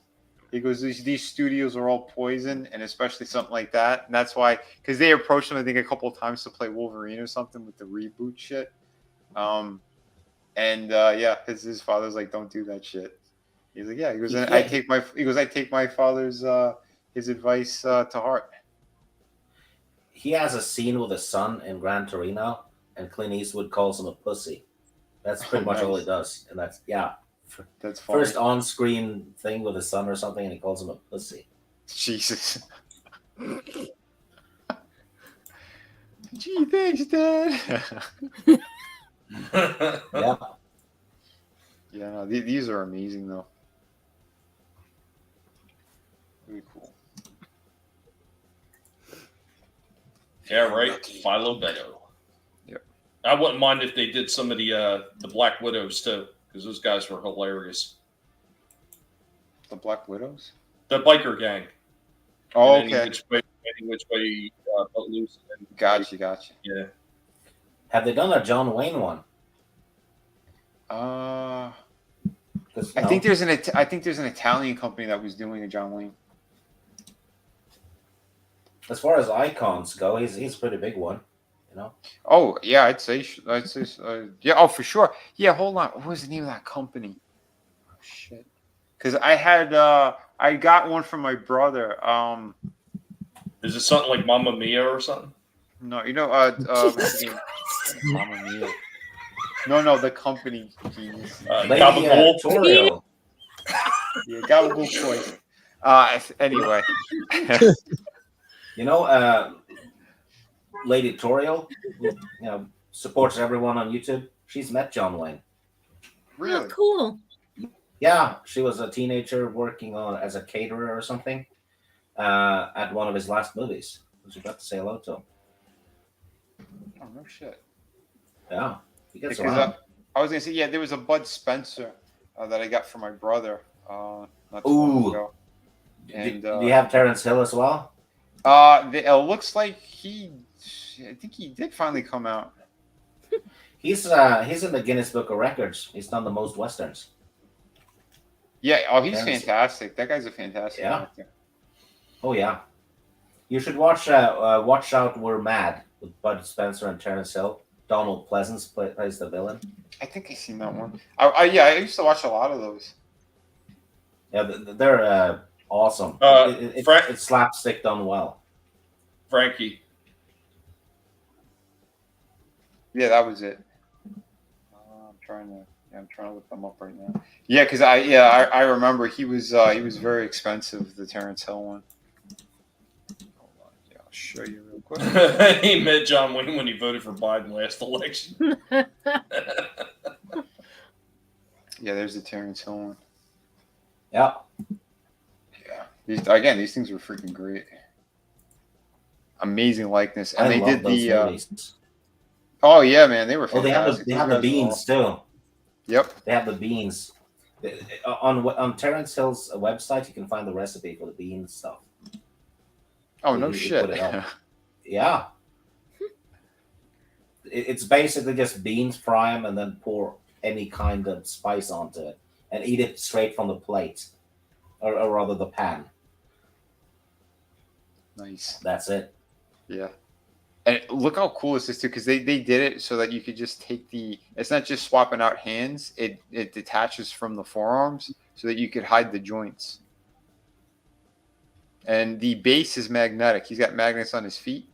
He goes, these studios are all poison, and especially something like that. And that's why, because they approached him, I think, a couple of times to play Wolverine or something with the reboot shit. His father's like, don't do that shit. He's like, yeah. He goes, I take my father's his advice to heart. He has a scene with his son in Gran Torino, and Clint Eastwood calls him a pussy. That's pretty much all he does, and that's That's funny. First on-screen thing with his son or something, and he calls him a pussy. Jesus. Gee, thanks, Dad. Yeah. Yeah, no, these are amazing, though. Really cool. Yeah, right. Philo Beto. Yep. I wouldn't mind if they did some of the Black Widows too, because those guys were hilarious. The Black Widows? The biker gang. Oh, and okay. Any which way but loose. Gotcha. Yeah. Have they done a John Wayne one? I think there's an Italian company that was doing a John Wayne. As far as icons go, he's a pretty big one, you know. Oh yeah, I'd say yeah. Oh, for sure. Yeah, hold on. What was the name of that company? Oh shit. Because I got one from my brother. Is it something like Mamma Mia or something? No, Mamma Mia. No, the company. Genius. Gabagool. Toriel. Yeah, Gabagool Toys. Anyway. Lady Toriel, supports everyone on YouTube. She's met John Wayne. Really? Oh, cool. Yeah, she was a teenager working on as a caterer or something at one of his last movies. She got to say hello to him. Oh, no shit. Yeah, he gets Because around. I was gonna say, yeah, there was a Bud Spencer that I got for my brother not too long ago. And do you have Terrence Hill as well? It looks like I think he did finally come out. He's in the Guinness Book of Records. He's done the most westerns. Yeah, he's fantastic. That guy's a fantastic actor. Oh yeah, you should watch Watch Out, We're Mad with Bud Spencer and Terrence Hill. Donald Pleasance plays the villain. I think I've seen that one. I used to watch a lot of those. Yeah, they're awesome. It's slapstick done well. Frankie. Yeah, that was it. I'm trying to look them up right now. Yeah, because I remember he was very expensive, the Terrence Hill one. Hold on, yeah, I'll show you real quick. He met John Wayne when he voted for Biden last election. Yeah, there's the Terrence Hill one. Yeah. Yeah. These things were freaking great. Amazing likeness, and they did the. Oh yeah, man, they were fantastic. They have the beans too. Yep. They have the beans. On Terrence Hill's website, you can find the recipe for the bean stuff. Oh, no shit. Yeah. It's basically just beans, fry them, and then pour any kind of spice onto it. And eat it straight from the plate. Or rather, the pan. Nice. That's it. Yeah. And look how cool this is, too, because they did it so that you could just take it's not just swapping out hands. It detaches from the forearms so that you could hide the joints. And the base is magnetic. He's got magnets on his feet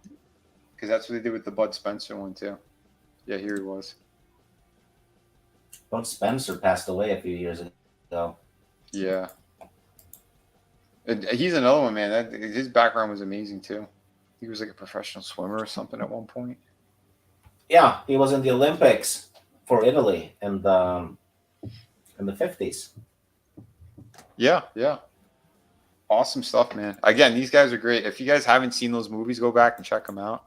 because that's what they did with the Bud Spencer one, too. Yeah, here he was. Bud Spencer passed away a few years ago. Yeah. And he's another one, man. His background was amazing, too. He was like a professional swimmer or something at one point. Yeah, he was in the Olympics for Italy in the 50s. Yeah. Awesome stuff, man. Again, these guys are great. If you guys haven't seen those movies, go back and check them out.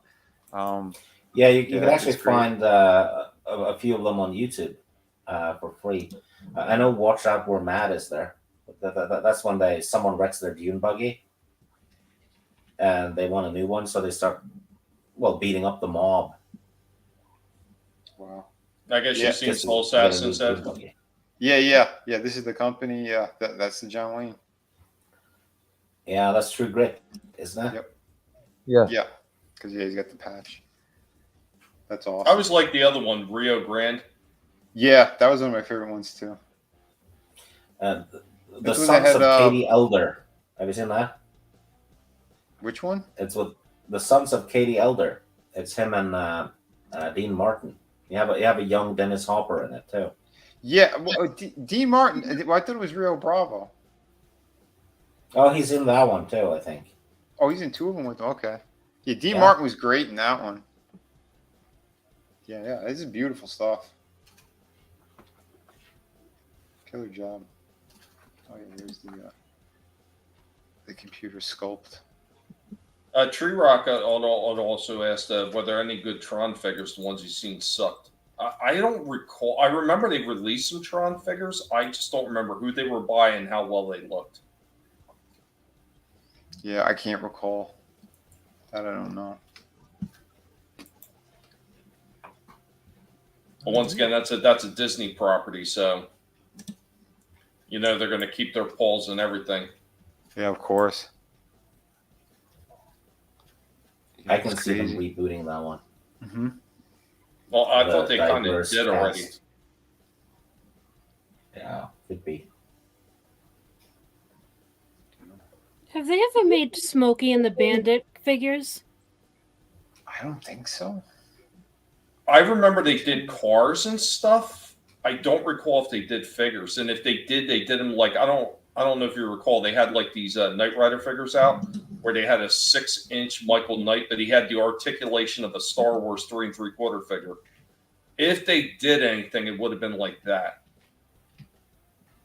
You can actually find a few of them on YouTube for free. I know Watch Out, We're Mad is there. That's when someone wrecks their dune buggy. And they want a new one, so they start, beating up the mob. Wow. I guess you've seen Soul Assassins. Yeah. This is the company. Yeah, that's the John Wayne. Yeah, that's True Grit, isn't it? Yep. Yeah. Yeah, because he's got the patch. That's awesome. I always like the other one, Rio Grande. Yeah, that was one of my favorite ones too. The Sons of Katie Elder. Have you seen that? Which one? It's with the Sons of Katie Elder. It's him and Dean Martin. You have a young Dennis Hopper in it too. Yeah, well, Dean Martin. I thought it was Rio Bravo. Oh, he's in that one too, I think. Oh, he's in two of them with. Okay. Yeah, Dean Martin was great in that one. Yeah, this is beautiful stuff. Killer job. Oh yeah, here's the computer sculpt. Tree Rock also asked, were there any good Tron figures? The ones you've seen sucked. I don't recall. I remember they released some Tron figures. I just don't remember who they were by and how well they looked. Yeah, I can't recall. That I don't know. Well, once again, that's a Disney property, so they're going to keep their paws and everything. Yeah, of course. I can see them rebooting that one. Mm-hmm. Well, I thought they kind of did already. Yeah, could be. Have they ever made Smokey and the Bandit figures? I don't think so. I remember they did cars and stuff. I don't recall if they did figures, and if they did them like I don't know if you recall. They had like these Knight Rider figures out where they had a 6-inch Michael Knight, but he had the articulation of a Star Wars 3 3/4 figure. If they did anything, it would have been like that.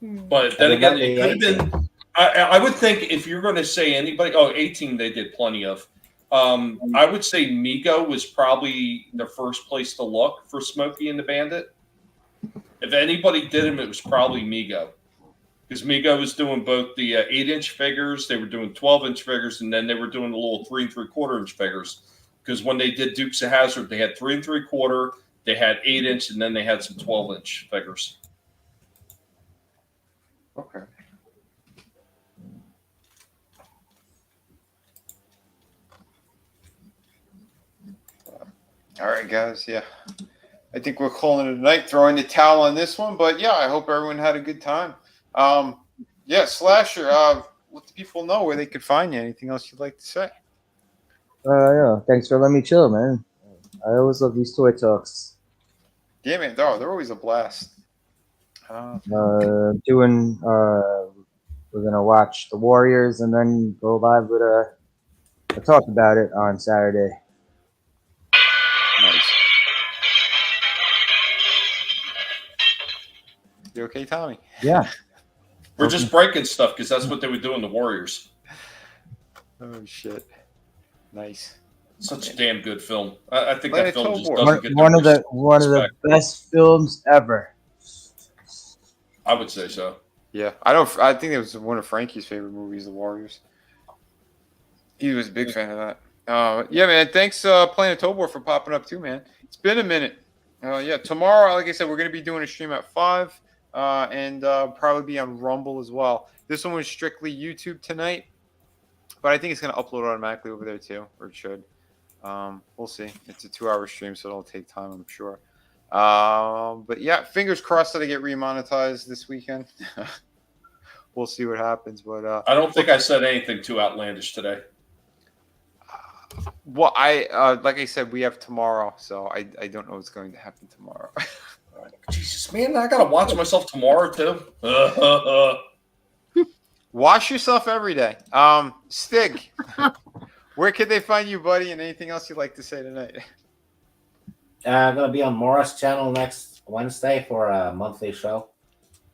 But then again, it could have been. I would think if you're going to say anybody, 18 they did plenty of. I would say Mego was probably the first place to look for Smokey and the Bandit. If anybody did him, it was probably Mego. Because Mego was doing both the 8-inch figures, they were doing 12-inch figures, and then they were doing the little 3 3/4-inch figures. Because when they did Dukes of Hazzard, they had 3 3/4, they had 8-inch, and then they had some 12-inch figures. Okay. All right, guys. Yeah, I think we're calling it a night, throwing the towel on this one. But yeah, I hope everyone had a good time. Yeah, Slasher. Let the people know where they could find you. Anything else you'd like to say? Yeah. Thanks for letting me chill, man. I always love these toy talks. Yeah, man. They're always a blast. We're gonna watch the Warriors and then go live with a talk about it on Saturday. Nice. You okay, Tommy? Yeah. We're just breaking stuff because that's what they would do in the Warriors. Oh shit! Nice. Such a damn good film. I think that film just one, doesn't get one of the best films ever. I would say so. Yeah, I think it was one of Frankie's favorite movies, The Warriors. He was a big fan of that. Yeah, man. Thanks, Planet Tobor, for popping up too, man. It's been a minute. Yeah, tomorrow, like I said, we're gonna be doing a stream at 5, and probably be on Rumble as well. This one was strictly YouTube tonight, but I think it's gonna upload automatically over there too, or it should. We'll see. It's a 2-hour stream, so it'll take time, I'm sure. But yeah, fingers crossed that I get remonetized this weekend. We'll see what happens. But I don't think I said anything too outlandish today. Well, I like I said, we have tomorrow, so I don't know what's going to happen tomorrow. Jesus, man, I gotta watch myself tomorrow too. Wash yourself every day. Stig, where can they find you, buddy? And anything else you'd like to say tonight? I'm gonna be on Morris channel next Wednesday for a monthly show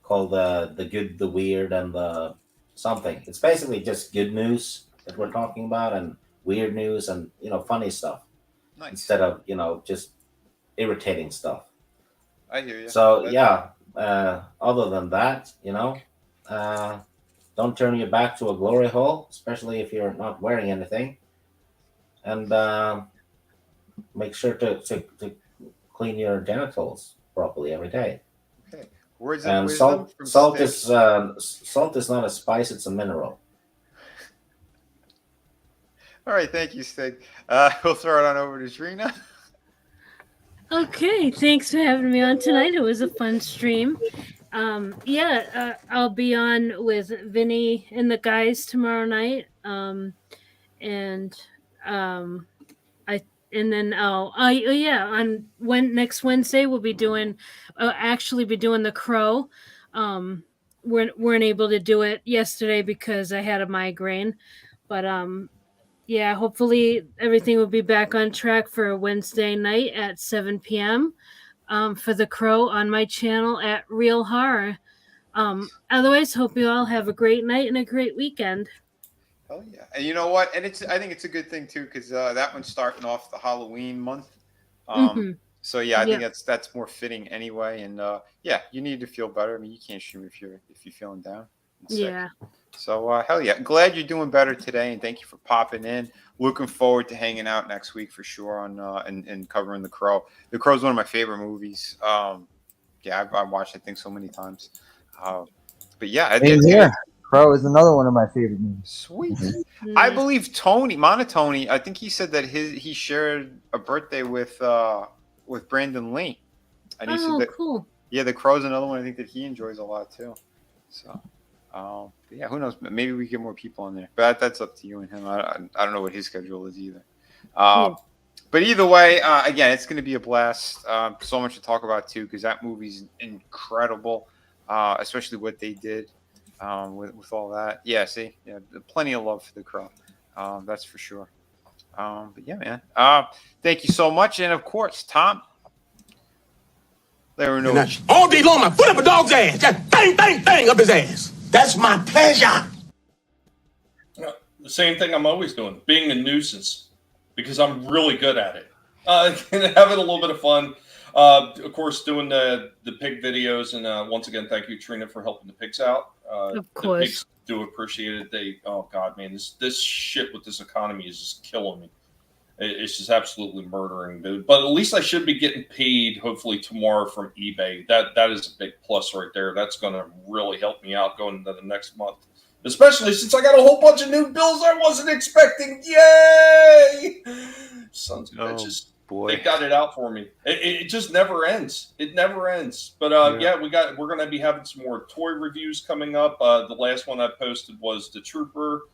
called the Good, the Weird, and the something. It's basically just good news that we're talking about and weird news and funny stuff. Nice. Instead of just irritating stuff. I hear you. So yeah, other than that, don't turn your back to a glory hole, especially if you're not wearing anything, and make sure to clean your genitals properly every day. Okay. Words of and wisdom salt from Stig. salt is not a spice; it's a mineral. All right, thank you, Stig. We'll throw it on over to Trina. Okay, thanks for having me on tonight. It was a fun stream. I'll be on with Vinny and the guys tomorrow night. Next Wednesday we'll be doing the Crow. Weren't able to do it yesterday because I had a migraine, but hopefully everything will be back on track for Wednesday night at 7 p.m. For the Crow on my channel at Real Horror. Otherwise, hope you all have a great night and a great weekend. Oh yeah, and you know what? And I think it's a good thing too because that one's starting off the Halloween month. So yeah, I think that's more fitting anyway. And you need to feel better. I mean, you can't stream if you're feeling down. Yeah. So hell yeah, glad you're doing better today, and thank you for popping in. Looking forward to hanging out next week for sure on and covering The Crow. The Crow's one of my favorite movies. I've watched that thing so many times. But yeah, Crow is another one of my favorite movies. Sweet. I believe Monotony, I think he said that he shared a birthday with Brandon Lee. And he said that, cool. Yeah, The Crow's another one I think that he enjoys a lot too. So Yeah, who knows? Maybe we get more people on there, but that's up to you and him. I don't know what his schedule is either. But either way, again, it's going to be a blast. So much to talk about too, because that movie's incredible, especially what they did with all that. Yeah, see, yeah, plenty of love for the Crow. That's for sure. But yeah, man. Thank you so much, and of course, Tom. Let her know. All day long, my foot up a dog's ass, just bang, bang, bang up his ass. That's my pleasure. The same thing I'm always doing, being a nuisance, because I'm really good at it. And having a little bit of fun. Of course, doing the pig videos, and once again, thank you, Trina, for helping the pigs out. Of course, the pigs do appreciate it. Oh God, man, this shit with this economy is just killing me. It's just absolutely murdering, dude. But at least I should be getting paid, hopefully tomorrow from eBay. That is a big plus right there. That's going to really help me out going into the next month, especially since I got a whole bunch of new bills I wasn't expecting. Yay! Sons of bitches. Boy. They got it out for me. It just never ends. It never ends. But yeah, we're going to be having some more toy reviews coming up. The last one I posted was the Trooper.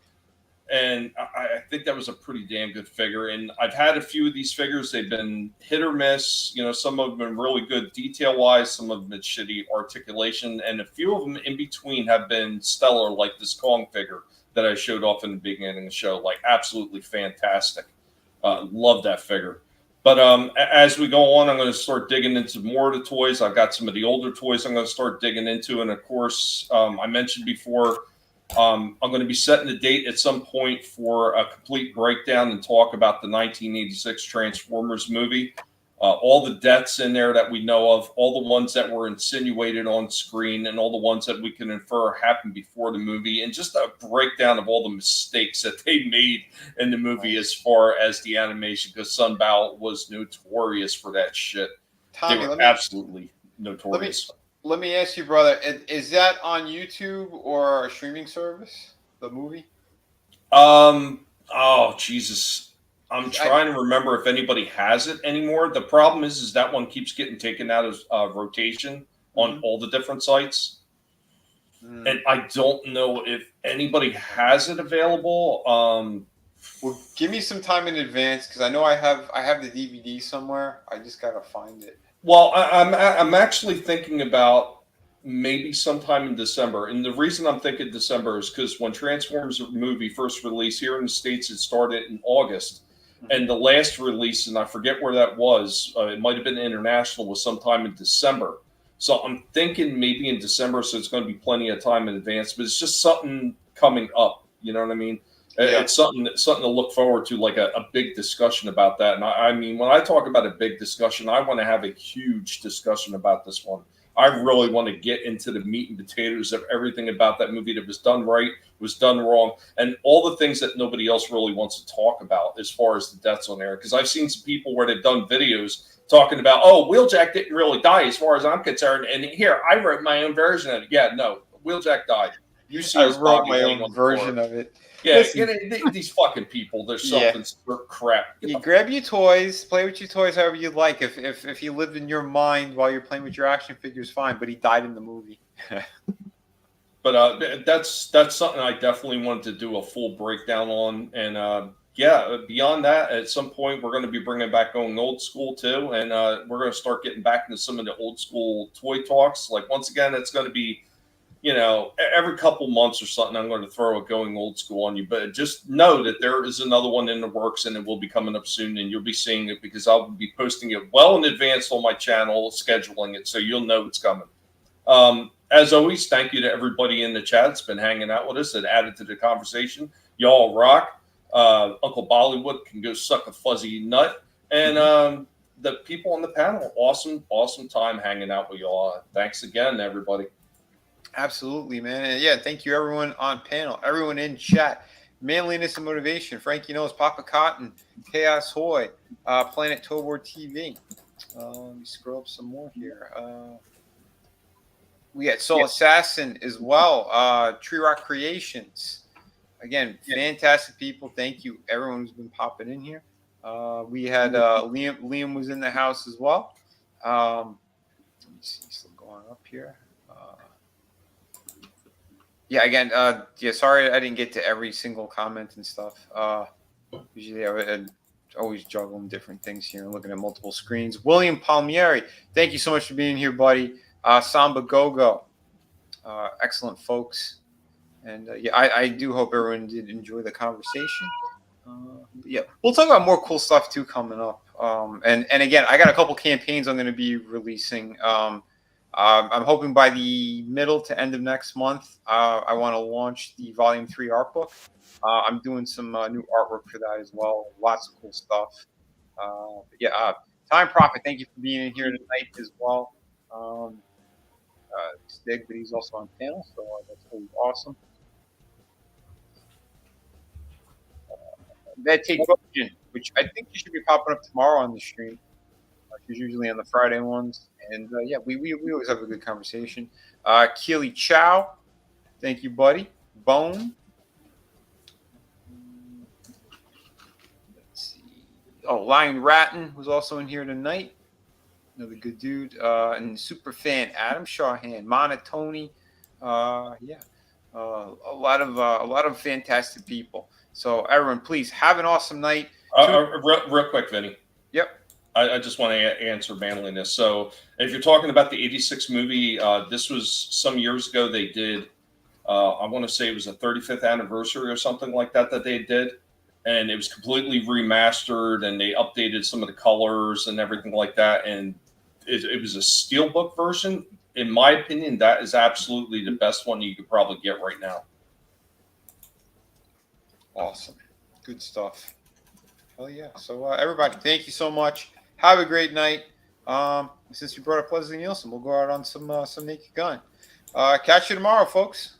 And I think that was a pretty damn good figure. And I've had a few of these figures. They've been hit or miss. You know, some of them have been really good detail-wise. Some of them been shitty articulation. And a few of them in between have been stellar, like this Kong figure that I showed off in the beginning of the show. Like, absolutely fantastic. Love that figure. But as we go on, I'm going to start digging into more of the toys. I've got some of the older toys I'm going to start digging into. And, of course, I mentioned before, I'm going to be setting the date at some point for a complete breakdown and talk about the 1986 Transformers movie. All the deaths in there that we know of, all the ones that were insinuated on screen, and all the ones that we can infer happened before the movie, and just a breakdown of all the mistakes that they made in the movie as far as the animation, because Sunbow was notorious for that shit. Tommy, they were absolutely notorious. Let me ask you, brother, is that on YouTube or a streaming service, the movie? Oh, Jesus. I'm trying to remember if anybody has it anymore. The problem is that one keeps getting taken out of rotation on all the different sites. And I don't know if anybody has it available. Well, give me some time in advance, because I know I have the DVD somewhere. I just got to find it. Well, I'm actually thinking about maybe sometime in December. And the reason I'm thinking December is because when Transformers movie first released here in the States, it started in August. And the last release, and I forget where that was, it might have been international, was sometime in December. So I'm thinking maybe in December, so it's going to be plenty of time in advance. But it's just something coming up. You know what I mean? Yeah. It's something to look forward to, like a big discussion about that. And I mean, when I talk about a big discussion, I want to have a huge discussion about this one. I really want to get into the meat and potatoes of everything about that movie that was done right, was done wrong, and all the things that nobody else really wants to talk about as far as the deaths on there. Because I've seen some people where they've done videos talking about, oh, Wheeljack didn't really die as far as I'm concerned. And here, I wrote my own version of it. Yeah, no, Wheeljack died. You see, I wrote my own version of it. Yeah, these fucking people, they're something crap. You grab your toys, play with your toys however you like. If he lived in your mind while you're playing with your action figures, fine. But he died in the movie. But that's something I definitely wanted to do a full breakdown on. And yeah, beyond that, at some point we're going to be bringing back going old school too, and we're going to start getting back into some of the old school toy talks. Like once again, it's going to be, you know, every couple months or something, I'm going to throw a going old school on you. But just know that there is another one in the works, and it will be coming up soon, and you'll be seeing it because I'll be posting it well in advance on my channel, scheduling it, so you'll know it's coming. As always, thank you to everybody in the chat that's been hanging out with us and added to the conversation. Y'all rock. Uncle Bollywood can go suck a fuzzy nut. And the people on the panel, awesome time hanging out with y'all. Thanks again, everybody. Absolutely, man. And yeah, thank you everyone on panel, everyone in chat. Manliness and Motivation, Frankie Knows, Papa Cotton, Chaos Hoy, Planet Towboard TV. Let me scroll up some more here. We got Soul Assassin as well. Tree Rock Creations. Again, fantastic people. Thank you, everyone who's been popping in here. We had Liam was in the house as well. Let me see, still going up here. Yeah, again, yeah, sorry I didn't get to every single comment and stuff. Usually I always juggling different things here and looking at multiple screens. William Palmieri, thank you so much for being here, buddy. Samba Gogo, excellent folks. And yeah, I do hope everyone did enjoy the conversation. Yeah, we'll talk about more cool stuff too coming up. And again, I got a couple campaigns I'm going to be releasing. I'm hoping by the middle to end of next month, I want to launch the Volume 3 art book. I'm doing some new artwork for that as well. Lots of cool stuff. Time Profit, thank you for being in here tonight as well. Stig, but he's also on panel, so that's really awesome. That Take Trojan, which I think you should be popping up tomorrow on the stream. She's usually on the Friday ones. And yeah, we always have a good conversation. Keely Chow, thank you, buddy. Bone. Let's see. Oh, Lion Ratton was also in here tonight. Another good dude. And super fan Adam Shawhan, Monotony. Yeah. A lot of fantastic people. So everyone, please have an awesome night. Real quick, Vinny. Yep. I just want to answer manliness. So if you're talking about the 86 movie, this was some years ago. They did, I want to say it was a 35th anniversary or something like that they did. And it was completely remastered and they updated some of the colors and everything like that. And it was a steelbook version. In my opinion, that is absolutely the best one you could probably get right now. Awesome. Good stuff. Hell yeah. So everybody, thank you so much. Have a great night. Since you brought up Leslie Nielsen, we'll go out on some Naked Gun. Catch you tomorrow, folks.